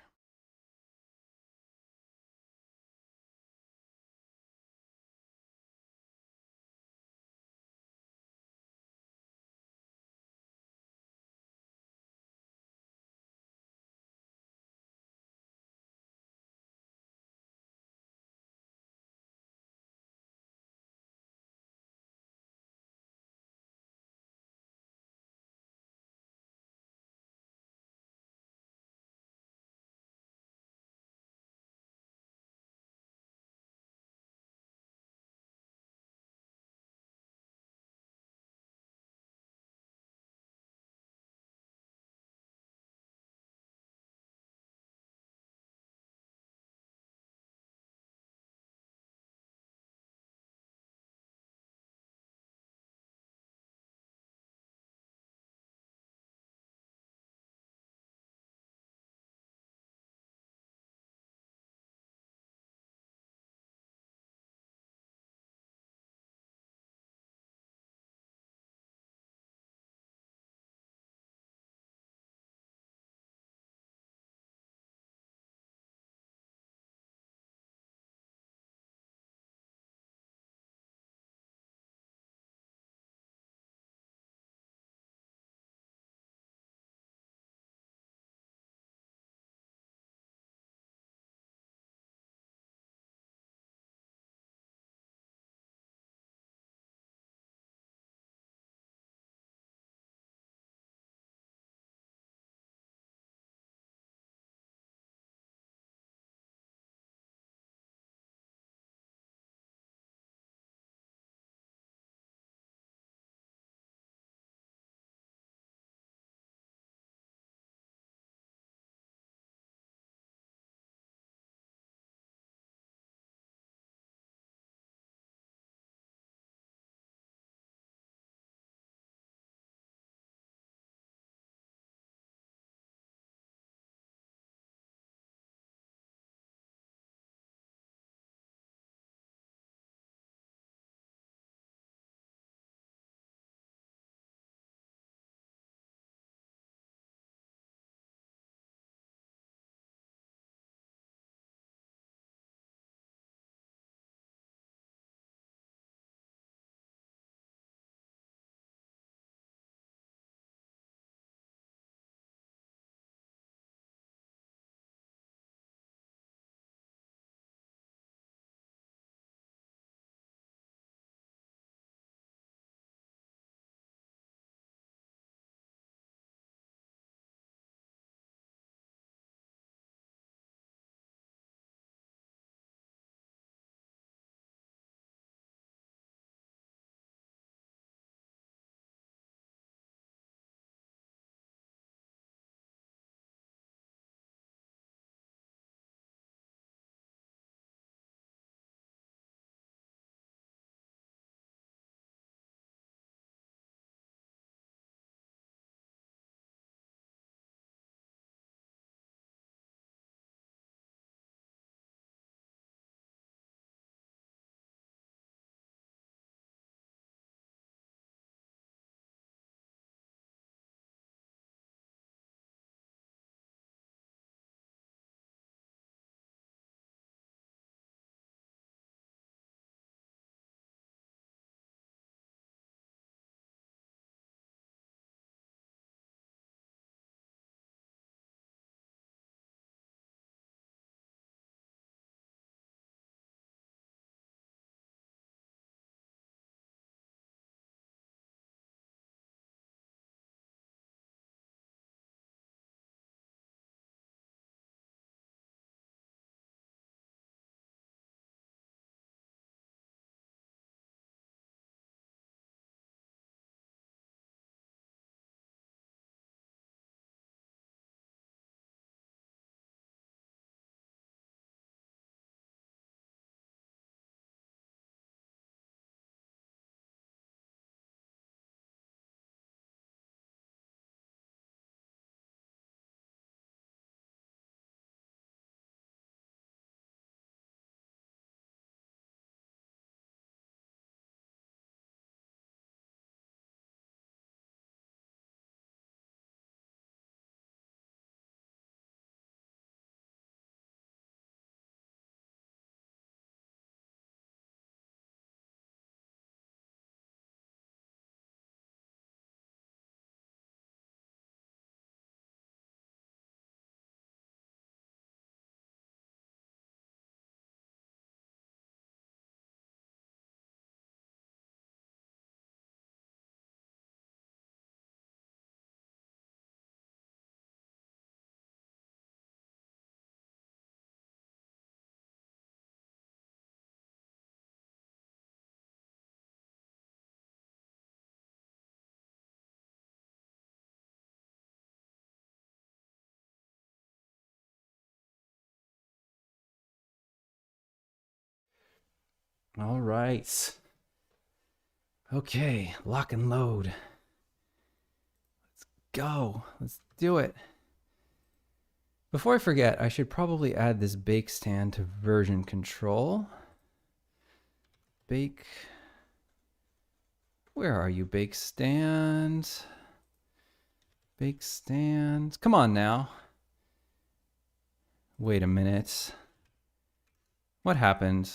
A: All right. Okay, lock and load. Let's go. Let's do it. Before I forget, I should probably add this bake stand to version control. Bake. Where are you, bake stand? Bake stand. Come on now. Wait a minute. What happened?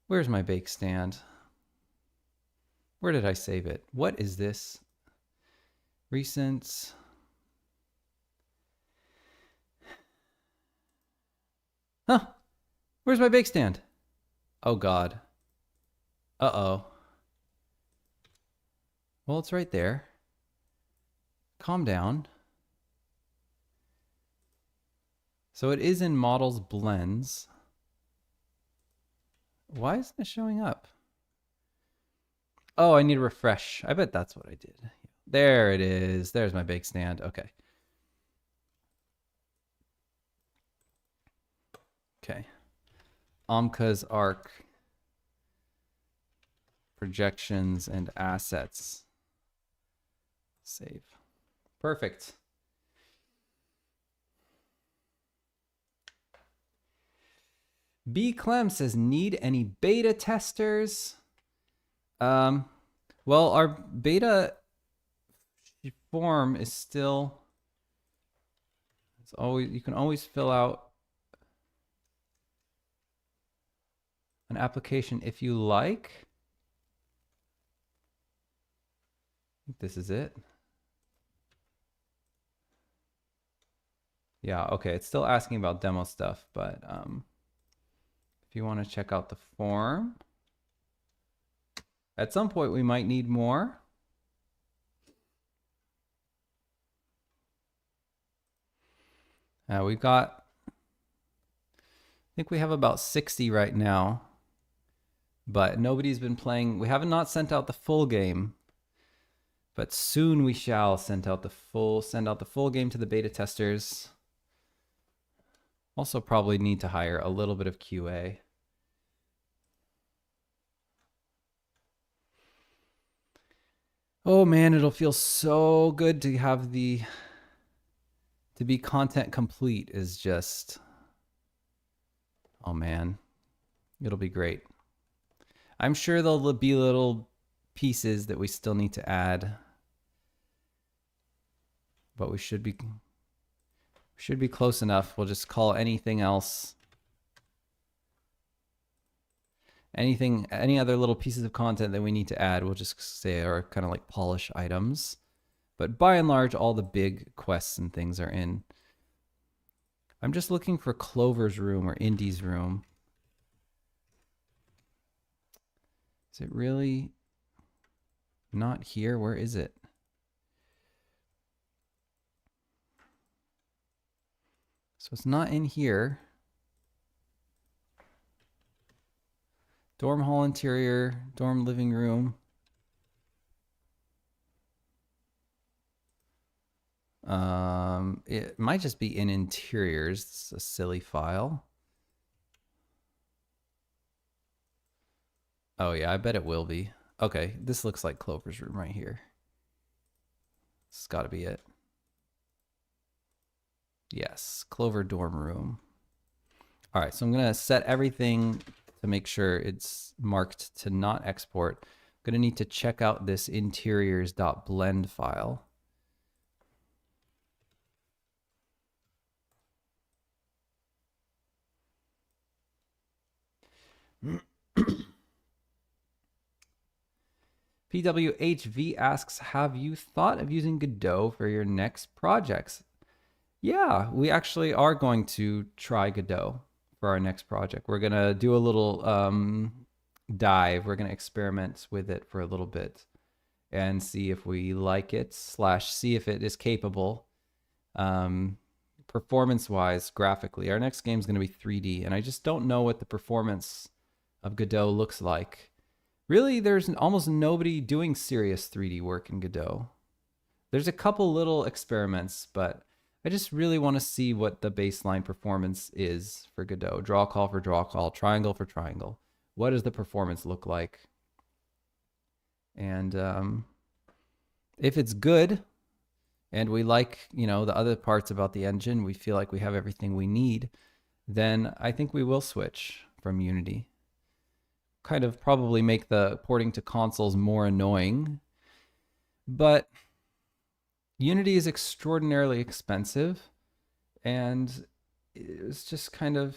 A: Where's my bake stand? Where did I save it? What is this? Recent. Huh? Where's my bake stand? Oh God. Uh-oh. Well, it's right there. Calm down. So it is in models blends. Why isn't it showing up? Oh, I need to refresh. I bet that's what I did. There it is. There's my bake stand. Okay. Okay. Amka's arc. Projections and assets. Save. Perfect. B. Clem says, need any beta testers? Well, our beta form is still, it's always, you can always fill out an application if you like. I think this is it. Yeah, okay, it's still asking about demo stuff, but if you want to check out the form, at some point we might need more. We've got, I think we have about 60 right now, but nobody's been playing. We haven't not sent out the full game, but soon we shall send out the full game to the beta testers. Also probably need to hire a little bit of QA. Oh man, it'll feel so good to have to be content complete is just, oh man, it'll be great. I'm sure there'll be little pieces that we still need to add, but we should be close enough. We'll just call anything else, any other little pieces of content that we need to add, we'll just say are kind of like polish items. But by and large, all the big quests and things are in. I'm just looking for Clover's room or Indy's room. Is it really not here? Where is it? So it's not in here. Dorm hall interior, dorm living room. It might just be in interiors. It's a silly file. Oh yeah, I bet it will be. Okay, this looks like Clover's room right here. This has got to be it. Yes, Clover dorm room. All right, so I'm gonna set everything to make sure it's marked to not export. I'm gonna need to check out this interiors.blend file. PWHV asks, have you thought of using Godot for your next projects? Yeah, we actually are going to try Godot for our next project. We're going to do a little dive. We're going to experiment with it for a little bit and see if we like it, / see if it is capable performance-wise, graphically. Our next game is going to be 3D, and I just don't know what the performance of Godot looks like. Really, there's almost nobody doing serious 3D work in Godot. There's a couple little experiments, but I just really want to see what the baseline performance is for Godot. Draw call for draw call, triangle for triangle. What does the performance look like? And if it's good, and we like, the other parts about the engine, we feel like we have everything we need, then I think we will switch from Unity. Kind of probably make the porting to consoles more annoying, but Unity is extraordinarily expensive, and it's just kind of,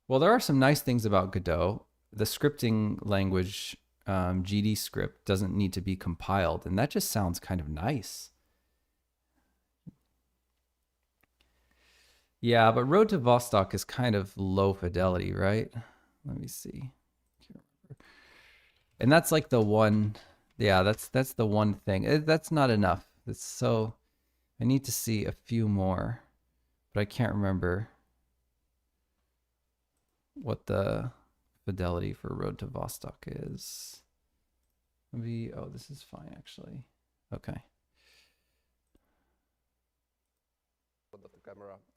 A: well, there are some nice things about Godot. The scripting language, GD script, doesn't need to be compiled, and that just sounds kind of nice. Yeah, but Road to Vostok is kind of low fidelity, right? Let me see. And that's like the one, yeah, that's the one thing. That's not enough. It's so, I need to see a few more, but I can't remember what the fidelity for Road to Vostok is. Maybe, oh, this is fine actually. Okay.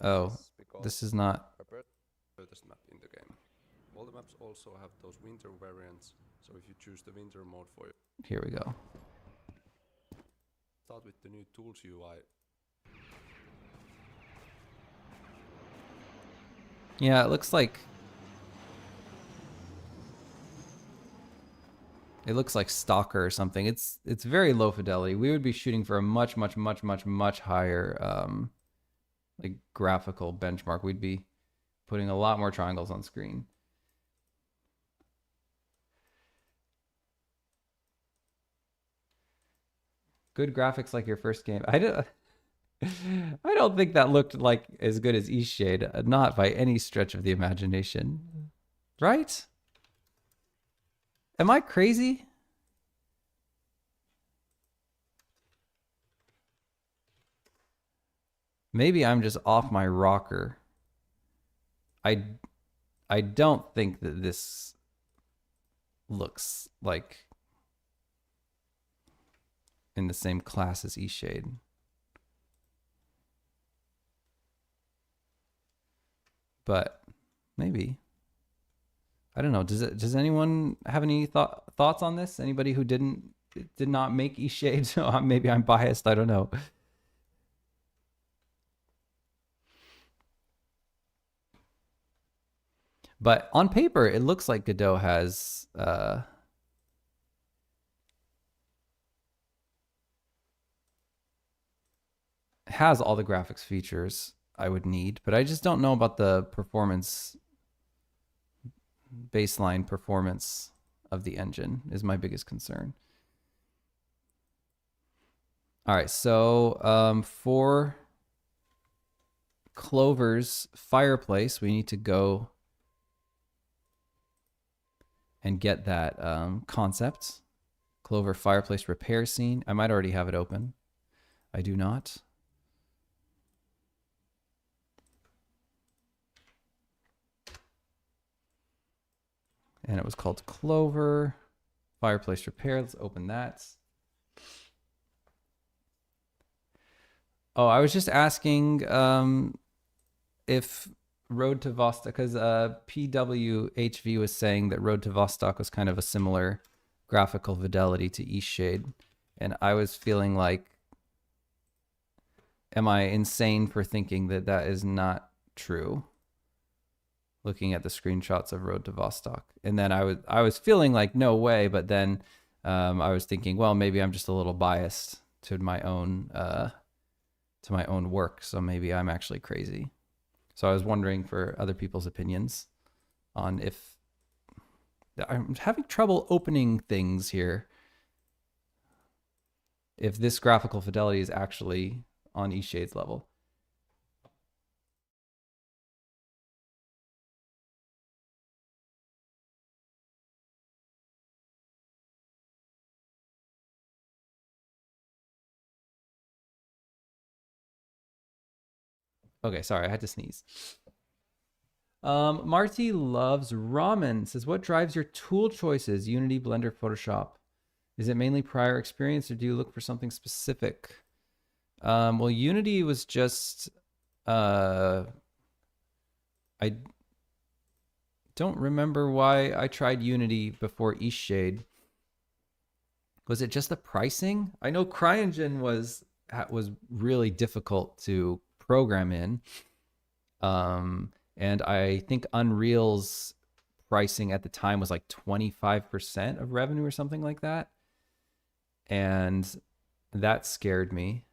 A: Oh, this is not
B: furthest map in the game. All the maps also have those winter variants, so if you choose the winter mode for it.
A: Here we go.
B: Start with the new tools UI.
A: Yeah, it looks like Stalker or something. It's very low fidelity. We would be shooting for a much higher like graphical benchmark. We'd be putting a lot more triangles on screen. Good graphics like your first game. I don't think that looked like as good as Eastshade. Not by any stretch of the imagination. Right? Am I crazy? Maybe I'm just off my rocker. I don't think that this looks like in the same class as Eastshade. But maybe. I don't know. Does anyone have any thoughts on this? Anybody who did not make Eastshade? So maybe I'm biased. I don't know. But on paper, it looks like Godot has all the graphics features I would need, but I just don't know about the performance, baseline performance of the engine is my biggest concern. All right, so for Clover's fireplace, we need to go and get that concept. Clover fireplace repair scene. I might already have it open. I do not. And it was called Clover fireplace repair. Let's open that. Oh, I was just asking if Road to Vostok, because PWHV was saying that Road to Vostok was kind of a similar graphical fidelity to Eastshade, and I was feeling like, am I insane for thinking that that is not true? Looking at the screenshots of Road to Vostok, and then I was feeling like no way, but then I was thinking, well, maybe I'm just a little biased to my own work, so maybe I'm actually crazy. So I was wondering for other people's opinions on if I'm having trouble opening things here. If this graphical fidelity is actually on Eastshade's level. Okay, sorry, I had to sneeze. Marty loves ramen. Says, what drives your tool choices? Unity, Blender, Photoshop. Is it mainly prior experience, or do you look for something specific? Well, Unity was just I don't remember why I tried Unity before Eastshade. Was it just the pricing? I know CryEngine was really difficult to program in. And I think Unreal's pricing at the time was like 25% of revenue or something like that. And that scared me.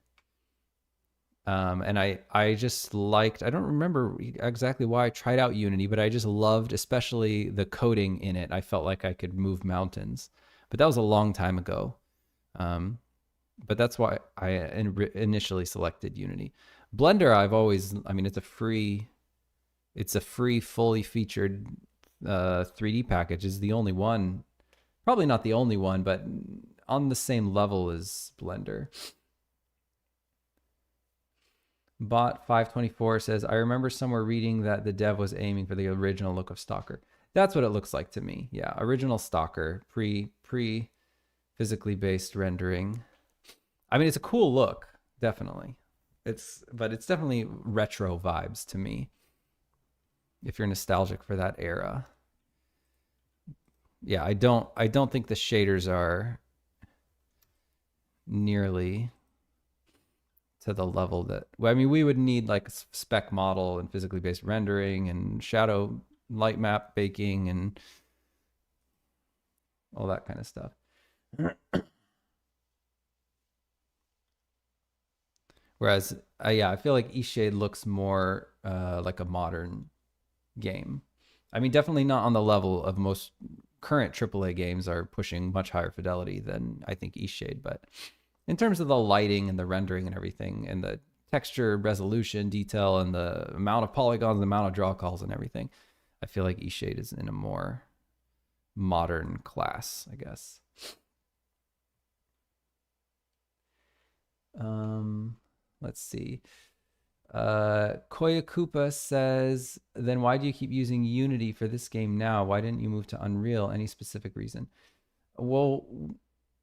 A: And I just liked, I don't remember exactly why I tried out Unity, but I just loved, especially the coding in it. I felt like I could move mountains, but that was a long time ago. But that's why I initially selected Unity. Blender, I mean, it's a free, fully featured 3D package. Is the only one, probably not the only one, but on the same level as Blender. Bot 524 says, I remember somewhere reading that the dev was aiming for the original look of Stalker. That's what it looks like to me. Yeah, original Stalker, pre physically based rendering. I mean, it's a cool look, definitely. But it's definitely retro vibes to me. If you're nostalgic for that era. Yeah, I don't think the shaders are nearly to the level that, well, I mean, we would need like a spec model and physically based rendering and shadow light map baking and all that kind of stuff. Whereas, yeah, I feel like Eastshade looks more like a modern game. I mean, definitely not on the level of most current AAA games are pushing much higher fidelity than I think Eastshade, but in terms of the lighting and the rendering and everything and the texture resolution detail and the amount of polygons, the amount of draw calls and everything, I feel like Eastshade is in a more modern class, I guess. Let's see. Koyakupa says, then why do you keep using Unity for this game now? Why didn't you move to Unreal? Any specific reason? Well,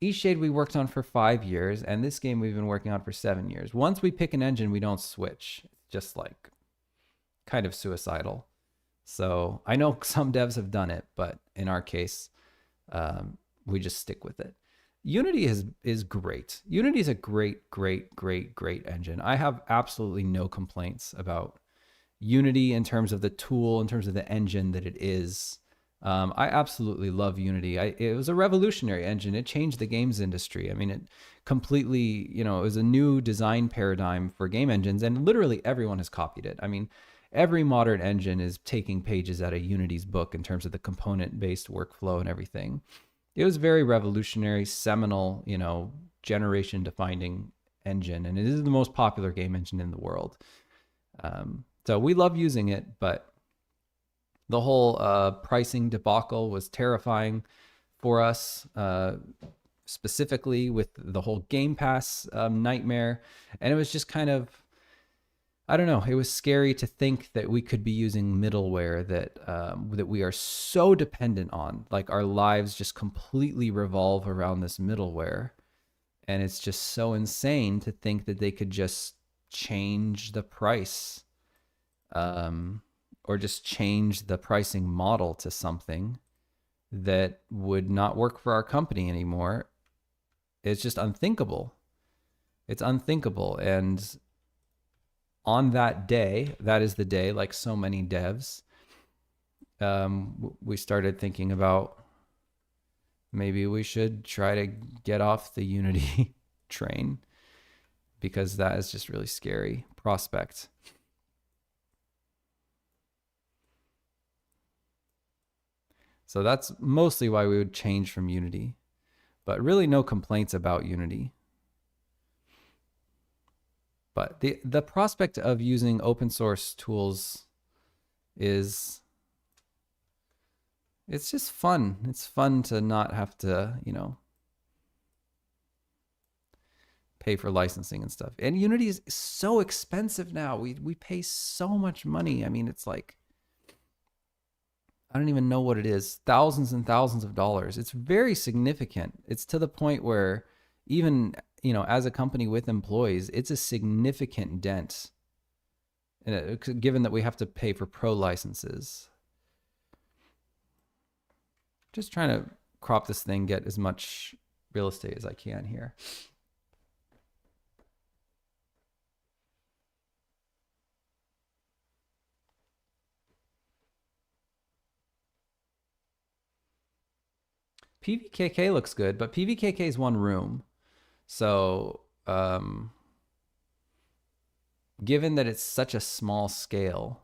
A: Eastshade we worked on for 5 years, and this game we've been working on for 7 years. Once we pick an engine, we don't switch. It's just like kind of suicidal. So I know some devs have done it, but in our case, we just stick with it. Unity is great. Unity is a great engine. I have absolutely no complaints about Unity in terms of the tool, in terms of the engine that it is. I absolutely love Unity. It was a revolutionary engine. It changed the games industry. I mean, it completely, it was a new design paradigm for game engines, and literally everyone has copied it. I mean, every modern engine is taking pages out of Unity's book in terms of the component-based workflow and everything. It was very revolutionary, seminal, generation-defining engine, and it is the most popular game engine in the world. So we love using it, but the whole pricing debacle was terrifying for us, specifically with the whole Game Pass nightmare. And it was just kind of, I don't know, it was scary to think that we could be using middleware that we are so dependent on. Like our lives just completely revolve around this middleware. And it's just so insane to think that they could just change the price. Or just change the pricing model to something that would not work for our company anymore. It's just unthinkable. It's unthinkable. And on that day, that is the day, like so many devs, we started thinking about maybe we should try to get off the Unity train, because that is just really scary prospect. So that's mostly why we would change from Unity, but really no complaints about Unity. But the prospect of using open source tools it's just fun. It's fun to not have to, pay for licensing and stuff. And Unity is so expensive now. We pay so much money. I mean, it's like, I don't even know what it is. Thousands and thousands of dollars. It's very significant. It's to the point where even, you know, as a company with employees, it's a significant dent, given that we have to pay for pro licenses. Just trying to crop this thing, get as much real estate as I can here. PVKK looks good, but PVKK is one room. So, given that it's such a small scale,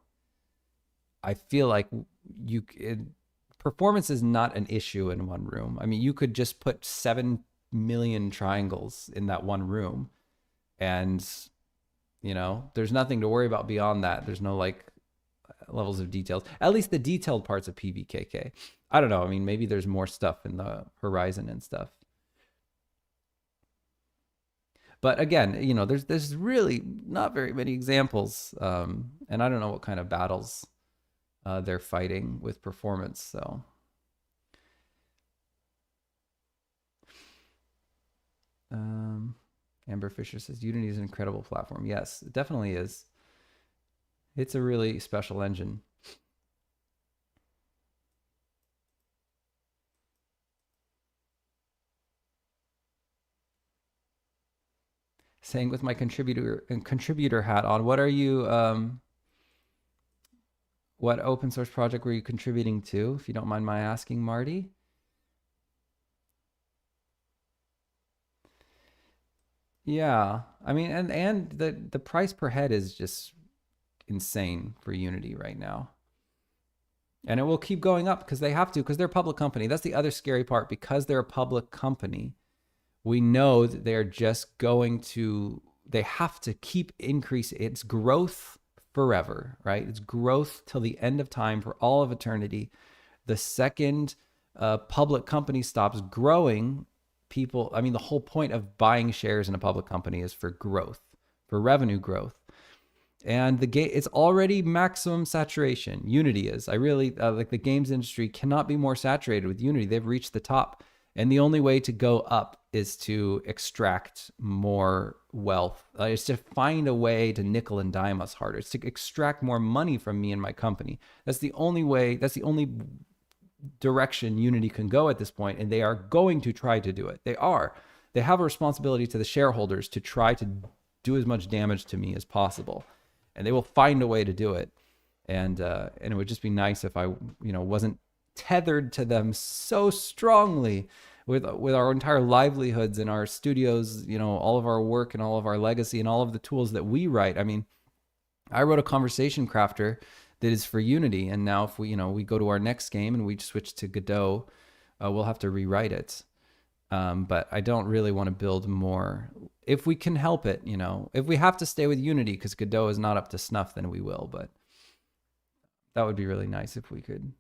A: I feel like performance is not an issue in one room. I mean, you could just put 7 million triangles in that one room, and, you know, there's nothing to worry about beyond that. There's no like levels of details, at least the detailed parts of PVKK. I don't know. I mean, maybe there's more stuff in the horizon and stuff. But again, you know, there's really not very many examples, and I don't know what kind of battles they're fighting with performance. So, Amber Fisher says Unity is an incredible platform. Yes, it definitely is. It's a really special engine. Saying with my contributor hat on, what are you? What open source project were you contributing to, if you don't mind my asking, Marty? Yeah, I mean, and the price per head is just insane for Unity right now. And it will keep going up because they have to, because they're a public company. That's the other scary part. Because they're a public company, we know that they're just going to, they have to keep increasing its growth forever, right? It's growth till the end of time, for all of eternity. The second a public company stops growing, people, I mean, the whole point of buying shares in a public company is for growth, for revenue growth. And the game, it's already maximum saturation. Unity is. I really like the games industry cannot be more saturated with Unity. They've reached the top, and the only way to go up is to extract more wealth. It's to find a way to nickel and dime us harder. It's to extract more money from me and my company. That's the only way. That's the only direction Unity can go at this point, and they are going to try to do it. They are. They have a responsibility to the shareholders to try to do as much damage to me as possible, and they will find a way to do it. And it would just be nice if I, you know, wasn't tethered to them so strongly with our entire livelihoods and our studios, you know, all of our work and all of our legacy and all of the tools that we write. I mean, I wrote a conversation crafter that is for Unity, and now if we, you know, we go to our next game and we switch to Godot, we'll have to rewrite it. But I don't really want to build more. If we can help it, you know, if we have to stay with Unity because Godot is not up to snuff, then we will. But that would be really nice if we could.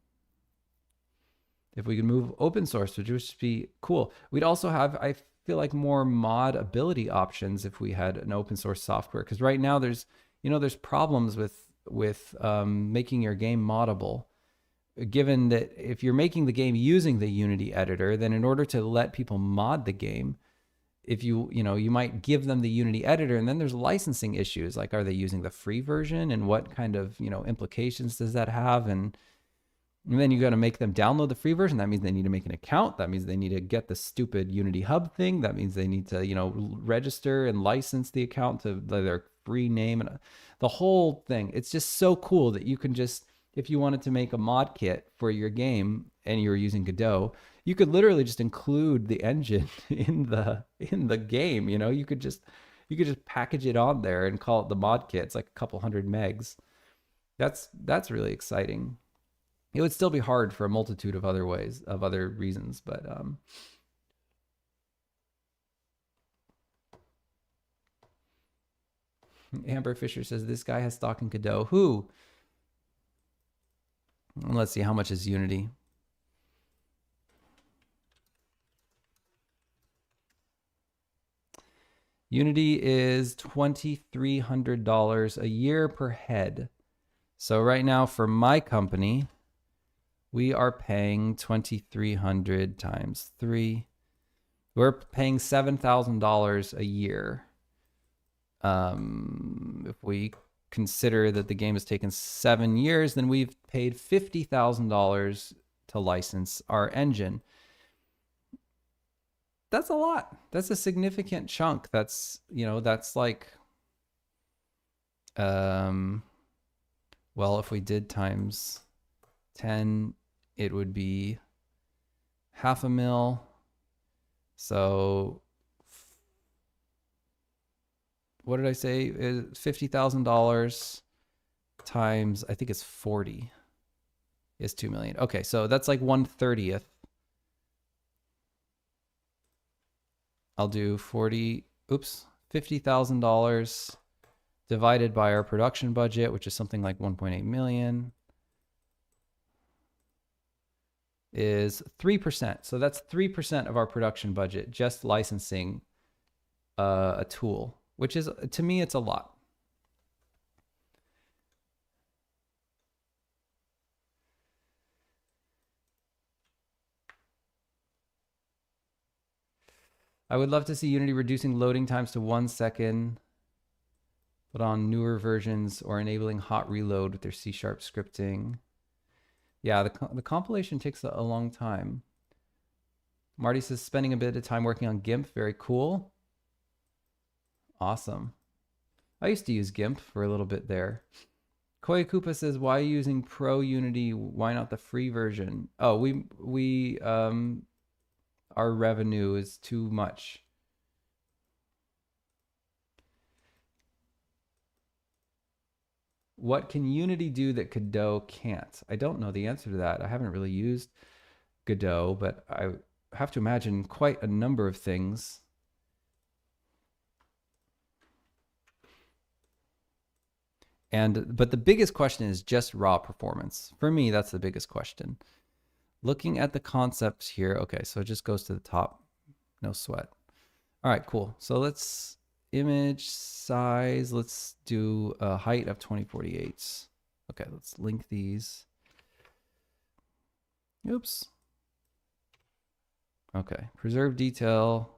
A: If we could move open source, which would just be cool. We'd also have, I feel like, more mod ability options if we had an open source software. Because right now there's, you know, there's problems with making your game moddable. Given that if you're making the game using the Unity editor, then in order to let people mod the game, if you know, you might give them the Unity editor, and then there's licensing issues. Like, are they using the free version, and what kind of, you know, implications does that have? And then you got to make them download the free version. That means they need to make an account. That means they need to get the stupid Unity Hub thing. That means they need to, you know, register and license the account to their free name, and the whole thing. It's just so cool that you can just, if you wanted to make a mod kit for your game and you're using Godot, you could literally just include the engine in the game. You know, you could just package it on there and call it the mod kit. It's like a couple hundred megs. That's really exciting. It would still be hard for a multitude of other ways, of other reasons, but Amber Fisher says this guy has stock in Godot. Who? Let's see, how much is Unity? Unity is $2,300 a year per head. So right now for my company, we are paying 2,300 times 3. We're paying $7,000 a year. If we consider that the game has taken 7 years, then we've paid $50,000 to license our engine. That's a lot. That's a significant chunk. That's, you know, that's like, well, if we did times 10, it would be $500,000. So what did I say? $50,000 times, I think it's 40 is 2 million. Okay, so that's like 1/30th. I'll do 40, oops, $50,000 divided by our production budget, which is something like 1.8 million, is 3%. So that's 3% of our production budget, just licensing a tool, which is, to me, it's a lot. I would love to see Unity reducing loading times to 1 second, but on newer versions, or enabling hot reload with their C# scripting. Yeah, the compilation takes a long time. Marty says spending a bit of time working on GIMP. Very cool. Awesome. I used to use GIMP for a little bit there. Koi Koopa says, why are you using Pro Unity? Why not the free version? Oh, our revenue is too much. What can Unity do that Godot can't? I don't know the answer to that. I haven't really used Godot, but I have to imagine quite a number of things. But the biggest question is just raw performance. For me, that's the biggest question. Looking at the concepts here, okay, so it just goes to the top, no sweat. All right, cool. So let's image size, let's do a height of 2048. Okay, let's link these. Oops. Okay, preserve detail.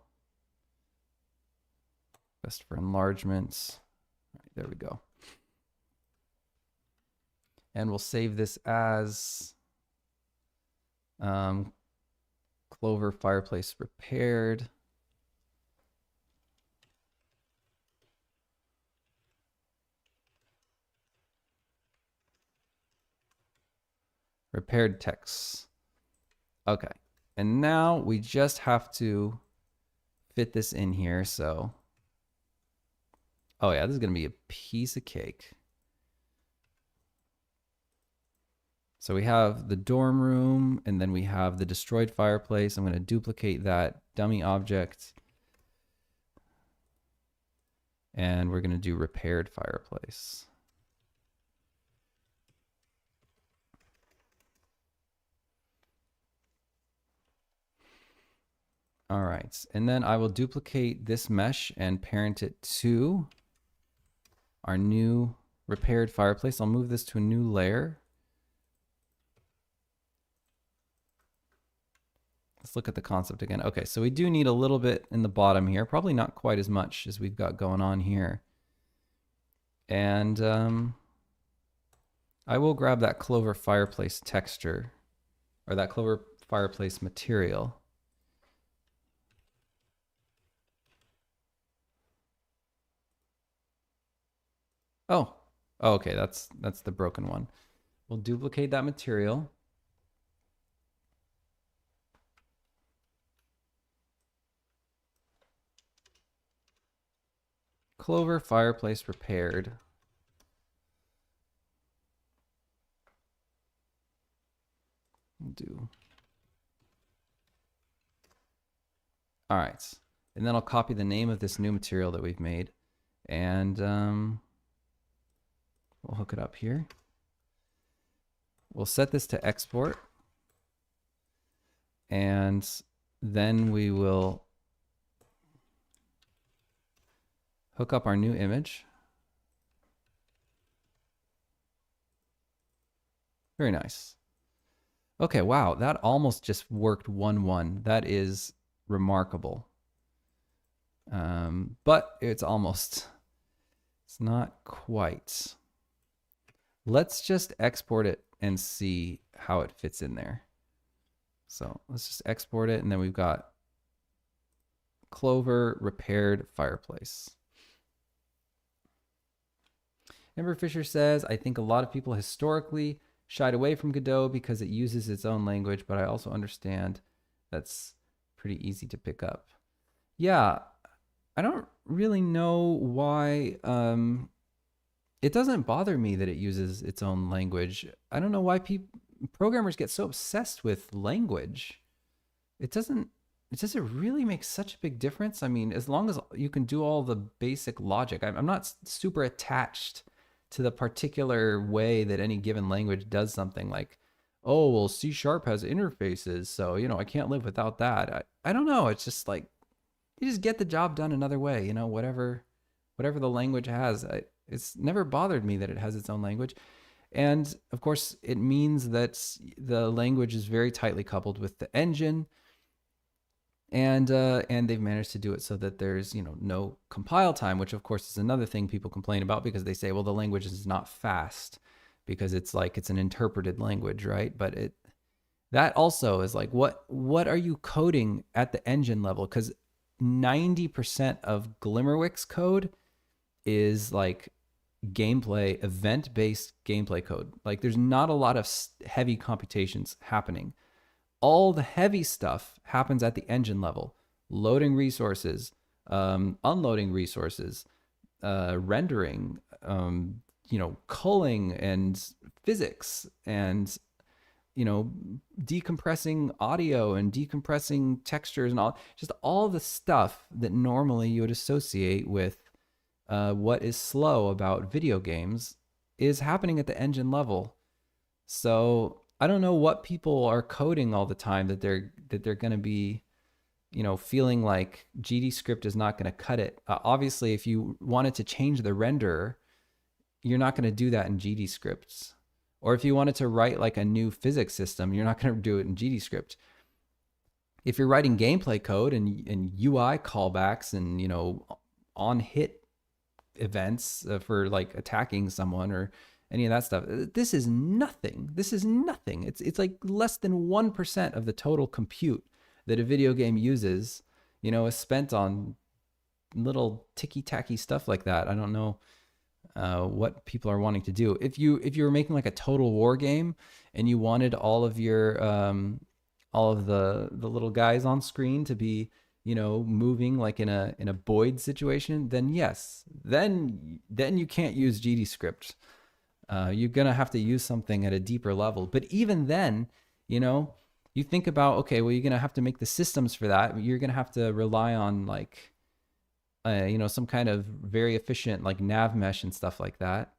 A: Best for enlargements. All right, there we go. And we'll save this as Clover fireplace repaired. Repaired text. Okay. And now we just have to fit this in here. So, oh yeah, this is going to be a piece of cake. So we have the dorm room, and then we have the destroyed fireplace. I'm going to duplicate that dummy object. And we're going to do repaired fireplace. All right, and then I will duplicate this mesh and parent it to our new repaired fireplace. I'll move this to a new layer. Let's look at the concept again. Okay, so we do need a little bit in the bottom here, probably not quite as much as we've got going on here. And I will grab that Clover fireplace texture, or that Clover fireplace material. Oh, okay, that's the broken one. We'll duplicate that material. Clover fireplace repaired. We'll do. All right, and then I'll copy the name of this new material that we've made, and we'll hook it up here. We'll set this to export, and then we will hook up our new image. Very nice. Okay, wow, that almost just worked 1-1. That is remarkable. But it's not quite. Let's just export it and see how it fits in there. So let's just export it, and then we've got Clover repaired fireplace. Ember Fisher says, I think a lot of people historically shied away from Godot because it uses its own language, but I also understand that's pretty easy to pick up. Yeah, I don't really know why. It doesn't bother me that it uses its own language. I don't know why programmers get so obsessed with language. It doesn't really make such a big difference. I mean, as long as you can do all the basic logic, I'm not super attached to the particular way that any given language does something. Like, oh, well, C# has interfaces, so, I can't live without that. I don't know. It's just like, you just get the job done another way, whatever the language has. It's never bothered me that it has its own language. And of course, it means that the language is very tightly coupled with the engine. And they've managed to do it so that there's, no compile time, which of course is another thing people complain about, because they say, well, the language is not fast because it's an interpreted language, right? But that also is like, what are you coding at the engine level? Because 90% of Glimmerwick's code is like gameplay, event-based gameplay code. Like, there's not a lot of heavy computations happening. All the heavy stuff happens at the engine level: loading resources, unloading resources, rendering, culling and physics, and decompressing audio and decompressing textures, and all the stuff that normally you would associate with what is slow about video games is happening at the engine level. So I don't know what people are coding all the time that they're going to be, feeling like GDScript is not going to cut it. Obviously, if you wanted to change the renderer, you're not going to do that in GDScript. Or if you wanted to write like a new physics system, you're not going to do it in GDScript. If you're writing gameplay code and UI callbacks and, on hit events for like attacking someone or any of that stuff, this is nothing. It's like less than 1% of the total compute that a video game uses, is spent on little ticky-tacky stuff like that. I don't know what people are wanting to do. If you were making like a total war game and you wanted all of your all of the little guys on screen to be, moving like in a Boyd situation, then yes, then you can't use GDScript. You're gonna have to use something at a deeper level. But even then, you think about, okay, well, you're gonna have to make the systems for that. You're gonna have to rely on like, some kind of very efficient like nav mesh and stuff like that.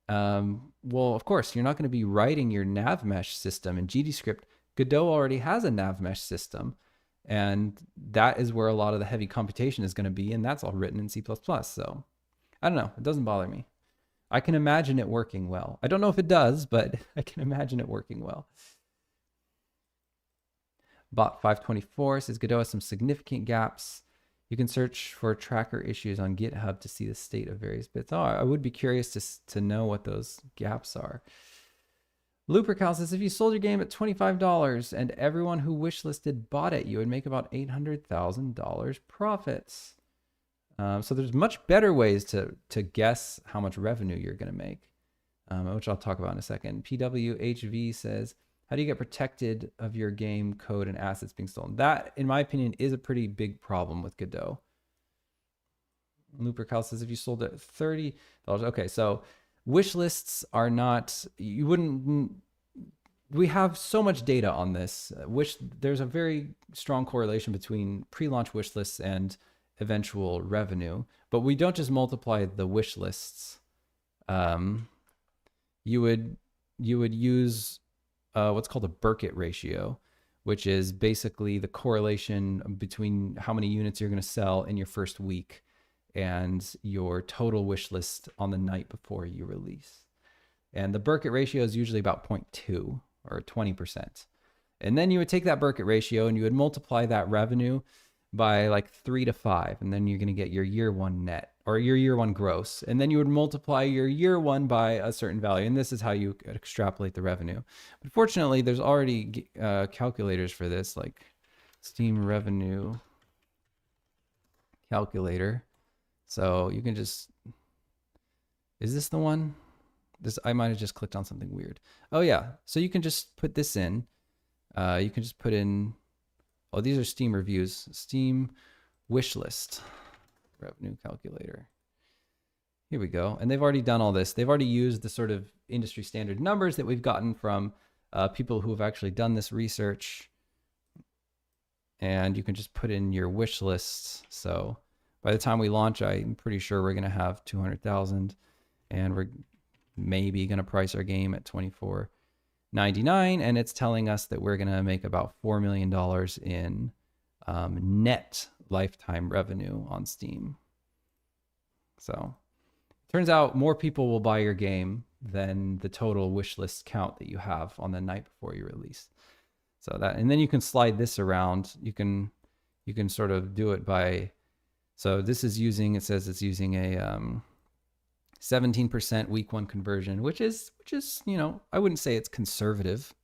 A: Well, of course, you're not going to be writing your nav mesh system in GDScript. Godot already has a nav mesh system, and that is where a lot of the heavy computation is going to be, and that's all written in C++. So I don't know. It doesn't bother me. I can imagine it working well. I don't know if it does, but I can imagine it working well. Bot524 says Godot has some significant gaps. You can search for tracker issues on GitHub to see the state of various bits. Oh, I would be curious to know what those gaps are. Lupercal says, if you sold your game at $25 and everyone who wishlisted bought it, you would make about $800,000 profits. So there's much better ways to guess how much revenue you're going to make, which I'll talk about in a second. PWHV says, how do you get protected of your game code and assets being stolen? That, in my opinion, is a pretty big problem with Godot. Lupercal says, if you sold it at $30, okay, so wish lists are not, we have so much data on this. There's a very strong correlation between pre-launch wish lists and eventual revenue, but we don't just multiply the wish lists. You would use what's called a Burkitt ratio, which is basically the correlation between how many units you're going to sell in your first week and your total wish list on the night before you release. And the Burkitt ratio is usually about 0.2 or 20%. And then you would take that Burkett ratio and you would multiply that revenue by like 3 to 5. And then you're going to get your year one net or your year one gross. And then you would multiply your year one by a certain value. And this is how you extrapolate the revenue. But fortunately, there's already calculators for this, like Steam revenue calculator. So you can just, is this the one? This, I might have just clicked on something weird. Oh yeah. So you can just put this in. You can just put in, oh, these are Steam reviews. Steam wish list revenue calculator. Here we go. And they've already done all this. They've already used the sort of industry standard numbers that we've gotten from people who have actually done this research. And you can just put in your wish lists. So by the time we launch, I'm pretty sure we're going to have 200,000, and we're maybe going to price our game at $24.99, and it's telling us that we're going to make about $4 million in net lifetime revenue on Steam. So turns out more people will buy your game than the total wish list count that you have on the night before you release. So that, and then you can slide this around. You can sort of do it by, so this is using, it says it's using a 17% week one conversion, which is, you know, I wouldn't say it's conservative.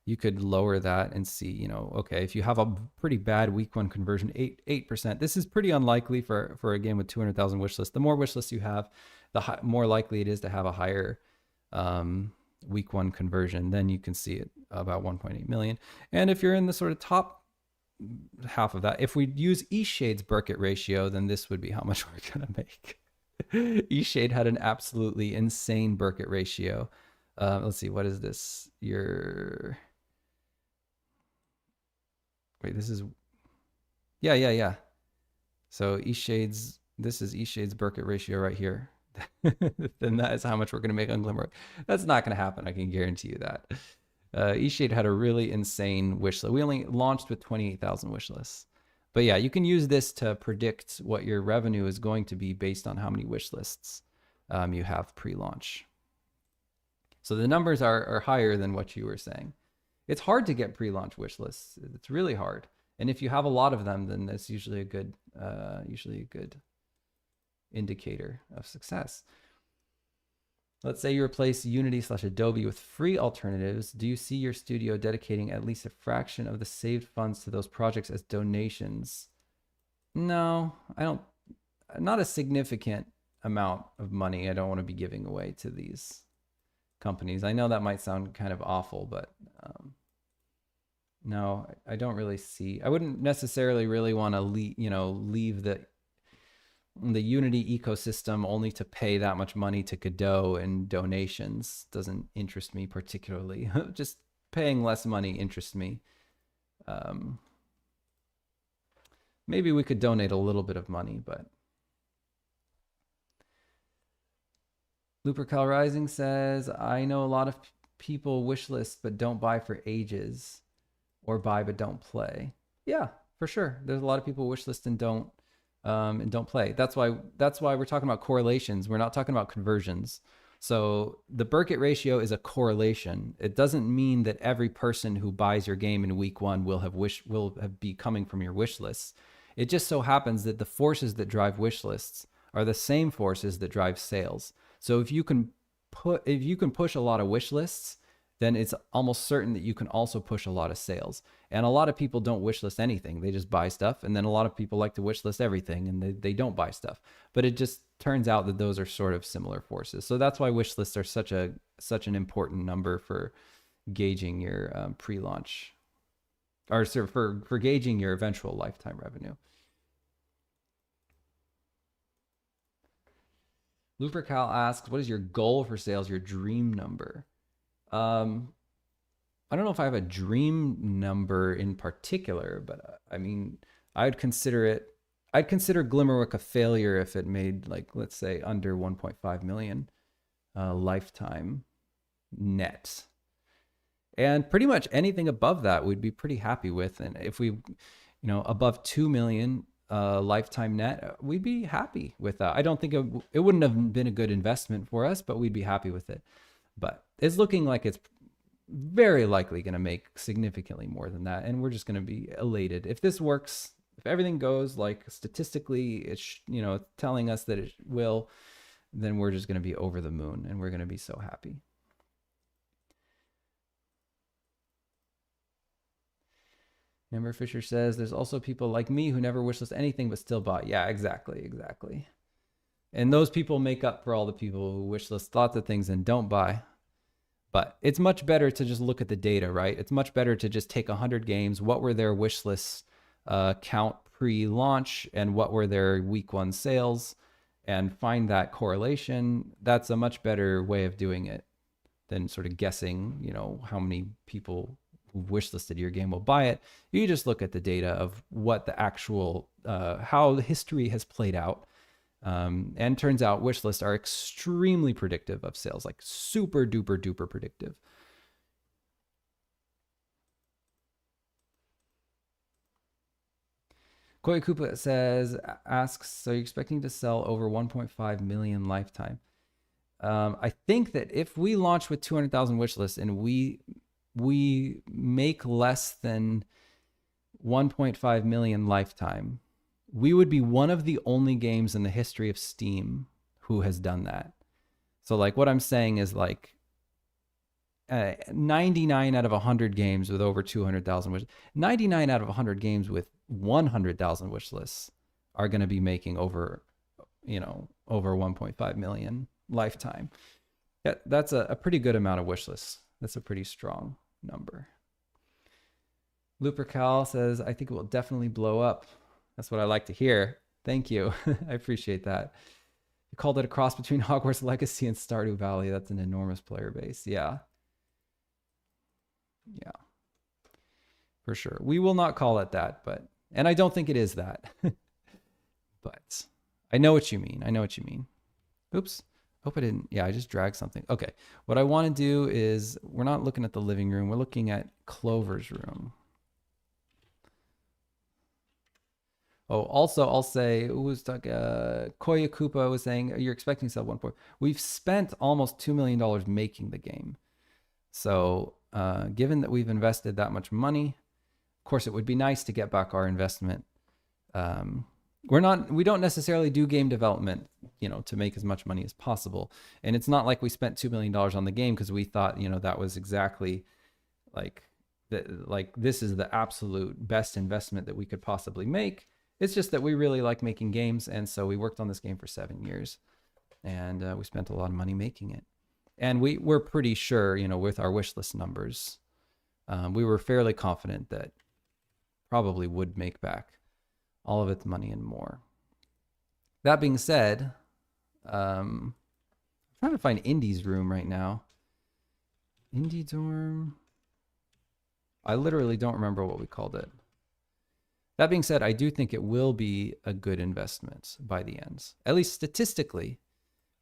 A: You could lower that and see, you know, okay, if you have a pretty bad week one conversion, 8%, this is pretty unlikely for a game with 200,000 wish lists. The more wish lists you have, the more likely it is to have a higher week one conversion. Then you can see it about 1.8 million. And if you're in the sort of top half of that, if we use Eastshade's Burkett ratio, then this would be how much we're gonna make. Eastshade had an absolutely insane Burkett ratio. Let's see, what is this? Wait, this is, yeah. So Eastshade's, this is Eastshade's Burkett ratio right here. Then that is how much we're going to make on Glimmerwick. That's not going to happen. I can guarantee you that. Eastshade had a really insane wish list. We only launched with 28,000 wish lists. But yeah, you can use this to predict what your revenue is going to be based on how many wish lists you have pre-launch. So the numbers are higher than what you were saying. It's hard to get pre-launch wish lists. It's really hard. And if you have a lot of them, then that's usually a good indicator of success. Let's say you replace Unity/Adobe with free alternatives. Do you see your studio dedicating at least a fraction of the saved funds to those projects as donations? No, I don't. Not a significant amount of money I don't want to be giving away to these companies. I know that might sound kind of awful, but no, I don't really see. I wouldn't necessarily really want to leave the Unity ecosystem only to pay that much money to Godot and donations. Doesn't interest me particularly. Just paying less money interests me. Maybe we could donate a little bit of money, but Lupercal Rising says, I know a lot of people wish list but don't buy for ages, or buy but don't play. Yeah, for sure. There's a lot of people wish list and don't play. That's why we're talking about correlations. We're not talking about conversions. So the Burkett ratio is a correlation. It doesn't mean that every person who buys your game in week one will be coming from your wish lists. It just so happens that the forces that drive wish lists are the same forces that drive sales. So if you can push a lot of wish lists, then it's almost certain that you can also push a lot of sales. And a lot of people don't wish list anything. They just buy stuff. And then a lot of people like to wish list everything and they don't buy stuff. But it just turns out that those are sort of similar forces. So that's why wish lists are such an important number for gauging your pre-launch, or for gauging your eventual lifetime revenue. Lupercal asks, what is your goal for sales, your dream number? I don't know if I have a dream number in particular, but I mean, I'd consider Glimmerwick a failure if it made, like, let's say under 1.5 million lifetime net. And pretty much anything above that we'd be pretty happy with. And if we, above 2 million lifetime net, we'd be happy with that. I don't think it wouldn't have been a good investment for us, but we'd be happy with it. But it's looking like it's very likely going to make significantly more than that, and we're just going to be elated if this works. If everything goes like statistically, it's telling us that it will, then we're just going to be over the moon, and we're going to be so happy. Amber Fisher says, there's also people like me who never wishlist anything but still bought. Yeah, exactly. And those people make up for all the people who wishlist lots of things and don't buy. But it's much better to just look at the data, right? It's much better to just take 100 games. What were their wish lists count pre-launch, and what were their week one sales, and find that correlation. That's a much better way of doing it than sort of guessing, how many people who wishlisted your game will buy it. You just look at the data of what the actual, how the history has played out. And turns out wish lists are extremely predictive of sales, like super duper duper predictive. Koi Koopa asks, so you're expecting to sell over 1.5 million lifetime? I think that if we launch with 200,000 wish lists and we make less than 1.5 million lifetime, we would be one of the only games in the history of Steam who has done that. So like what I'm saying is like 99 out of 100 games with over 200,000 wish, 99 out of 100 games with 100,000 wish lists are going to be making over 1.5 million lifetime. That's a pretty good amount of wish lists. That's a pretty strong number. Looper Cal says, I think it will definitely blow up. That's what I like to hear. Thank you. I appreciate that. You called it a cross between Hogwarts Legacy and Stardew Valley. That's an enormous player base. Yeah. For sure. We will not call it that, and I don't think it is that. But I know what you mean. Oops. Hope I didn't. Yeah, I just dragged something. Okay. What I want to do is, we're not looking at the living room. We're looking at Clover's room. Oh, also, I'll say, Koya Koopa was saying, you're expecting to sell 1 point. We've spent almost $2 million making the game. So given that we've invested that much money, of course, it would be nice to get back our investment. We don't necessarily do game development, to make as much money as possible. And it's not like we spent $2 million on the game because we thought, that was exactly this is the absolute best investment that we could possibly make. It's just that we really like making games. And so we worked on this game for 7 years, and we spent a lot of money making it. And we're pretty sure, with our wish list numbers, we were fairly confident that probably would make back all of its money and more. That being said, I'm trying to find Indy's room right now. Indie dorm. I literally don't remember what we called it. That being said, I do think it will be a good investment by the end. At least statistically,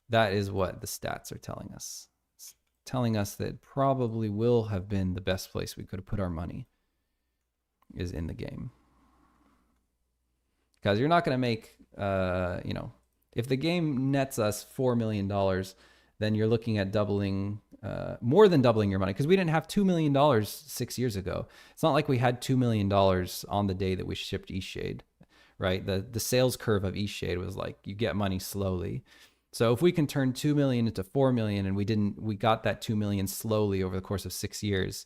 A: that is what the stats are telling us. It's telling us that it probably will have been the best place we could have put our money is in the game. Because you're not going to make, if the game nets us $4 million, then you're looking at doubling, more than doubling your money. Because we didn't have $2 million 6 years ago. It's not like we had $2 million on the day that we shipped Eastshade, right? The sales curve of Eastshade was like, you get money slowly. So if we can turn 2 million into 4 million, and we got that 2 million slowly over the course of 6 years,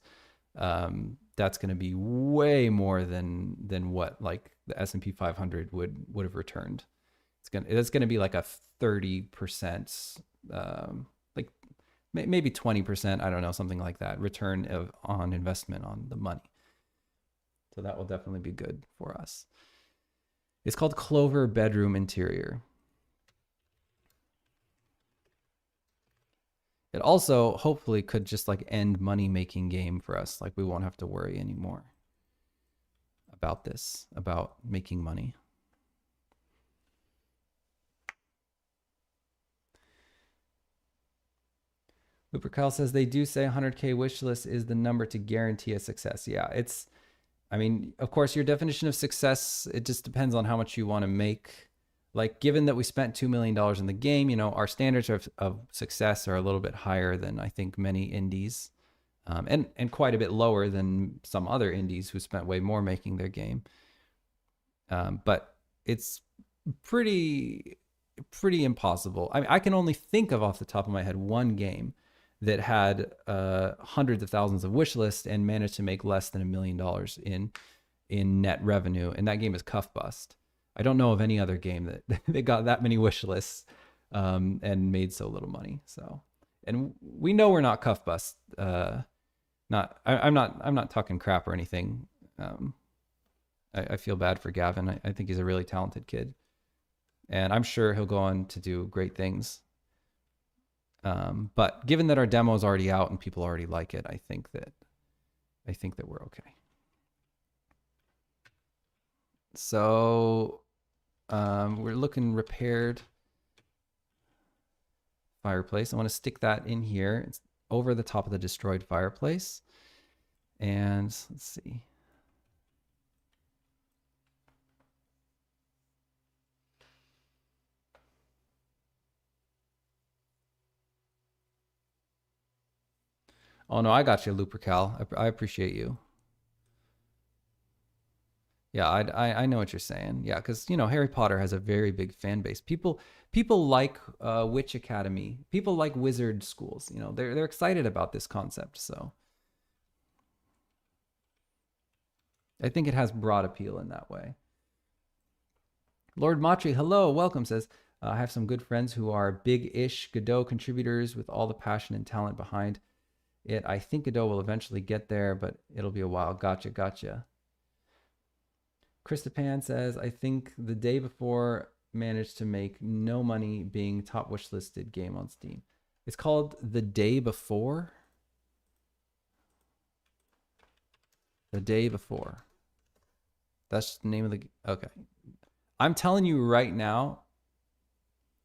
A: that's going to be way more than what like the S&P 500 would have returned. It's going to be like a 30%, like maybe 20%, I don't know, something like that, return on investment on the money. So that will definitely be good for us. It's called Clover Bedroom Interior. It also hopefully could just like end money-making game for us. Like we won't have to worry anymore about making money. Looper Kyle says they do say 100K wish list is the number to guarantee a success. Yeah, of course, your definition of success, it just depends on how much you want to make. Like, given that we spent $2 million in the game, our standards of success are a little bit higher than I think many indies. and quite a bit lower than some other indies who spent way more making their game. But it's pretty impossible. I mean, I can only think of off the top of my head one game that had hundreds of thousands of wish lists and managed to make less than $1 million in net revenue, and that game is Cuff Bust. I don't know of any other game that they got that many wish lists and made so little money. So, and we know we're not Cuff Bust. I'm not talking crap or anything. I feel bad for Gavin. I think he's a really talented kid, and I'm sure he'll go on to do great things. But given that our demo is already out and people already like it, I think that we're okay. So we're looking repaired fireplace. I want to stick that in here. It's over the top of the destroyed fireplace. And let's see. Oh no, I got you, Lupercal. I appreciate you. Yeah, I know what you're saying. Yeah, because Harry Potter has a very big fan base. People like Witch Academy. People like wizard schools. They're excited about this concept. So I think it has broad appeal in that way. Lord Matri, hello, welcome. Says I have some good friends who are big-ish Godot contributors with all the passion and talent behind it. I think Godot will eventually get there, but it'll be a while. Gotcha. Christopan says, I think the day before managed to make no money being top wishlisted game on Steam. It's called The Day Before. The Day Before. That's the name of the... Okay. I'm telling you right now,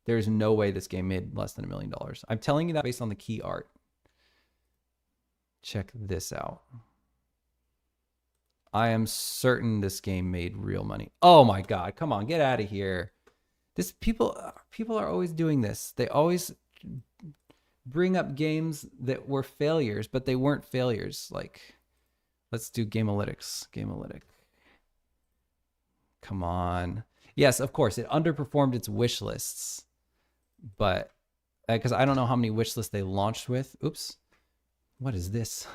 A: there's no way this game made less than $1 million. I'm telling you that based on the key art. Check this out. I am certain this game made real money. Oh my God, come on, get out of here. People are always doing this. They always bring up games that were failures, but they weren't failures. Like, let's do Gamealytics. Come on. Yes, of course, it underperformed its wish lists, but because I don't know how many wish lists they launched with. Oops. What is this?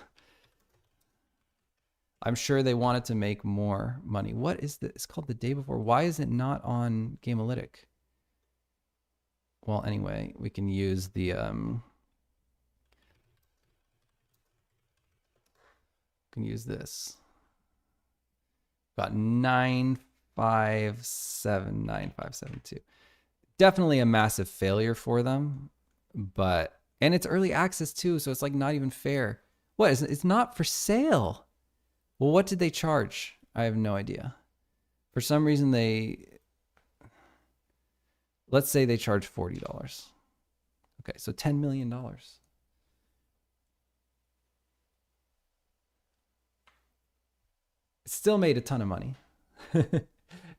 A: I'm sure they wanted to make more money. What is this? It's called The Day Before. Why is it not on Gamealytic? Well, anyway, we can use the this. Got 9579572. Definitely a massive failure for them, and it's early access too, so it's like not even fair. What is it? It's not for sale. Well, what did they charge? I have no idea. For some reason, let's say they charge $40. Okay, so $10 million. It still made a ton of money.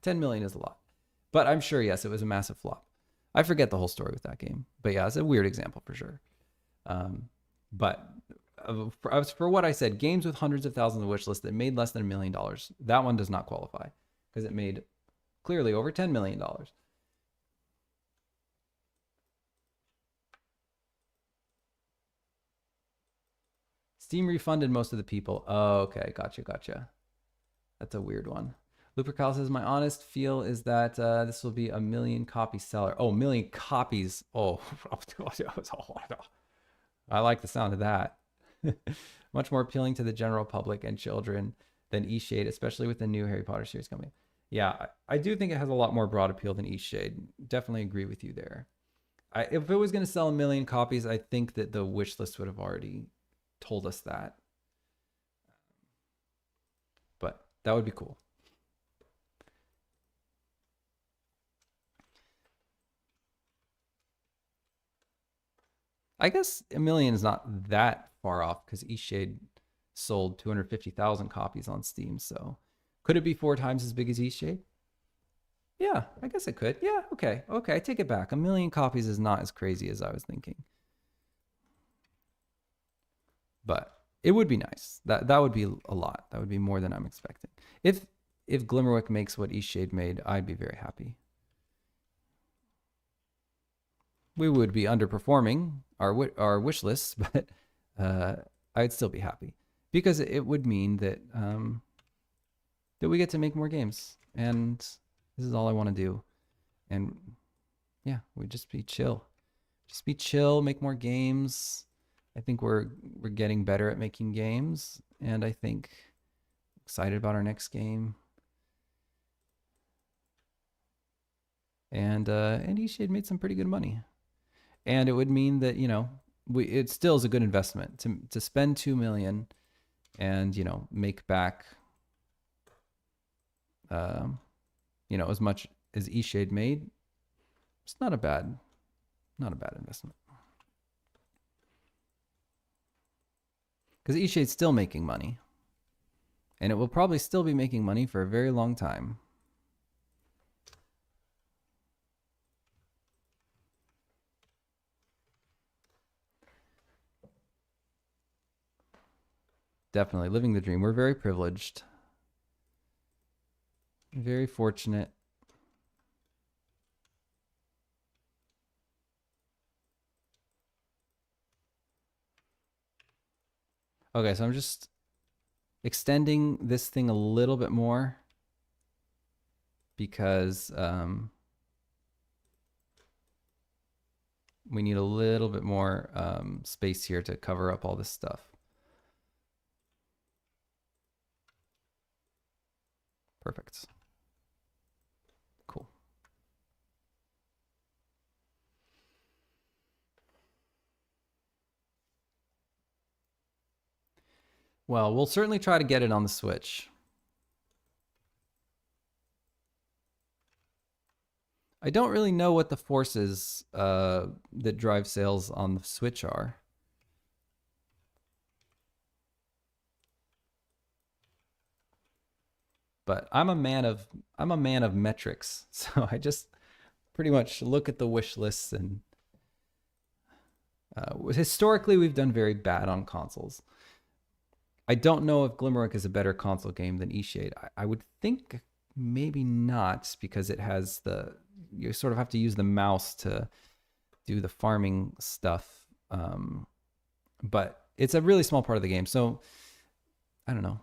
A: 10 million is a lot. But I'm sure, yes, it was a massive flop. I forget the whole story with that game. But yeah, it's a weird example for sure. But for what I said, games with hundreds of thousands of wish lists that made less than $1 million, that one does not qualify because it made clearly over $10 million. Steam refunded most of the people. Oh, okay. Gotcha. That's a weird one. Lupercal says, my honest feel is that this will be a 1 million copy seller. Oh, 1 million copies. Oh, I like the sound of that. Much more appealing to the general public and children than Eastshade, especially with the new Harry Potter series coming. Yeah, I do think it has a lot more broad appeal than Eastshade. Definitely agree with you there. If it was going to sell 1 million copies, I think that the wish list would have already told us that. But that would be cool. I guess 1 million is not that far off because Eastshade sold 250,000 copies on Steam. So could it be 4 times as big as Eastshade? Yeah, I guess it could. Yeah, okay. I take it back. 1 million copies is not as crazy as I was thinking. But it would be nice. That would be a lot. That would be more than I'm expecting. If Glimmerwick makes what Eastshade made, I'd be very happy. We would be underperforming our wish lists, but I'd still be happy because it would mean that that we get to make more games, and this is all I want to do. And yeah, we'd just be chill, make more games. I think we're getting better at making games, and I think excited about our next game. And Eastshade made some pretty good money. And it would mean that, you know, it still is a good investment to spend $2 million and, you know, make back, you know, as much as Eastshade made. It's not a bad investment. Because Eastshade's still making money. And it will probably still be making money for a very long time. Definitely living the dream. We're very privileged. Very fortunate. Okay, so I'm just extending this thing a little bit more because we need a little bit more space here to cover up all this stuff. Perfect. Cool. Well, we'll certainly try to get it on the Switch. I don't really know what the forces that drive sales on the Switch are. But I'm a man of metrics, so I just pretty much look at the wish lists, and historically we've done very bad on consoles. I don't know if Glimmerwick is a better console game than Eastshade. I would think maybe not, because it has you sort of have to use the mouse to do the farming stuff. But it's a really small part of the game, so I don't know.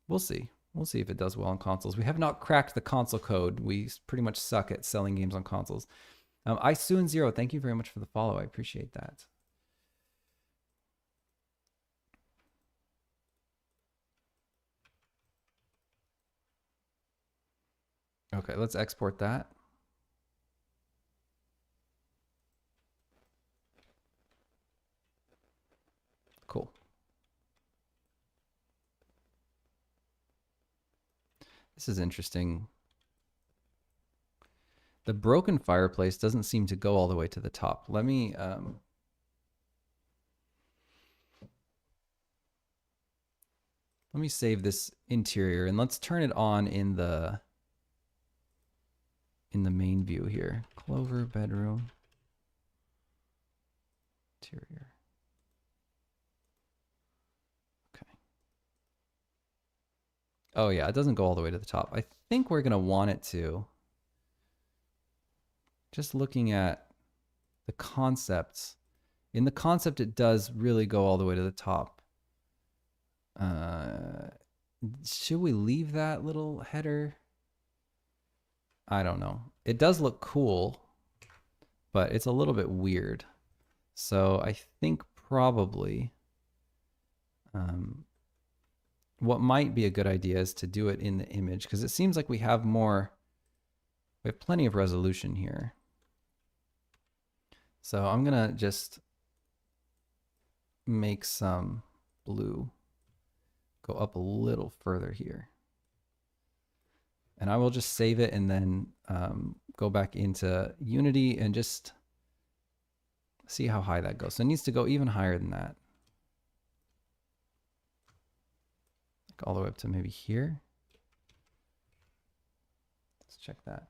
A: We'll see. We'll see if it does well on consoles. We have not cracked the console code. We pretty much suck at selling games on consoles. iSoon0, thank you very much for the follow. I appreciate that. Okay, let's export that. Cool. This is interesting. The broken fireplace doesn't seem to go all the way to the top. Let me save this interior, and let's turn it on in the main view here. Clover bedroom interior. Okay. Oh yeah, it doesn't go all the way to the top. I think we're gonna want it to. Just looking at the concepts. In the concept, it does really go all the way to the top. Should we leave that little header? I don't know. It does look cool, but it's a little bit weird. So I think probably what might be a good idea is to do it in the image, because it seems like we have plenty of resolution here. So I'm gonna just make some blue go up a little further here. And I will just save it and then go back into Unity and just see how high that goes. So it needs to go even higher than that. Like all the way up to maybe here. Let's check that.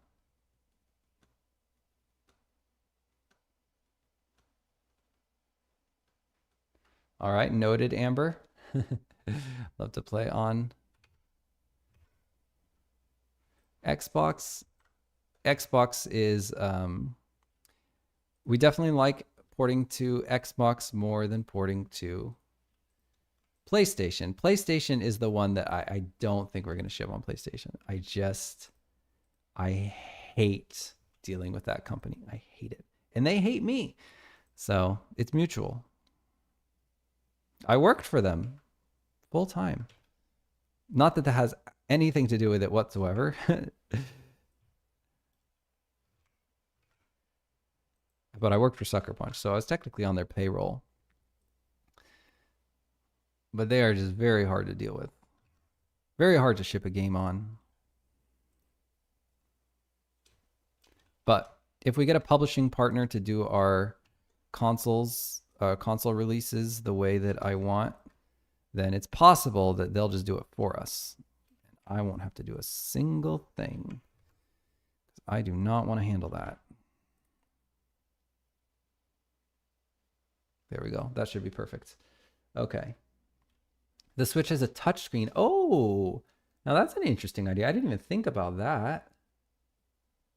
A: All right, noted, Amber. Love to play on Xbox. Xbox is we definitely like porting to Xbox more than porting to PlayStation. PlayStation is the one that I don't think we're going to ship on PlayStation. I hate dealing with that company. I hate it. And they hate me. So it's mutual. I worked for them full time. Not that that has anything to do with it whatsoever. But I worked for Sucker Punch, so I was technically on their payroll. But they are just very hard to deal with. Very hard to ship a game on. But if we get a publishing partner to do our console releases the way that I want, then it's possible that they'll just do it for us. I won't have to do a single thing. I do not want to handle that. There we go. That should be perfect. Okay. The Switch has a touchscreen. Oh, now that's an interesting idea. I didn't even think about that.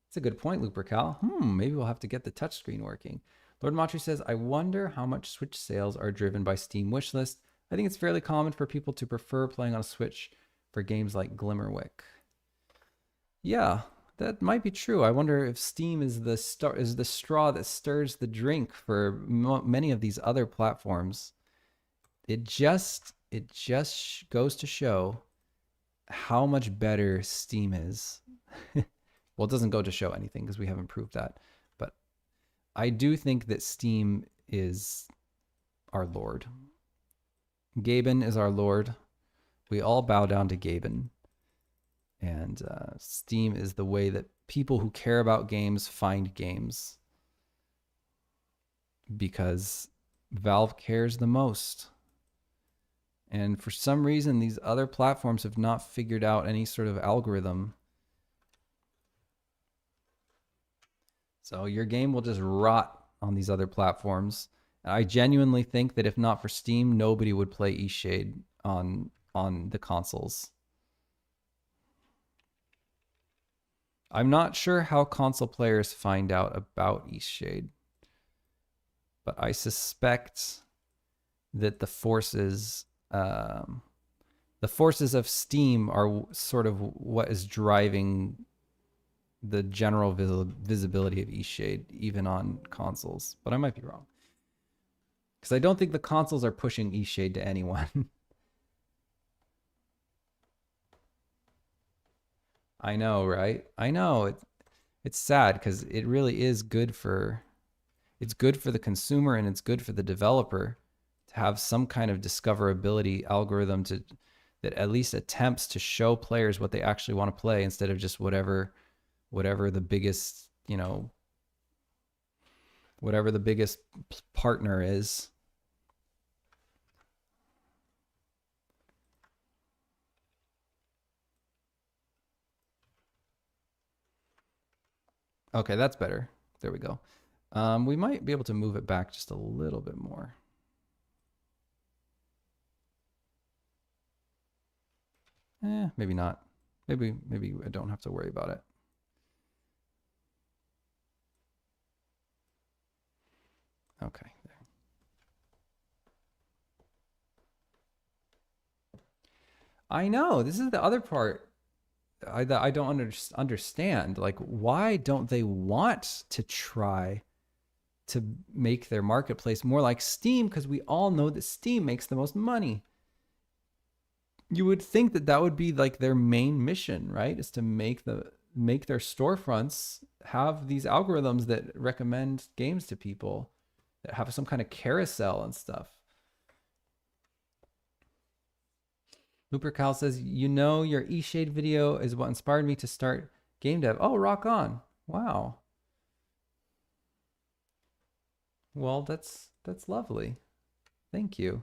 A: That's a good point, Lupercal. Maybe we'll have to get the touchscreen working. Lord Matri says, I wonder how much Switch sales are driven by Steam wishlist. I think it's fairly common for people to prefer playing on a Switch for games like Glimmerwick. Yeah, that might be true. I wonder if Steam is the straw that stirs the drink for many of these other platforms. It just goes to show how much better Steam is. Well, it doesn't go to show anything because we haven't proved that. But I do think that Steam is our Lord. Gaben is our Lord. We all bow down to Gaben. And Steam is the way that people who care about games find games. Because Valve cares the most. And for some reason, these other platforms have not figured out any sort of algorithm. So your game will just rot on these other platforms. I genuinely think that if not for Steam, nobody would play Eastshade on the consoles. I'm not sure how console players find out about Eastshade, but I suspect that the forces of Steam are sort of what is driving the general visibility of Eastshade, even on consoles. But I might be wrong. Because I don't think the consoles are pushing Eastshade to anyone. I know, right? I know. It's sad because it really is good for the consumer and it's good for the developer to have some kind of discoverability algorithm that at least attempts to show players what they actually want to play instead of just whatever the biggest, whatever the biggest partner is. Okay, that's better. There we go. We might be able to move it back just a little bit more. Maybe not. Maybe I don't have to worry about it. Okay. There. I know. This is the other part that I don't understand. Like, why don't they want to try to make their marketplace more like Steam? Because we all know that Steam makes the most money. You would think that that would be like their main mission, right? Is to make their storefronts have these algorithms that recommend games to people, that have some kind of carousel and stuff. Lupercal says, your Eastshade video is what inspired me to start game dev. Oh, rock on. Wow. Well, that's lovely. Thank you.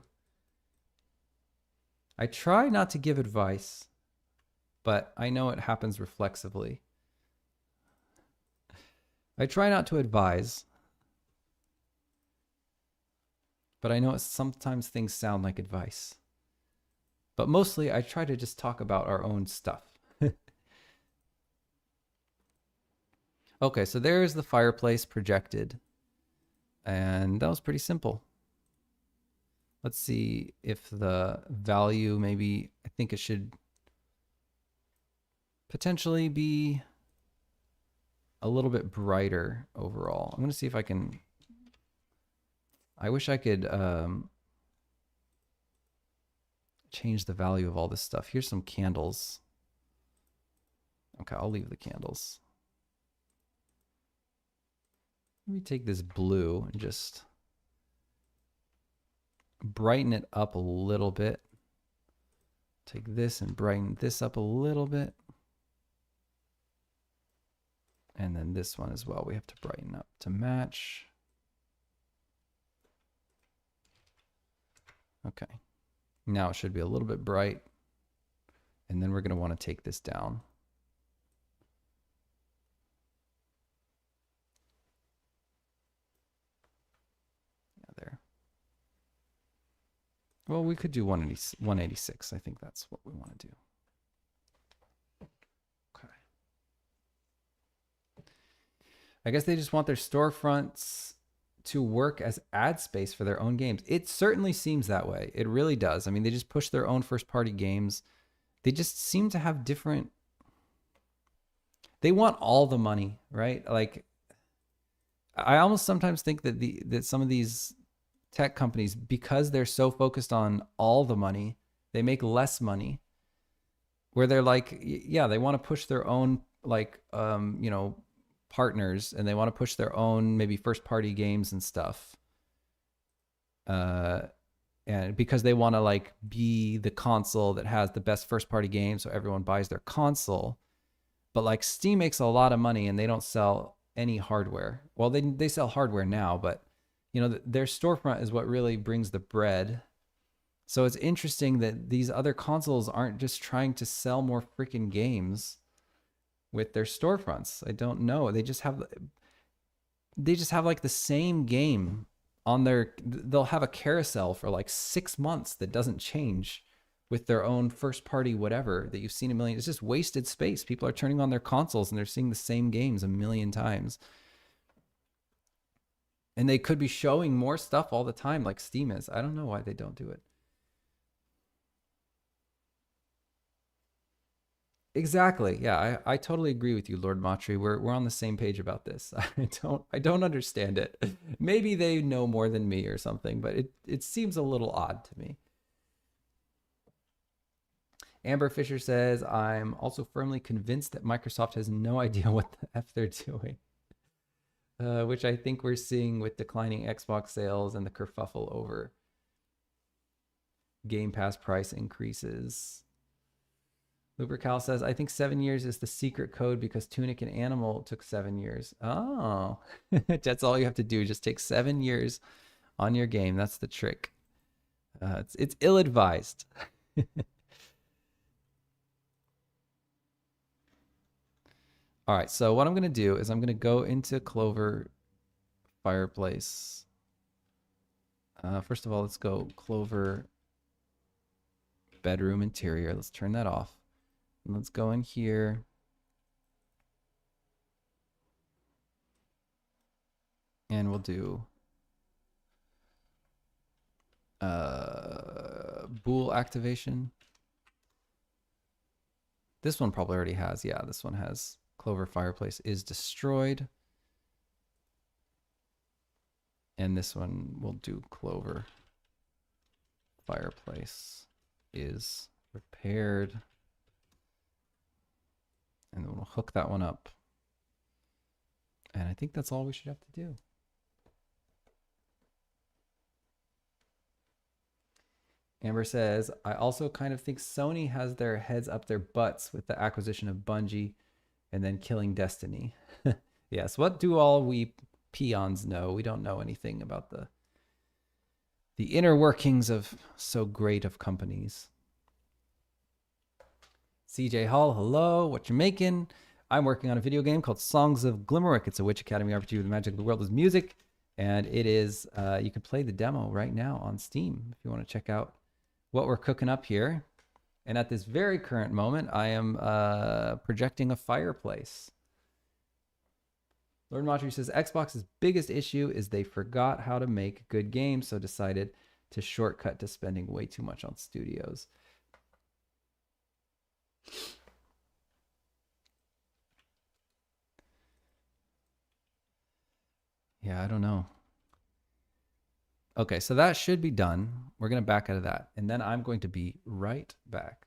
A: I try not to give advice, but I know it happens reflexively. I try not to advise, but I know sometimes things sound like advice. But mostly I try to just talk about our own stuff. Okay, so there's the fireplace projected. And that was pretty simple. Let's see if the value, maybe, I think it should potentially be a little bit brighter overall. I'm going to see if I can, I wish I could change the value of all this stuff. Here's some candles. Okay, I'll leave the candles. Let me take this blue and just brighten it up a little bit. Take this and brighten this up a little bit. And then this one as well, we have to brighten up to match. Okay, now it should be a little bit bright. And then we're going to want to take this down. Yeah, there. Well, we could do 186. I think that's what we want to do. Okay. I guess they just want their storefronts to work as ad space for their own games. It certainly seems that way. It really does. I mean, they just push their own first-party games. They just seem to have different... They want all the money, right? Like, I almost sometimes think that that some of these tech companies, because they're so focused on all the money, they make less money. Where they're like, yeah, they want to push their own, like, you know, partners, and they want to push their own maybe first party games and stuff, and because they want to like be the console that has the best first party game, so everyone buys their console. But like Steam makes a lot of money and they don't sell any hardware. Well, they sell hardware now, but you know, their storefront is what really brings the bread. So it's interesting that these other consoles aren't just trying to sell more freaking games with their storefronts. I don't know. They just have like the same game on their, they'll have a carousel for like 6 months that doesn't change with their own first party whatever that you've seen a million. It's just wasted space. People are turning on their consoles and they're seeing the same games a million times. And they could be showing more stuff all the time like Steam is. I don't know why they don't do it. Exactly. Yeah, I totally agree with you, Lord Matri. We're on the same page about this. I don't understand it. Maybe they know more than me or something, but it seems a little odd to me. Amber Fisher says, I'm also firmly convinced that Microsoft has no idea what the F they're doing. Which I think we're seeing with declining Xbox sales and the kerfuffle over Game Pass price increases. Lupercal says, I think 7 years is the secret code because Tunic and Animal took 7 years. Oh, that's all you have to do. Just take 7 years on your game. That's the trick. It's ill-advised. All right, so what I'm going to do is I'm going to go into Clover Fireplace. First of all, let's go Clover Bedroom Interior. Let's turn that off. And let's go in here. And we'll do bool activation. This one probably already has. Yeah, this one has Clover Fireplace is destroyed. And this one will do Clover Fireplace is repaired. And then we'll hook that one up. And I think that's all we should have to do. Amber says, I also kind of think Sony has their heads up their butts with the acquisition of Bungie and then killing Destiny. Yes, what do all we peons know? We don't know anything about the inner workings of so great of companies. CJ Hall, hello, what you making? I'm working on a video game called Songs of Glimmerwick. It's a Witch Academy RPG with the magic of the world is music. And it is, you can play the demo right now on Steam if you want to check out what we're cooking up here. And at this very current moment, I am projecting a fireplace. Lord Matri says Xbox's biggest issue is they forgot how to make good games, so decided to shortcut to spending way too much on studios. Yeah, I don't know. Okay, so that should be done. We're going to back out of that. And then I'm going to be right back.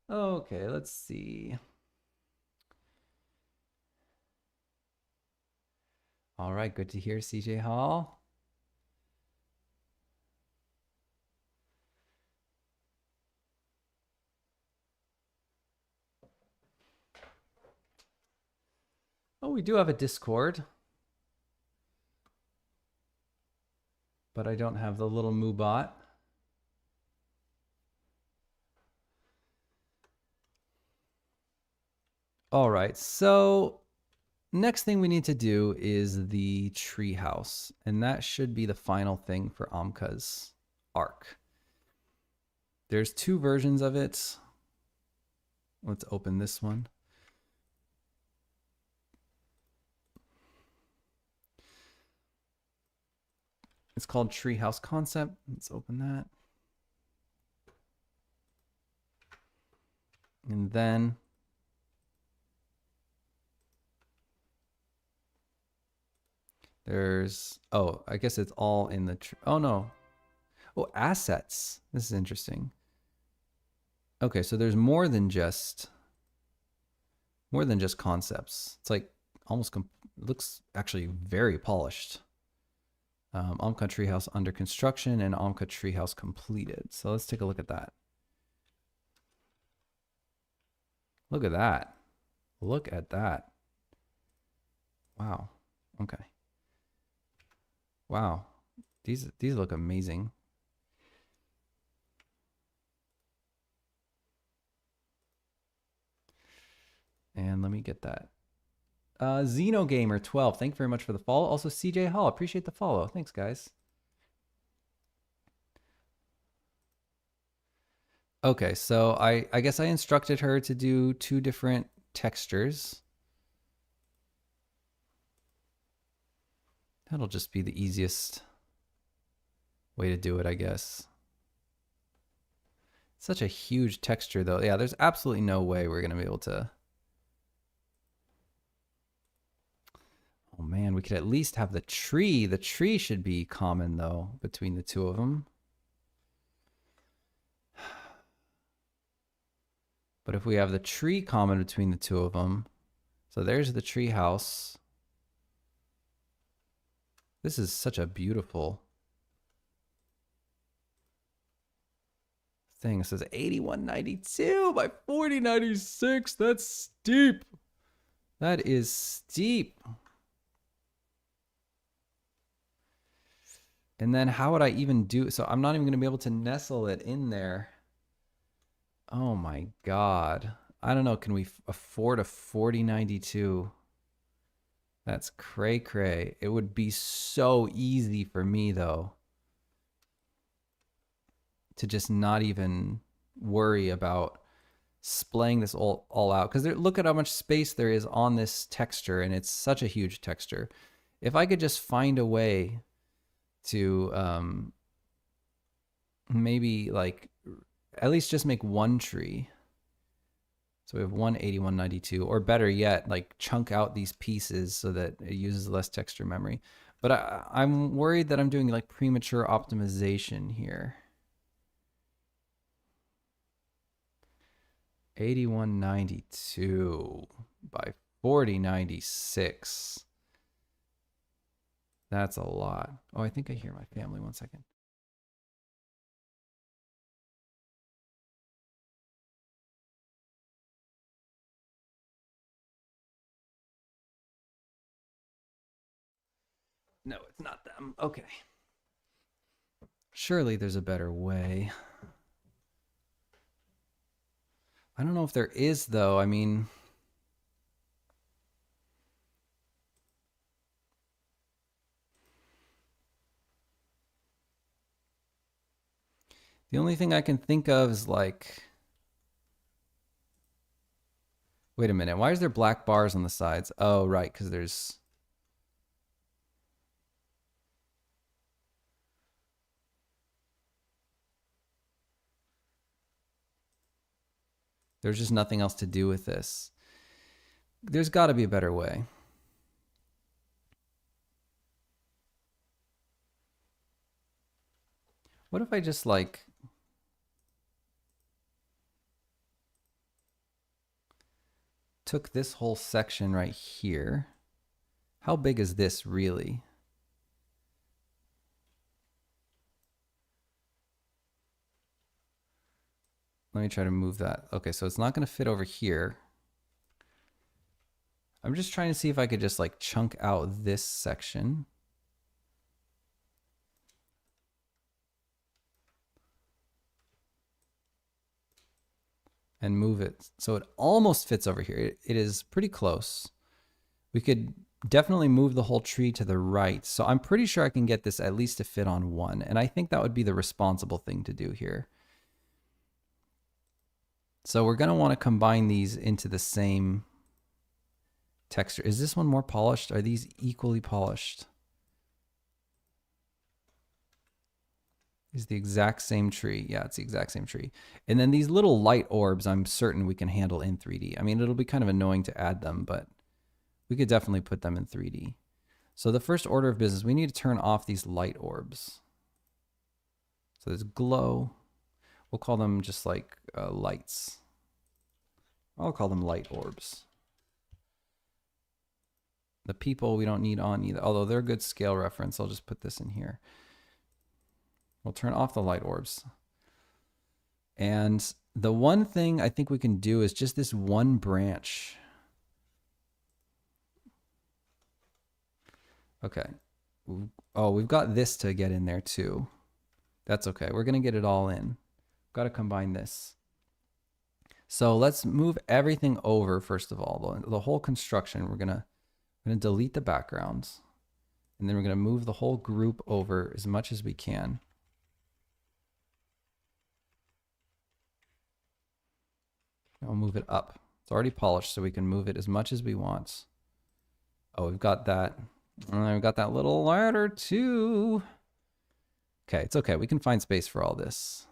A: Okay, let's see. All right, good to hear, CJ Hall. Oh, we do have a Discord, but I don't have the little Moobot. All right, so next thing we need to do is the treehouse, and that should be the final thing for Amka's arc. There's two versions of it. Let's open this one. It's called Treehouse Concept. Let's open that. And then there's, oh, I guess it's all in the, oh no. Oh, assets. This is interesting. Okay, so there's more than just concepts. It's like almost, it looks actually very polished. Amka Treehouse under construction and Amka Treehouse completed. So let's take a look at that. Look at that. Look at that. Wow. Okay. Wow. These look amazing. And let me get that. Xenogamer12, thank you very much for the follow. Also, CJ Hall, appreciate the follow. Thanks, guys. Okay, so I guess I instructed her to do 2 different textures. That'll just be the easiest way to do it, I guess. Such a huge texture, though. Yeah, there's absolutely no way we're going to be able to. Oh, man, we could at least have the tree. The tree should be common, though, between the two of them. But if we have the tree common between the two of them, so there's the tree house. This is such a beautiful thing. It says 8192 by 4096. That's steep. That is steep. And then how would I even do, so I'm not even going to be able to nestle it in there. Oh my God. I don't know. Can we afford a 4092? That's cray cray. It would be so easy for me though to just not even worry about splaying this all out. Because look at how much space there is on this texture, and it's such a huge texture. If I could just find a way to maybe like at least just make one tree. So we have 18192, or better yet, like chunk out these pieces so that it uses less texture memory. But I'm worried that I'm doing like premature optimization here. 8192 by 4096. That's a lot. Oh, I think I hear my family. 1 second. No, it's not them. Okay. Surely there's a better way. I don't know if there is, though. I mean, the only thing I can think of is like, wait a minute. Why is there black bars on the sides? Oh, right, because there's just nothing else to do with this. There's got to be a better way. What if I just like took this whole section right here, how big is this really? Let me try to move that. Okay, so it's not going to fit over here. I'm just trying to see if I could just like chunk out this section. And move it so it almost fits over here. It is pretty close. We could definitely move the whole tree to the right. So I'm pretty sure I can get this at least to fit on one. And I think that would be the responsible thing to do here. So we're going to want to combine these into the same texture. Is this one more polished? Are these equally polished? Is the exact same tree. Yeah, it's the exact same tree. And then these little light orbs, I'm certain we can handle in 3D. I mean, it'll be kind of annoying to add them, but we could definitely put them in 3D. So the first order of business, we need to turn off these light orbs. So there's glow. We'll call them just like lights. I'll call them light orbs. The people we don't need on either, although they're a good scale reference. I'll just put this in here. We'll turn off the light orbs. And the one thing I think we can do is just this one branch. Okay. Oh, we've got this to get in there too. That's okay. We're going to get it all in. Got to combine this. So let's move everything over first of all. The whole construction, we're going to delete the backgrounds. And then we're going to move the whole group over as much as we can. I'll move it up. It's already polished, so we can move it as much as we want. Oh, we've got that. We've got that little ladder too. Okay, it's okay. We can find space for all this.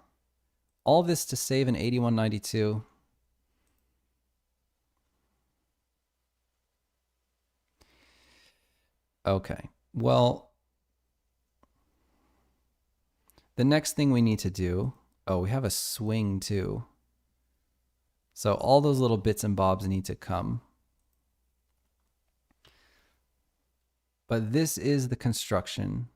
A: All this to save in 8192. Okay, well, the next thing we need to do, oh, we have a swing too. So all those little bits and bobs need to come. But this is the construction.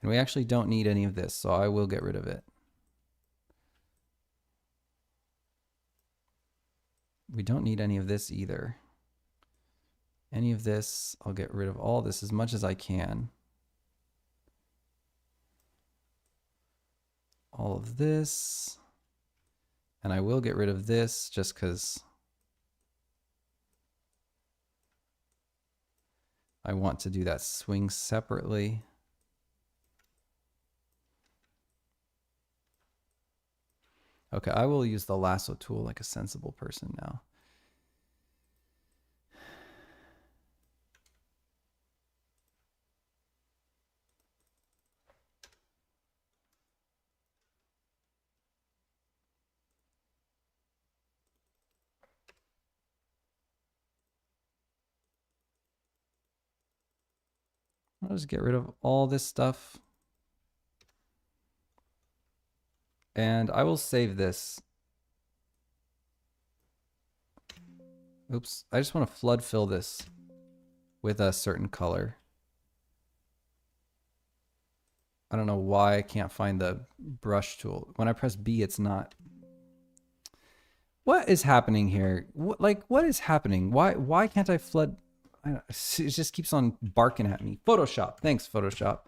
A: And we actually don't need any of this, so I will get rid of it. We don't need any of this either. Any of this, I'll get rid of all this as much as I can. All of this. And I will get rid of this just because I want to do that swing separately. Okay, I will use the lasso tool like a sensible person now. I'll just get rid of all this stuff. And I will save this. Oops, I just want to flood fill this with a certain color. I don't know why I can't find the brush tool. When I press B, it's not. What is happening here? What is happening? Why can't I flood? It just keeps on barking at me. Photoshop. Thanks, Photoshop.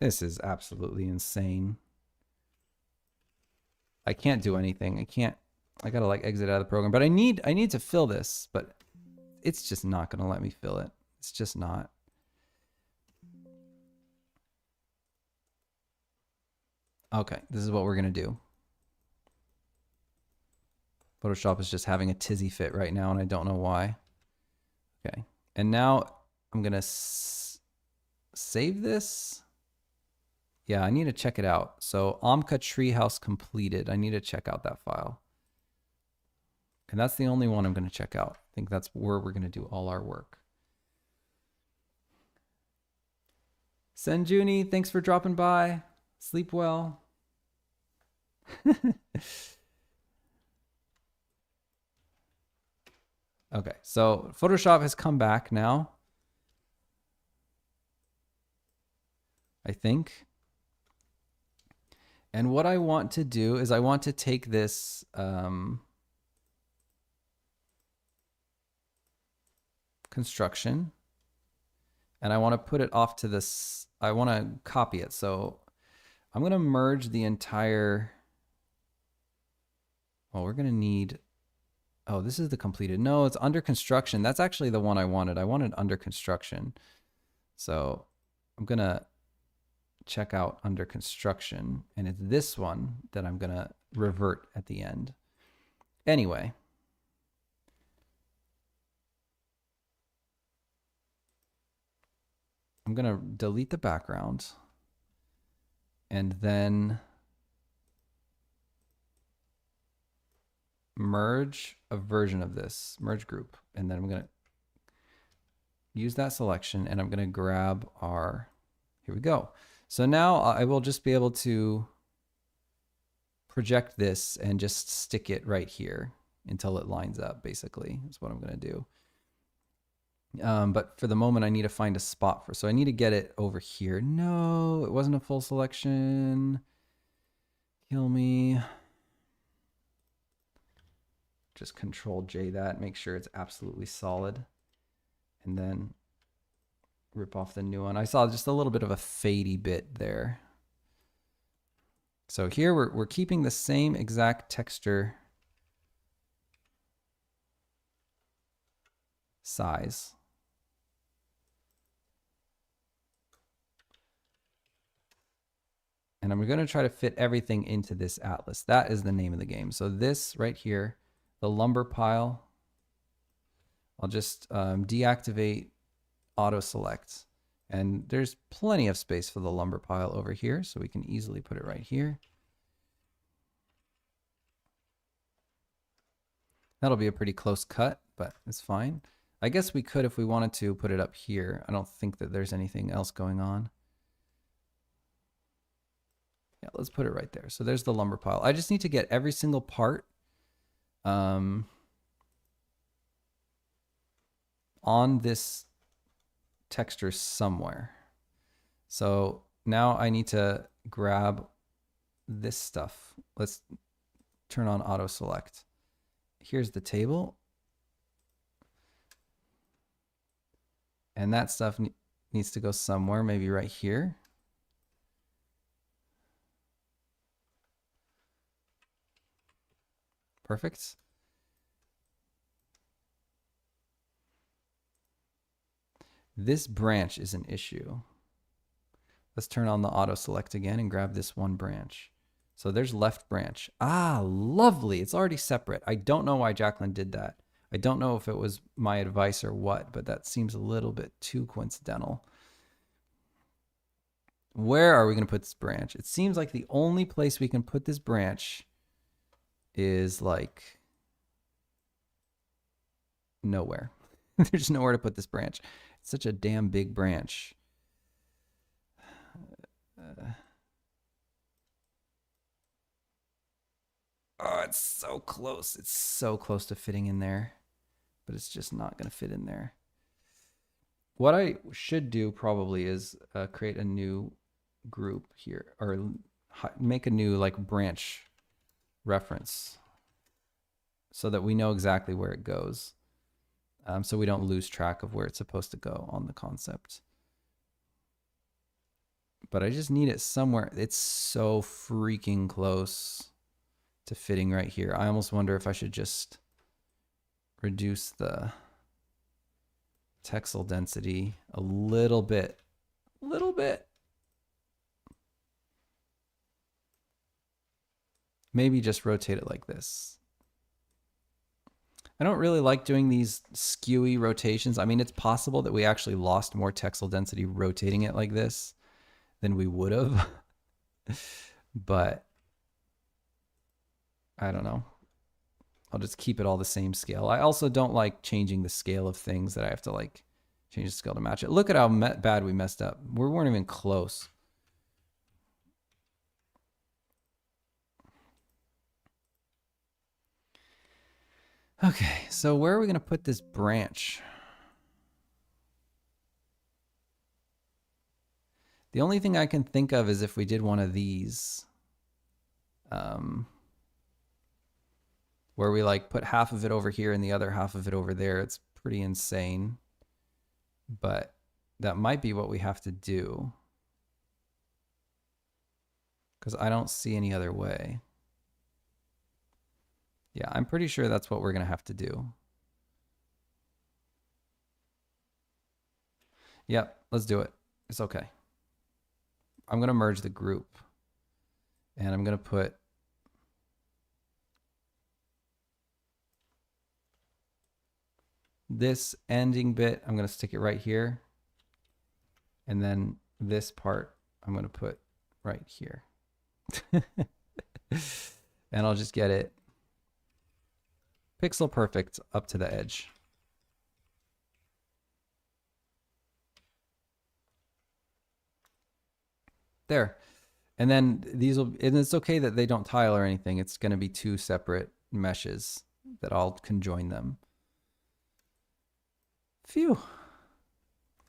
A: This is absolutely insane. I can't do anything. I gotta like exit out of the program. But I need to fill this, but it's just not gonna let me fill it. It's just not. Okay, this is what we're gonna do. Photoshop is just having a tizzy fit right now, and I don't know why. Okay, and now I'm gonna save this. Yeah, I need to check it out. So Amka Treehouse completed. I need to check out that file. And that's the only one I'm going to check out. I think that's where we're going to do all our work. Senjuni, thanks for dropping by. Sleep well. Okay, so Photoshop has come back now, I think. And what I want to do is I want to take this construction and I want to put it off to this. I want to copy it. So I'm going to merge the entire. Well, we're going to need. Oh, this is the completed. No, it's under construction. That's actually the one I wanted. I wanted under construction. So I'm going to check out under construction. And it's this one that I'm going to revert at the end. Anyway. I'm going to delete the background. And then merge a version of this, merge group. And then I'm going to use that selection and I'm going to grab our, here we go. So now I will just be able to project this and just stick it right here until it lines up, basically. That's what I'm going to do. But for the moment, I need to find a spot for, so I need to get it over here. No, it wasn't a full selection. Kill me. Just Control J that, make sure it's absolutely solid. And then rip off the new one. I saw just a little bit of a fadey bit there. So here we're keeping the same exact texture size. And I'm going to try to fit everything into this atlas. That is the name of the game. So this right here, the lumber pile, I'll just deactivate auto select. And there's plenty of space for the lumber pile over here, so we can easily put it right here. That'll be a pretty close cut, but it's fine. I guess we could, if we wanted to, put it up here. I don't think that there's anything else going on. Yeah, let's put it right there. So there's the lumber pile. I just need to get every single part on this texture somewhere. So now I need to grab this stuff. Let's turn on auto select. Here's the table. And that stuff needs to go somewhere, maybe right here. Perfect. This branch is an issue. Let's turn on the auto select again and grab this one branch. So there's left branch. Ah, lovely. It's already separate. I don't know why Jacqueline did that. I don't know if it was my advice or what, but that seems a little bit too coincidental. Where are we going to put this branch? It seems like the only place we can put this branch is like nowhere. There's nowhere to put this branch. It's such a damn big branch. Oh, it's so close. It's so close to fitting in there, but it's just not going to fit in there. What I should do probably is create a new group here, or make a new like branch reference so that we know exactly where it goes. So we don't lose track of where it's supposed to go on the concept. But I just need it somewhere. It's so freaking close to fitting right here. I almost wonder if I should just reduce the texel density a little bit. Maybe just rotate it like this. I don't really like doing these skewy rotations. I mean, it's possible that we actually lost more texel density rotating it like this than we would have. But I don't know. I'll just keep it all the same scale. I also don't like changing the scale of things that I have to like Change the scale to match it. Look at how bad we messed up. We weren't even close. Okay, so where are we going to put this branch? The only thing I can think of is if we did one of these. Where we like put half of it over here and the other half of it over there. It's pretty insane. But that might be what we have to do. Because I don't see any other way. Yeah, I'm pretty sure that's what we're going to have to do. Yep, let's do it. It's okay. I'm going to merge the group. And I'm going to put this ending bit, I'm going to stick it right here. And then this part, I'm going to put right here. And I'll just get it pixel perfect up to the edge. There. And then these will, and it's okay that they don't tile or anything. It's going to be two separate meshes that I'll conjoin them. Phew.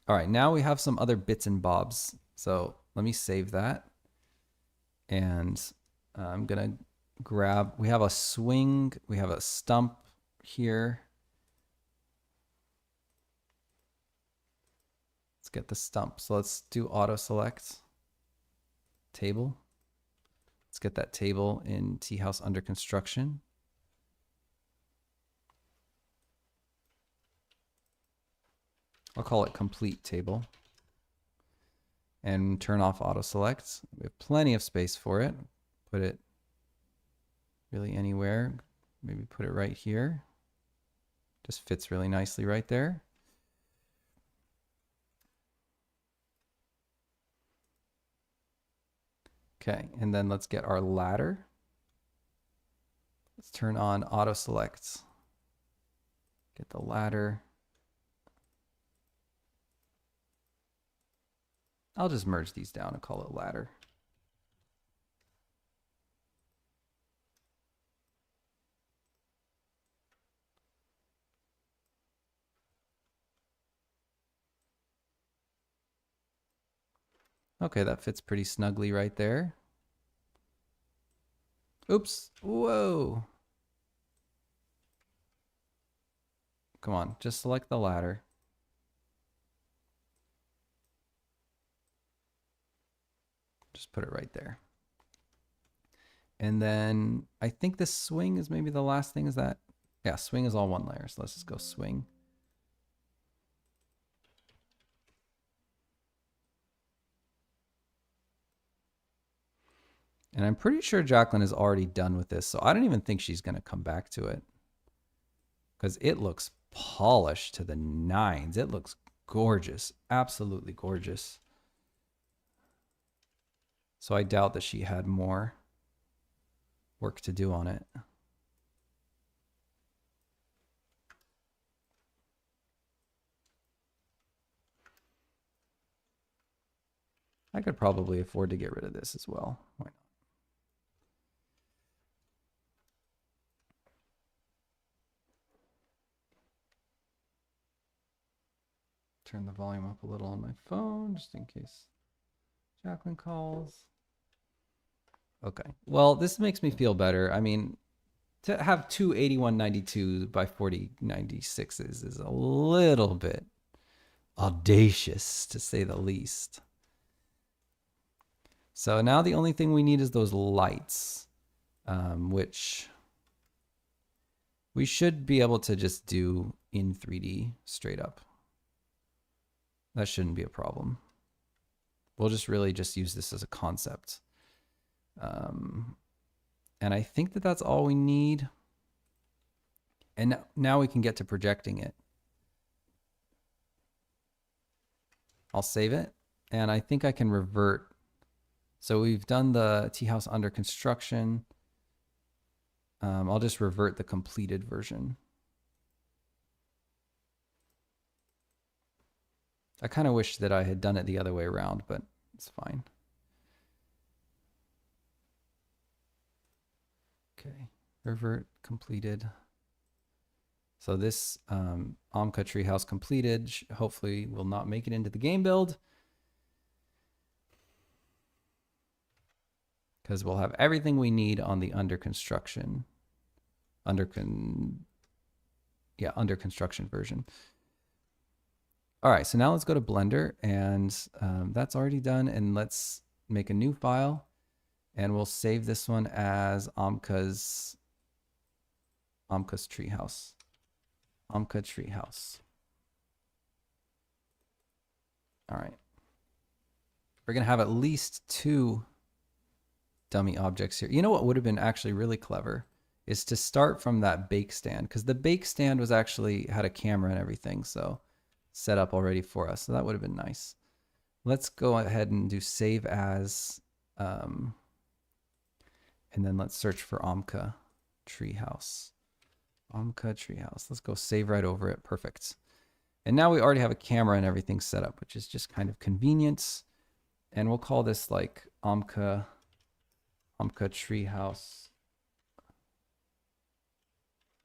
A: All right, now we have some other bits and bobs. So let me save that. And I'm going to grab, we have a swing, we have a stump here. Let's get the stump. So let's do auto select table. Let's get that table in tea house under construction. I'll call it complete table. And turn off auto select. We have plenty of space for it. Put it really anywhere. Maybe put it right here. Just fits really nicely right there. Okay, and then let's get our ladder. Let's turn on auto select. Get the ladder. I'll just merge these down and call it ladder. Okay, that fits pretty snugly right there. Oops. Whoa. Come on, just select the ladder. Just put it right there. And then I think the swing is maybe the last thing. Is that? Yeah, swing is all one layer. So let's just go swing. And I'm pretty sure Jacqueline is already done with this. So I don't even think she's going to come back to it. Because it looks polished to the nines. It looks gorgeous. Absolutely gorgeous. So I doubt that she had more work to do on it. I could probably afford to get rid of this as well. Why not? Turn the volume up a little on my phone just in case Jacqueline calls. Okay. Well, this makes me feel better. I mean, to have two 8192 by 4096s is a little bit audacious, to say the least. So now the only thing we need is those lights, which we should be able to just do in 3D straight up. That shouldn't be a problem. We'll just really just use this as a concept. And I think that that's all we need. And now we can get to projecting it. I'll save it. And I think I can revert. So we've done the tea house under construction. I'll just revert the completed version. I kind of wish that I had done it the other way around, but it's fine. Okay, revert completed. So this Amka treehouse completed. Hopefully will not make it into the game build, because we'll have everything we need on the under construction version. All right, so now let's go to Blender, and that's already done. And let's make a new file, and we'll save this one as Amka's treehouse. Amka treehouse. All right. We're gonna have at least 2 dummy objects here. You know what would have been actually really clever is to start from that bake stand, because the bake stand was actually had a camera and everything, so set up already for us. So that would have been nice. Let's go ahead and do save as, and then let's search for Amka treehouse. Amka treehouse. Let's go save right over it. Perfect. And now we already have a camera and everything set up, which is just kind of convenient. And we'll call this like Amka treehouse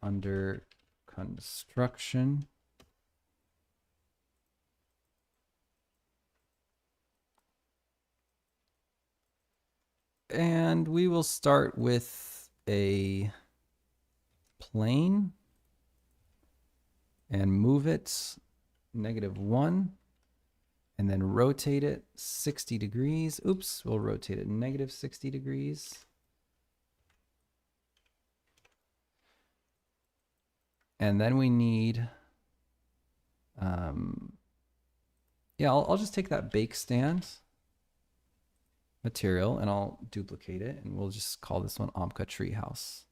A: under construction. And we will start with a plane and move it -1 and then rotate it 60 degrees. Oops, we'll rotate it -60 degrees. And then we need, yeah, I'll just take that bake stand material and I'll duplicate it, and we'll just call this one Amka treehouse.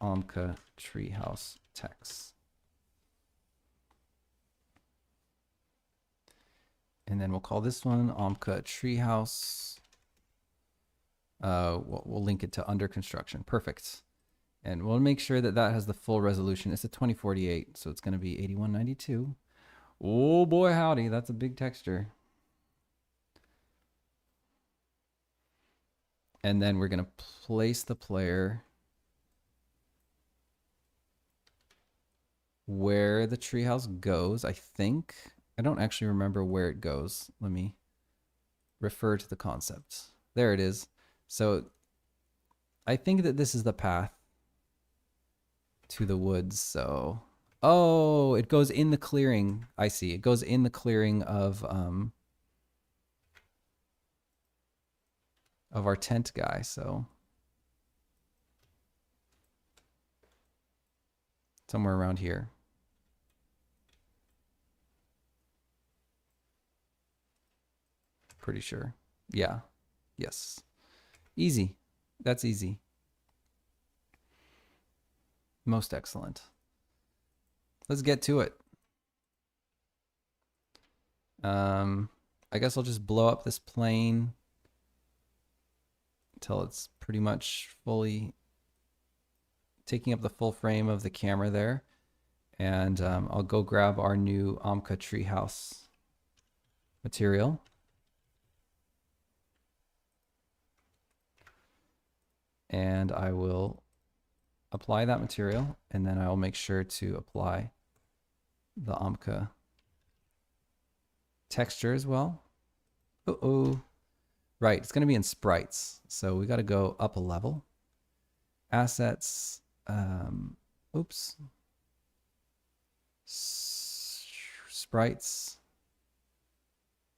A: Amka treehouse text. And then we'll call this one Amka treehouse. We'll link it to under construction. Perfect. And we'll make sure that that has the full resolution. It's a 2048, so it's going to be 8192. Oh boy, howdy, that's a big texture. And then we're going to place the player where the treehouse goes, I think. I don't actually remember where it goes. Let me refer to the concept. There it is. So I think that this is the path to the woods. So, oh, it goes in the clearing. I see. It goes in the clearing of our tent guy. So somewhere around here. Pretty sure. Yeah. Yes. Easy. That's easy. Most excellent. Let's get to it. I guess I'll just blow up this plane until it's pretty much fully taking up the full frame of the camera there. And I'll go grab our new Amka treehouse material. And I will apply that material, and then I will make sure to apply the Amka texture as well. Uh-oh. Right, it's going to be in sprites. So we got to go up a level. Assets. Oops. Sprites.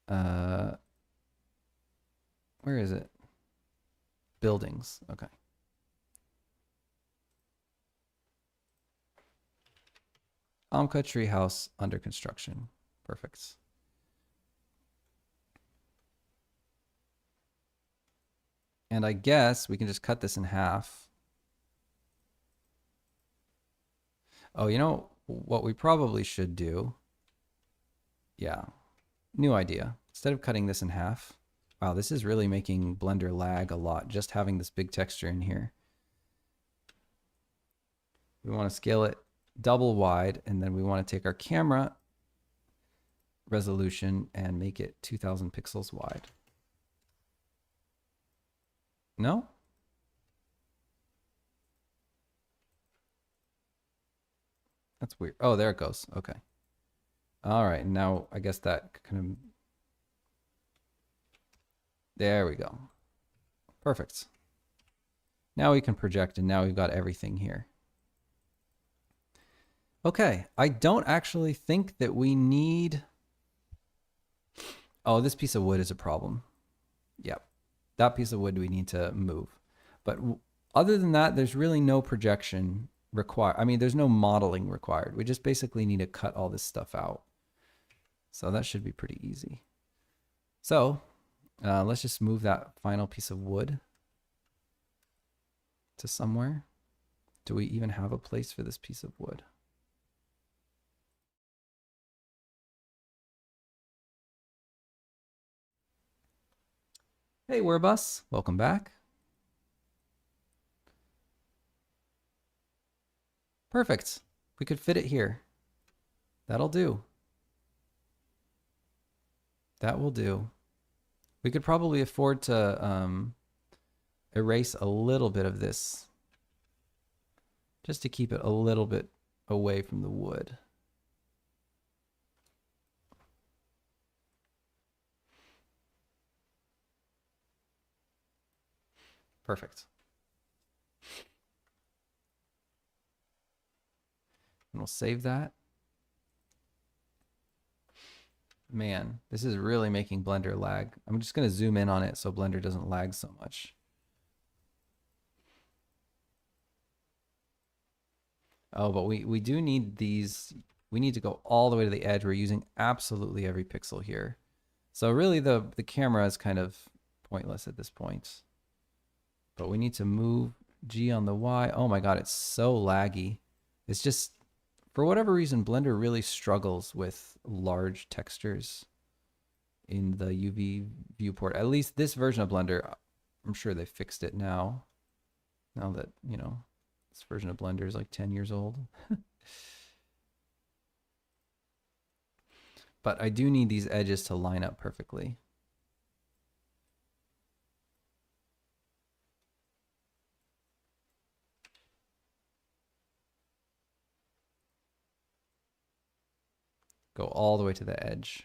A: Where is it? Buildings. Okay. Amka treehouse under construction. Perfect. And I guess we can just cut this in half. Oh, you know what we probably should do? Yeah, new idea. Instead of cutting this in half, wow, this is really making Blender lag a lot, just having this big texture in here. We want to scale it double wide, and then we want to take our camera resolution and make it 2000 pixels wide. No? That's weird. Oh, there it goes. Okay. All right. Now I guess that kind of. There we go. Perfect. Now we can project, and now we've got everything here. Okay. I don't actually think that we need. Oh, this piece of wood is a problem. Yep. That piece of wood we need to move. But other than that, there's really no projection required. I mean, there's no modeling required. We just basically need to cut all this stuff out. So that should be pretty easy. So let's just move that final piece of wood to somewhere. Do we even have a place for this piece of wood? Hey, Werbus, welcome back. Perfect. We could fit it here. That'll do. That will do. We could probably afford to erase a little bit of this just to keep it a little bit away from the wood. Perfect. And we'll save that. Man, this is really making Blender lag. I'm just going to zoom in on it so Blender doesn't lag so much. Oh, but we do need these. We need to go all the way to the edge. We're using absolutely every pixel here. So really the camera is kind of pointless at this point. But we need to move G on the Y. Oh my God, it's so laggy. It's just, for whatever reason, Blender really struggles with large textures in the UV viewport. At least this version of Blender, I'm sure they fixed it now. Now that, you know, this version of Blender is like 10 years old. But I do need these edges to line up perfectly. Go all the way to the edge.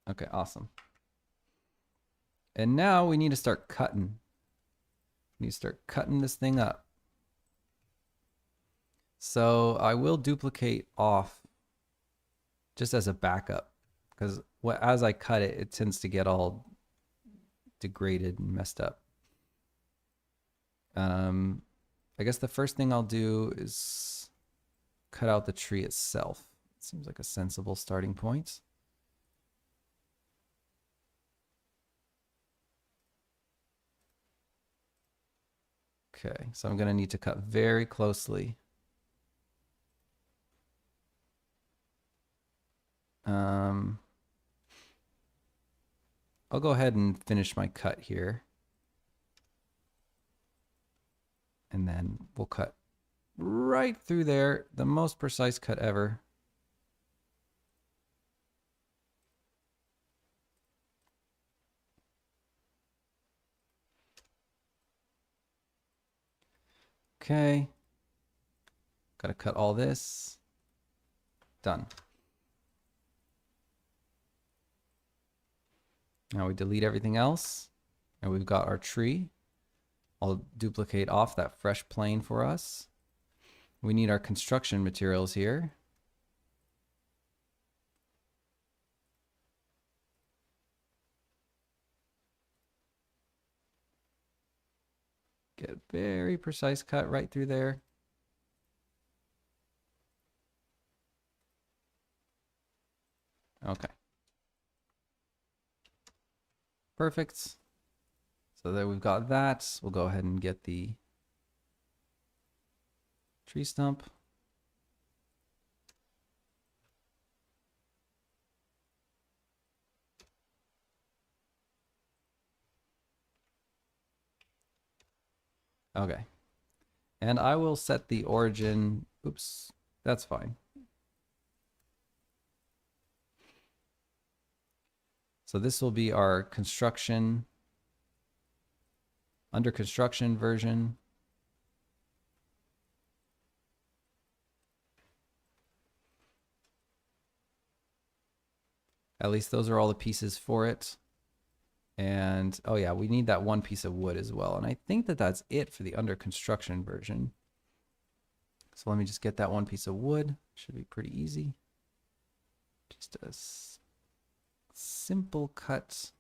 A: Okay, awesome. And now we need to start cutting. We need to start cutting this thing up. So I will duplicate off just as a backup, because as I cut it, it tends to get all degraded and messed up. I guess the first thing I'll do is cut out the tree itself. It seems like a sensible starting point. Okay, so I'm going to need to cut very closely. I'll go ahead and finish my cut here. And then we'll cut right through there, the most precise cut ever. Okay. Gotta cut all this. Done. Now we delete everything else, and we've got our tree. I'll duplicate off that fresh plane for us. We need our construction materials here. Get a very precise cut right through there. Okay. Perfect. So there we've got that. We'll go ahead and get the tree stump. Okay. And I will set the origin. Oops, that's fine. So this will be our construction, under construction version. At least those are all the pieces for it. And oh yeah, we need that one piece of wood as well. And I think that that's it for the under construction version. So let me just get that one piece of wood. Should be pretty easy. Just a simple cut.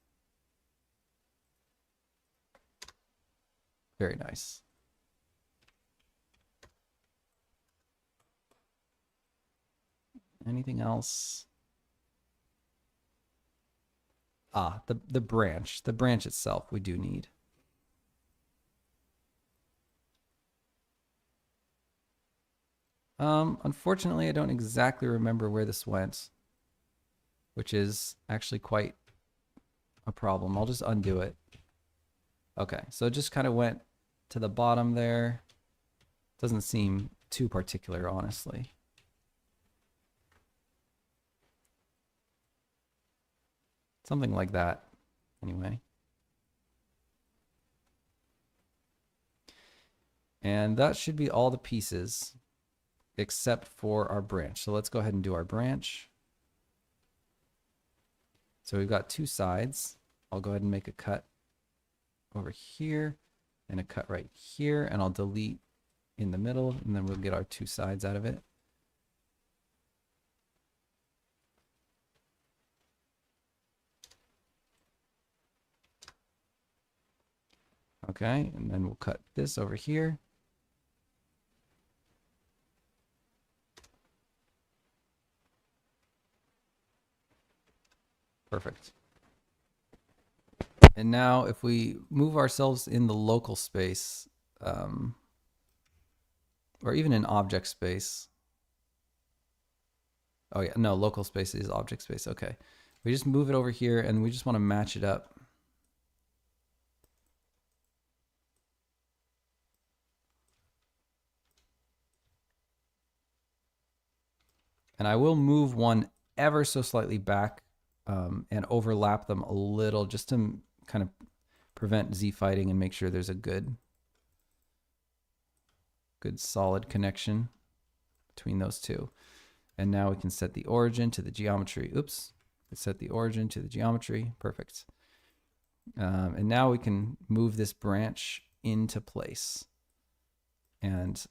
A: Very nice. Anything else? Ah, the branch. The branch itself we do need. Unfortunately, I don't exactly remember where this went, which is actually quite a problem. I'll just undo it. Okay, so it just kind of went to the bottom there. Doesn't seem too particular, honestly. Something like that, anyway. And that should be all the pieces except for our branch. So let's go ahead and do our branch. So we've got two sides. I'll go ahead and make a cut over here and a cut right here, and I'll delete in the middle, and then we'll get our two sides out of it. Okay, and then we'll cut this over here. Perfect. And now if we move ourselves in the local space, or even in object space. Oh yeah, no, local space is object space. Okay. We just move it over here and we just want to match it up. And I will move one ever so slightly back and overlap them a little just to kind of prevent Z fighting and make sure there's a good solid connection between those two. And now we can set the origin to the geometry. Oops. Let's set the origin to the geometry. Perfect. And now we can move this branch into place. And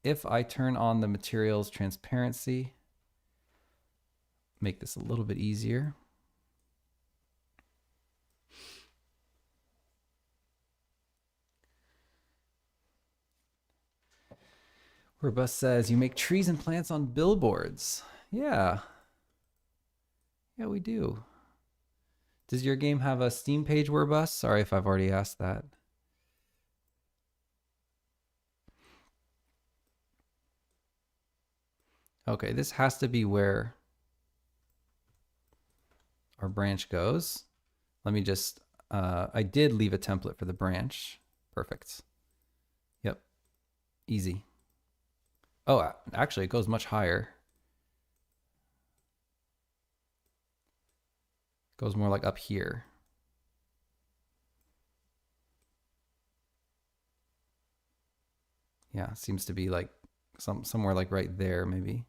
A: if I turn on the materials transparency, make this a little bit easier. Wherbus says, you make trees and plants on billboards. Yeah. Yeah, we do. Does your game have a Steam page, Wherbus? Sorry if I've already asked that. Okay, this has to be where our branch goes. Let me just, I did leave a template for the branch. Perfect. Yep, easy. Oh, actually it goes much higher. It goes more like up here. Yeah, seems to be like somewhere like right there maybe.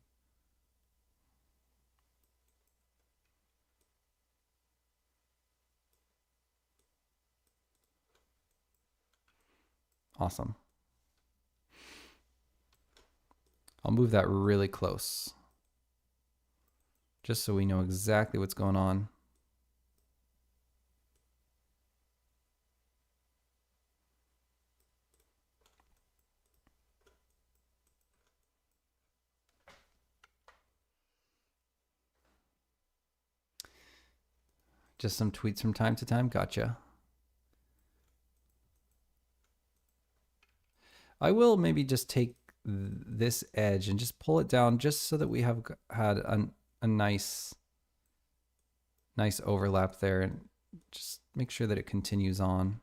A: Awesome. I'll move that really close, just so we know exactly what's going on. Just some tweets from time to time. Gotcha. I will maybe just take this edge and just pull it down just so that we have had a nice overlap there, and just make sure that it continues on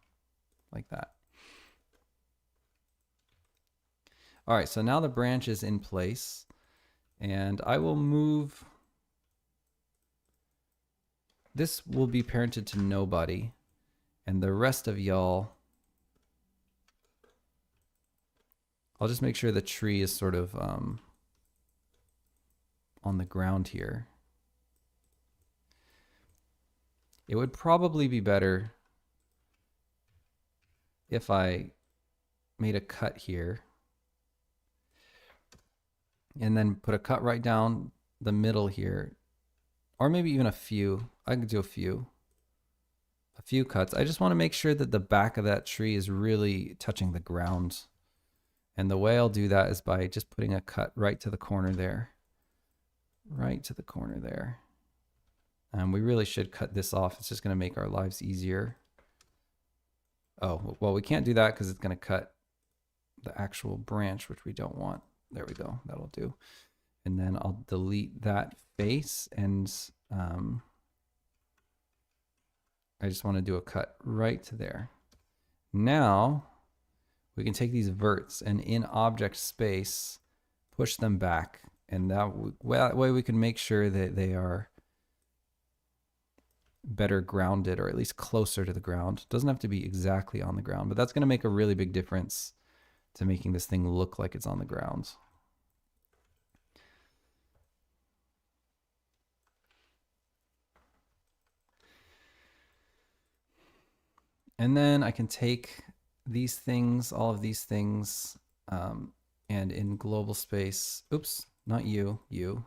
A: like that. All right, so now the branch is in place, and I will move. This will be parented to nobody, and the rest of y'all, I'll just make sure the tree is sort of on the ground here. It would probably be better if I made a cut here and then put a cut right down the middle here, or maybe even a few. I could do a few cuts. I just want to make sure that the back of that tree is really touching the ground. And the way I'll do that is by just putting a cut right to the corner there. Right to the corner there. And we really should cut this off. It's just going to make our lives easier. Oh, well, we can't do that because it's going to cut the actual branch, which we don't want. There we go. That'll do. And then I'll delete that face, and I just want to do a cut right to there. Now we can take these verts and in object space, push them back. And that way we can make sure that they are better grounded, or at least closer to the ground. Doesn't have to be exactly on the ground, but that's going to make a really big difference to making this thing look like it's on the ground. And then I can take these things, all of these things, and in global space, oops, not you,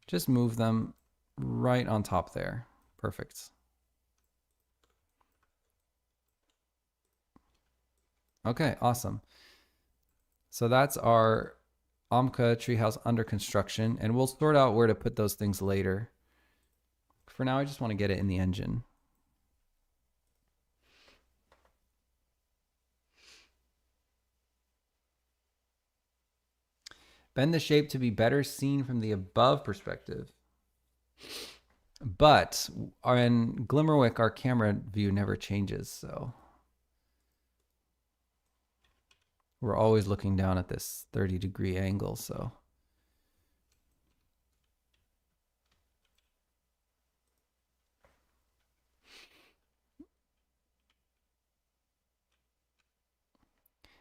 A: just move them right on top there. Perfect. Okay, awesome. So that's our Amka treehouse under construction, and we'll sort out where to put those things later. For now, I just want to get it in the engine. Bend the shape to be better seen from the above perspective. But in Glimmerwick, our camera view never changes, so we're always looking down at this 30-degree angle, so.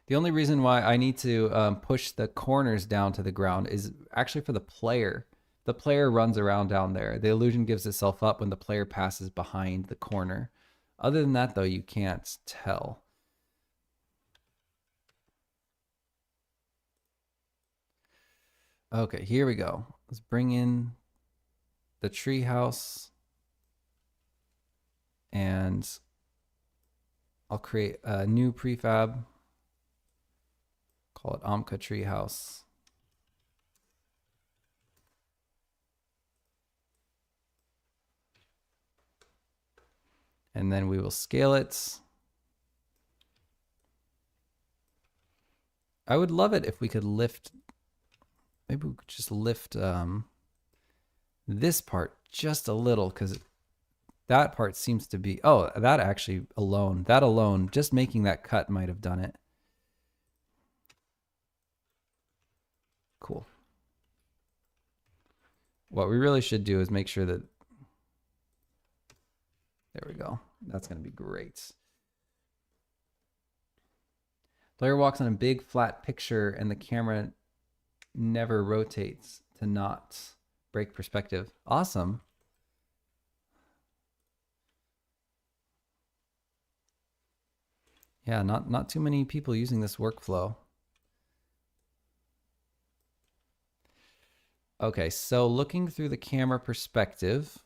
A: The only reason why I need to push the corners down to the ground is actually for the player. The player runs around down there. The illusion gives itself up when the player passes behind the corner. Other than that, though, you can't tell. Okay, here we go. Let's bring in the tree house, and I'll create a new prefab. Call it Amka treehouse. And then we will scale it. I would love it if we could lift, maybe we could just lift this part just a little, because that part seems to be, oh, that actually alone, just making that cut might have done it. Cool. What we really should do is make sure that, there we go. That's going to be great. Player walks on a big flat picture and the camera never rotates to not break perspective. Awesome. Yeah, not too many people using this workflow. Okay, so looking through the camera perspective,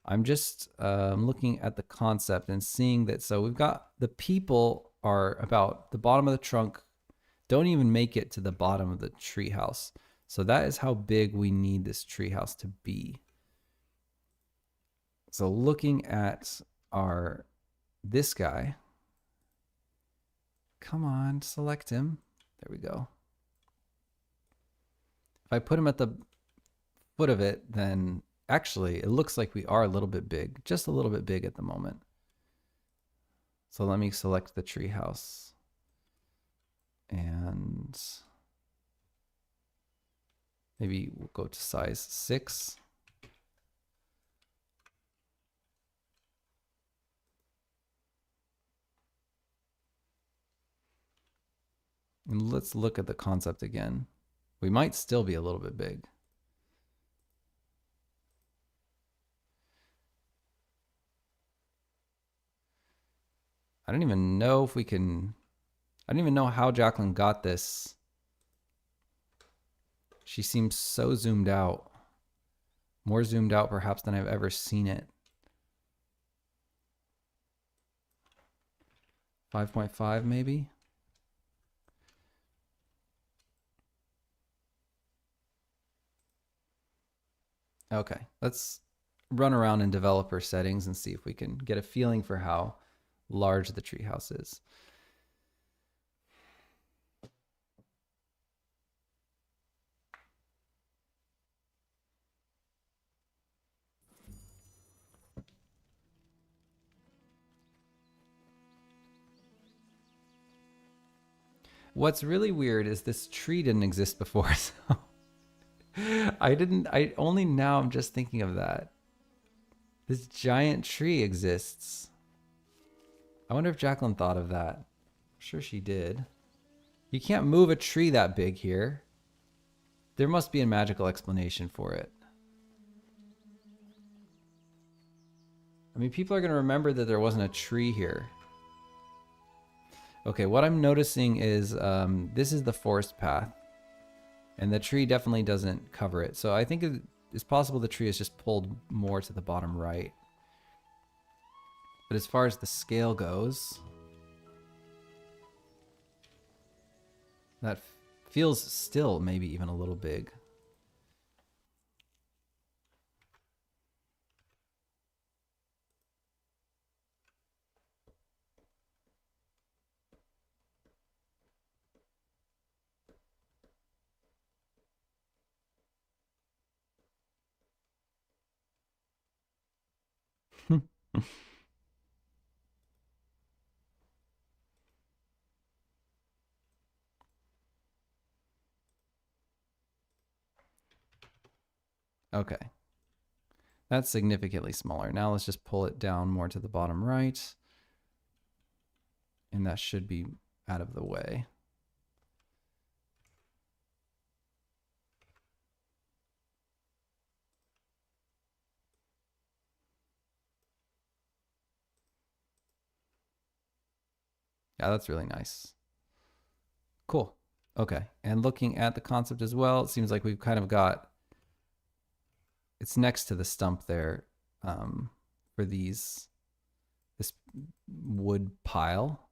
A: I'm just looking at the concept and seeing that, so we've got the people are about the bottom of the trunk, don't even make it to the bottom of the treehouse. So that is how big we need this treehouse to be. So looking at this guy, come on, select him. There we go. If I put him at the foot of it, then actually it looks like we are a little bit big, just a little bit big at the moment. So let me select the treehouse. And maybe we'll go to size 6. And let's look at the concept again. We might still be a little bit big. I don't even know if we can, I don't even know how Jacqueline got this. She seems so zoomed out. More zoomed out perhaps than I've ever seen it. 5.5 maybe? Okay, let's run around in developer settings and see if we can get a feeling for how large the treehouse is. What's really weird is this tree didn't exist before, so I only now I'm just thinking of that. This giant tree exists. I wonder if Jacqueline thought of that. I'm sure she did. You can't move a tree that big here. There must be a magical explanation for it. I mean, people are going to remember that there wasn't a tree here. Okay, what I'm noticing is this is the forest path. And the tree definitely doesn't cover it. So I think it's possible the tree is just pulled more to the bottom right. But as far as the scale goes, that feels still maybe even a little big. Okay. That's significantly smaller. Now let's just pull it down more to the bottom right. And that should be out of the way. Yeah, that's really nice. Cool. Okay. And looking at the concept as well, it seems like we've kind of got, it's next to the stump there for this wood pile.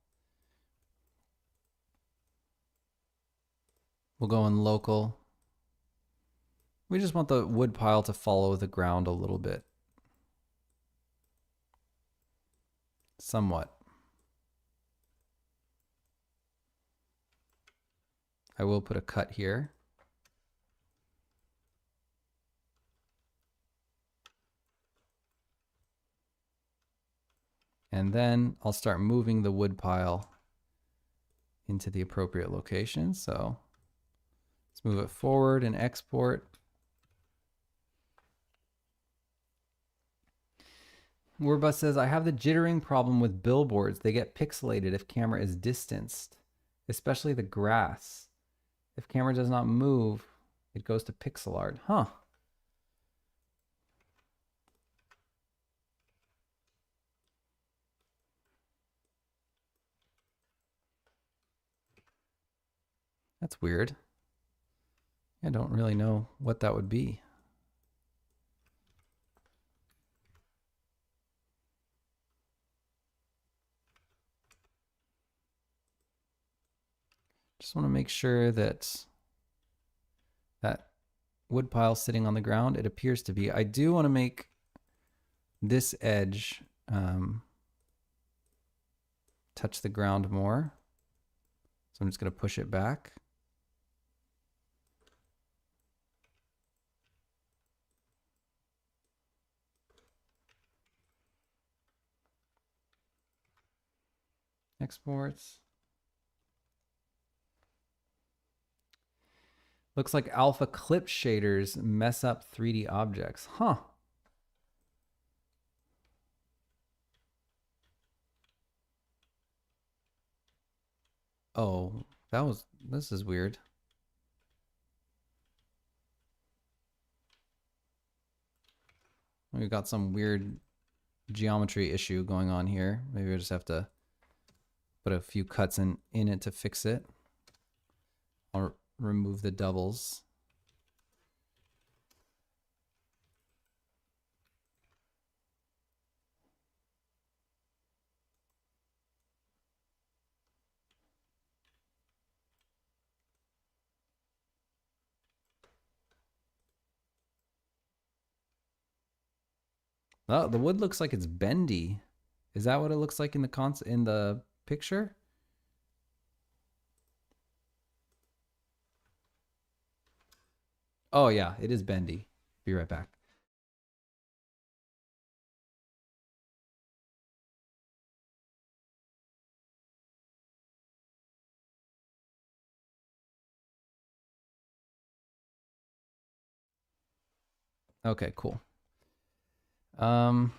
A: We'll go in local. We just want the wood pile to follow the ground a little bit. Somewhat. I will put a cut here. And then I'll start moving the wood pile into the appropriate location. So let's move it forward and export. Warbus says, I have the jittering problem with billboards. They get pixelated if camera is distanced, especially the grass. If camera does not move, it goes to pixel art. Huh. That's weird. I don't really know what that would be. Just want to make sure that that wood pile sitting on the ground, it appears to be. I do want to make this edge touch the ground more. So I'm just going to push it back. Exports. Looks like alpha clip shaders mess up 3D objects. Huh. Oh, this is weird. We've got some weird geometry issue going on here. Maybe I just have to put a few cuts in it to fix it. I'll remove the doubles. Oh, the wood looks like it's bendy. Is that what it looks like in the picture? Oh yeah, it is bendy. Be right back. Okay, cool. Then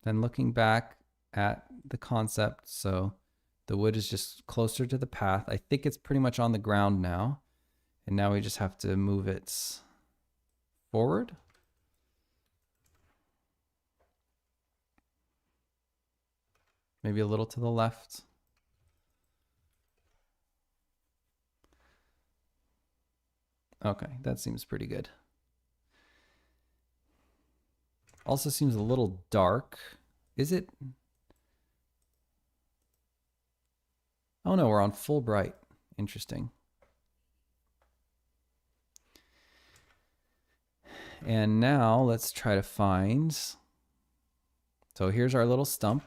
A: looking back at the concept, so the wood is just closer to the path. I think it's pretty much on the ground now. And now we just have to move it forward. Maybe a little to the left. Okay, that seems pretty good. Also seems a little dark. Is it? Oh no, we're on full bright. Interesting. And now let's try to find. So here's our little stump.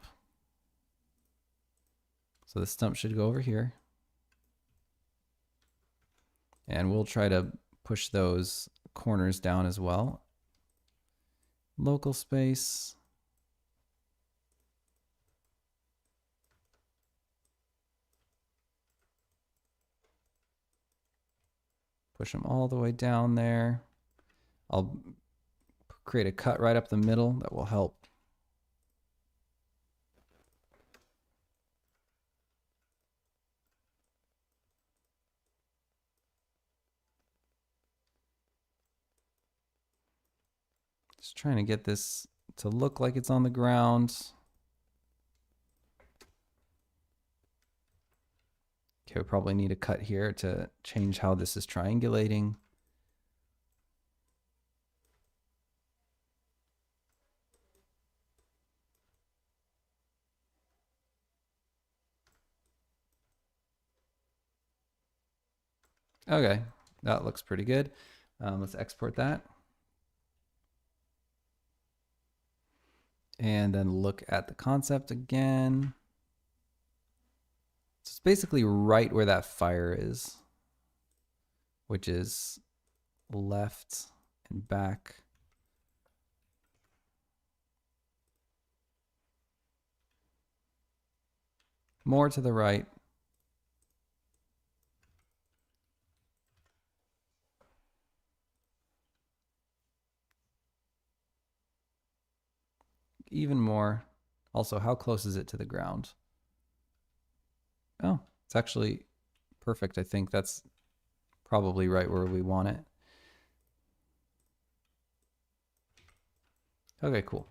A: So the stump should go over here. And we'll try to push those corners down as well. Local space. Push them all the way down there. I'll create a cut right up the middle that will help. Just trying to get this to look like it's on the ground. Okay, we probably need a cut here to change how this is triangulating. Okay, that looks pretty good. Let's export that. And then look at the concept again. So it's basically right where that fire is, which is left and back. More to the right. Even more. Also, how close is it to the ground? Oh, it's actually perfect. I think that's probably right where we want it. Okay, cool.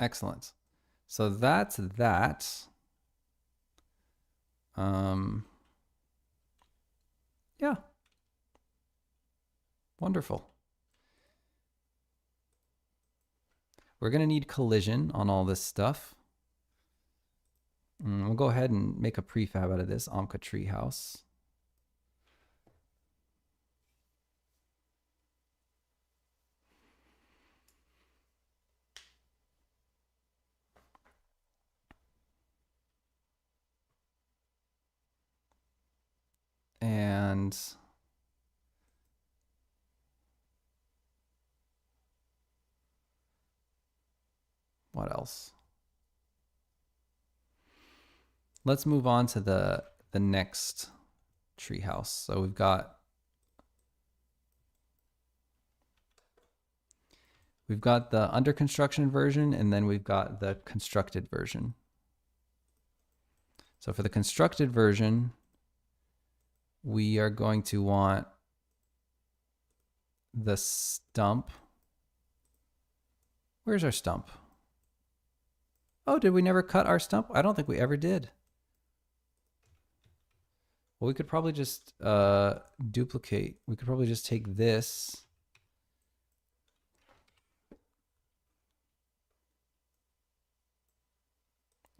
A: Excellent. So that's that. Yeah. Wonderful. We're going to need collision on all this stuff. We'll go ahead and make a prefab out of this Amka treehouse. And what else? let's move on to the next treehouse. So we've got the under construction version, and then we've got the constructed version. So for the constructed version, we are going to want the stump. Where's our stump? Oh, did we never cut our stump? I don't think we ever did. Well, we could probably just duplicate. We could probably just take this.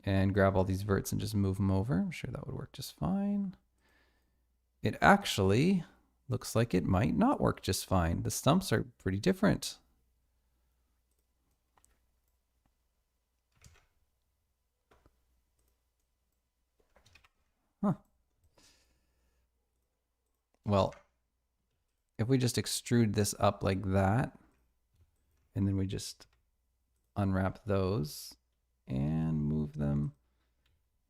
A: And grab all these verts and just move them over. I'm sure that would work just fine. It actually looks like it might not work just fine. The stumps are pretty different. Huh. Well, if we just extrude this up like that, and then we just unwrap those and move them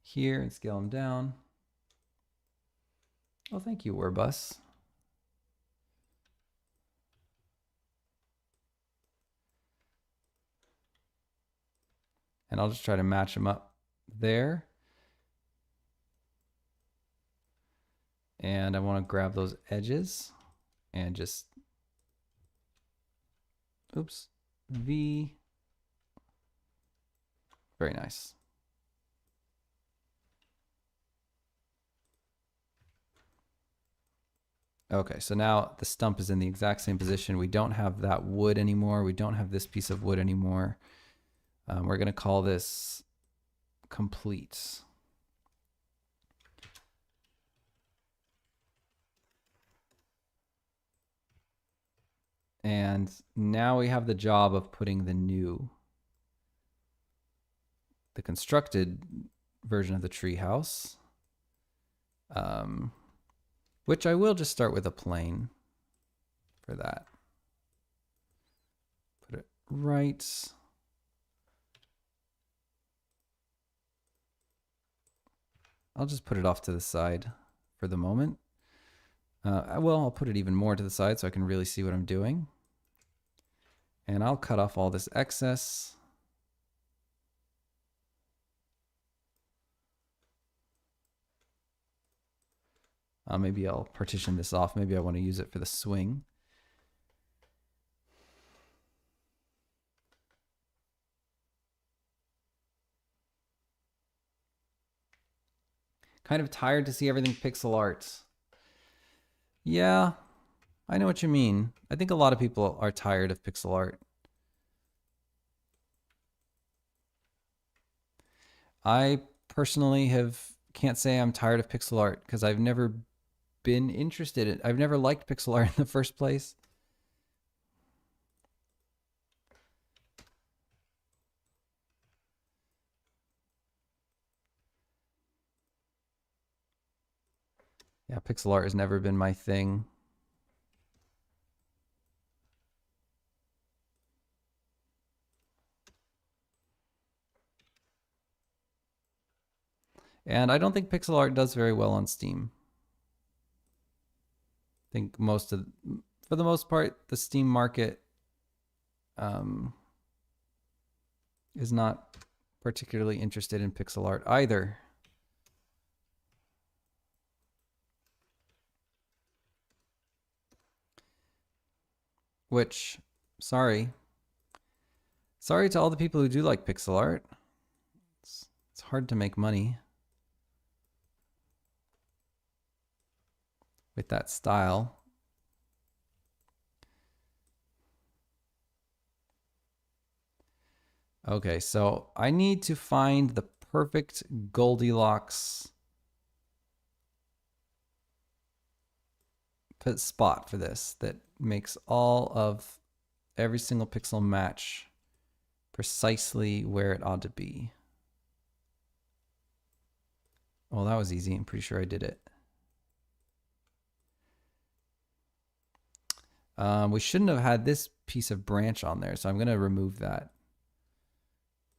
A: here and scale them down. Oh, thank you, Warbus. And I'll just try to match them up there. And I want to grab those edges and just, oops, V. Very nice. Okay, so now the stump is in the exact same position. We don't have that wood anymore. We don't have this piece of wood anymore. We're going to call this complete. And now we have the job of putting the constructed version of the treehouse, which I will just start with a plane for that. Put it right. I'll just put it off to the side for the moment. I'll put it even more to the side so I can really see what I'm doing. And I'll cut off all this excess. Maybe I'll partition this off. Maybe I want to use it for the swing. Kind of tired to see everything pixel art. Yeah, I know what you mean. I think a lot of people are tired of pixel art. I personally can't say I'm tired of pixel art because I've never been interested in, I've never liked pixel art in the first place. Yeah, pixel art has never been my thing. And I don't think pixel art does very well on Steam. I think for the most part, the Steam market is not particularly interested in pixel art either. Which, sorry to all the people who do like pixel art. It's hard to make money with that style. Okay, so I need to find the perfect Goldilocks spot for this that makes all of every single pixel match precisely where it ought to be. Well, that was easy. I'm pretty sure I did it. We shouldn't have had this piece of branch on there, so I'm going to remove that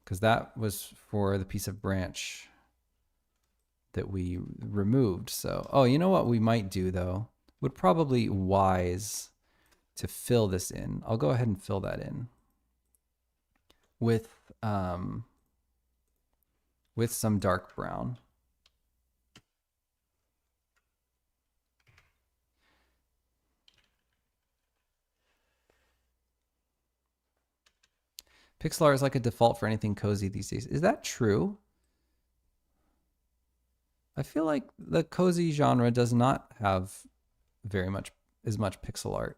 A: because that was for the piece of branch. that we removed. So, oh, you know what we might do though? Would probably wise to fill this in. I'll go ahead and fill that in with some dark brown. Pixel art is like a default for anything cozy these days. Is that true? I feel like the cozy genre does not have very much as much pixel art.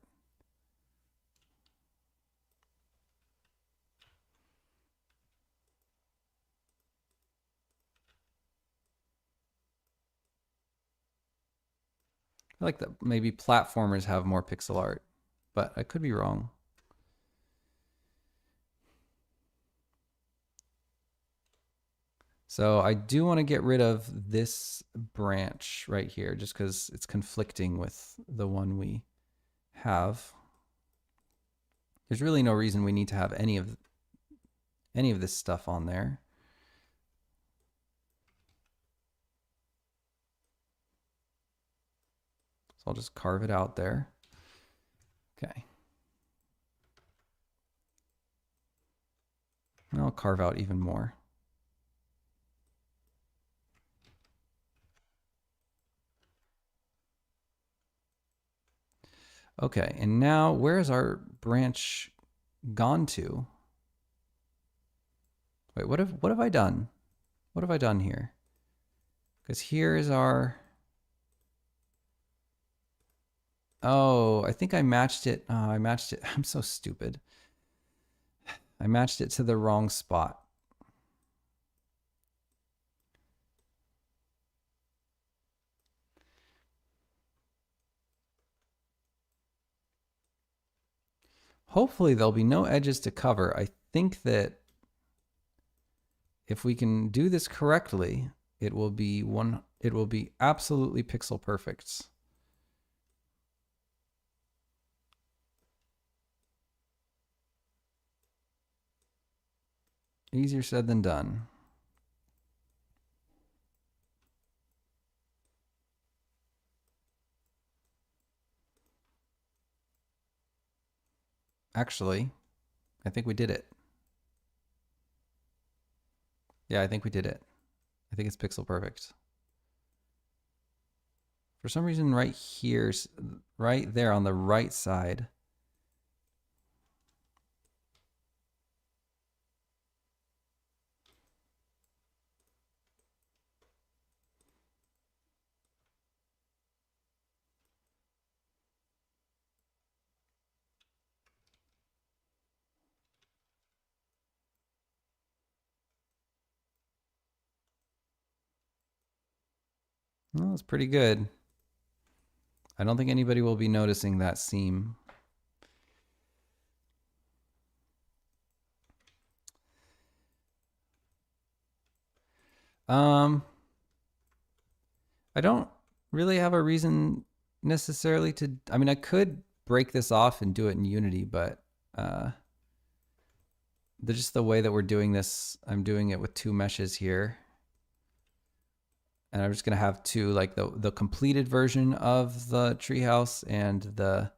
A: I feel like that maybe platformers have more pixel art, but I could be wrong. So I do want to get rid of this branch right here just because it's conflicting with the one we have. There's really no reason we need to have any of this stuff on there. So I'll just carve it out there. Okay. And I'll carve out even more. Okay, and now where's our branch gone to? Wait, what have I done? What have I done here? Because here is our... Oh, I think I matched it. Oh, I matched it. I'm so stupid. I matched it to the wrong spot. Hopefully there'll be no edges to cover. I think that if we can do this correctly, it will be absolutely pixel perfect. Easier said than done. Actually, I think we did it. Yeah, I think we did it. I think it's pixel perfect. For some reason, right here, right there on the right side, well, it's pretty good. I don't think anybody will be noticing that seam. I don't really have a reason necessarily to, I mean, I could break this off and do it in Unity, but just the way that we're doing this, I'm doing it with two meshes here. And I'm just going to have two, like the completed version of the treehouse and the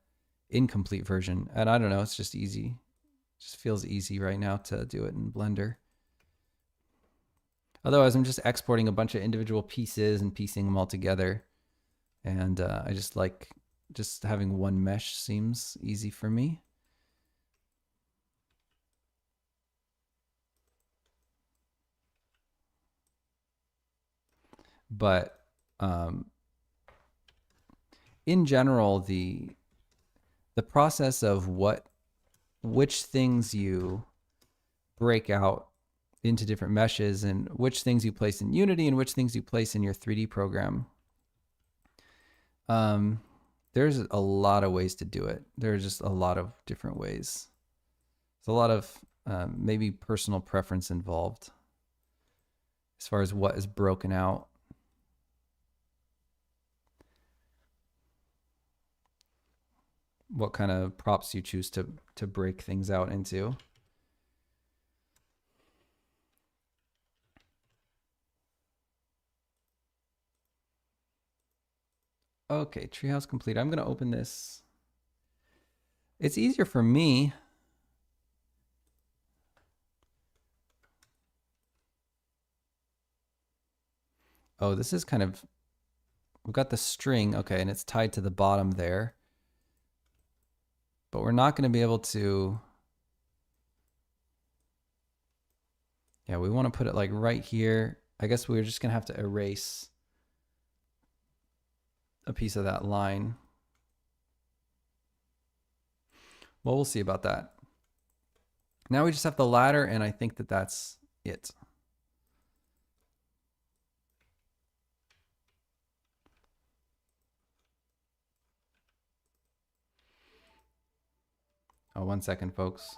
A: incomplete version. And I don't know, it's just easy. It just feels easy right now to do it in Blender. Otherwise, I'm just exporting a bunch of individual pieces and piecing them all together. And I just like just having one mesh seems easy for me. But in general, the process of which things you break out into different meshes and which things you place in Unity and which things you place in your 3D program. There's a lot of ways to do it. There's just a lot of different ways. There's a lot of maybe personal preference involved as far as what is broken out. What kind of props you choose to break things out into. Okay, treehouse complete. I'm going to open this. It's easier for me. Oh, this is kind of, we've got the string. Okay, and it's tied to the bottom there. But we're not going to be able to, yeah, we want to put it like right here. I guess we're just going to have to erase a piece of that line. Well, we'll see about that. Now we just have the ladder, and I think that that's it. Oh, 1 second, folks.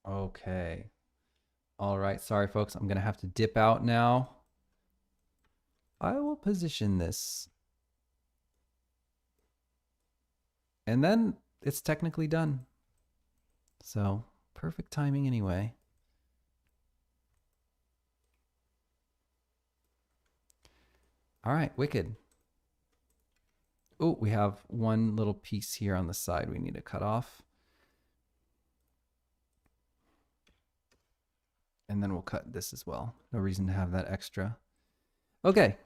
A: Okay. All right. Sorry, folks. I'm going to have to dip out now. I will position this. And then it's technically done. So perfect timing anyway. All right, wicked. Oh, we have one little piece here on the side we need to cut off. And then we'll cut this as well. No reason to have that extra. Okay.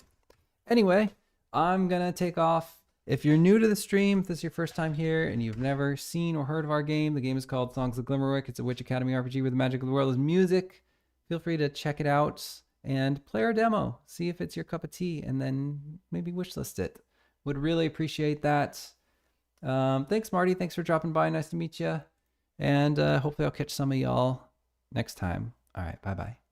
A: Anyway, I'm going to take off. If you're new to the stream, if this is your first time here and you've never seen or heard of our game, the game is called Songs of Glimmerwick. It's a Witch Academy RPG where the magic of the world is music. Feel free to check it out and play our demo. See if it's your cup of tea and then maybe wishlist it. Would really appreciate that. Thanks, Marty. Thanks for dropping by. Nice to meet you. And hopefully I'll catch some of y'all next time. All right. Bye-bye.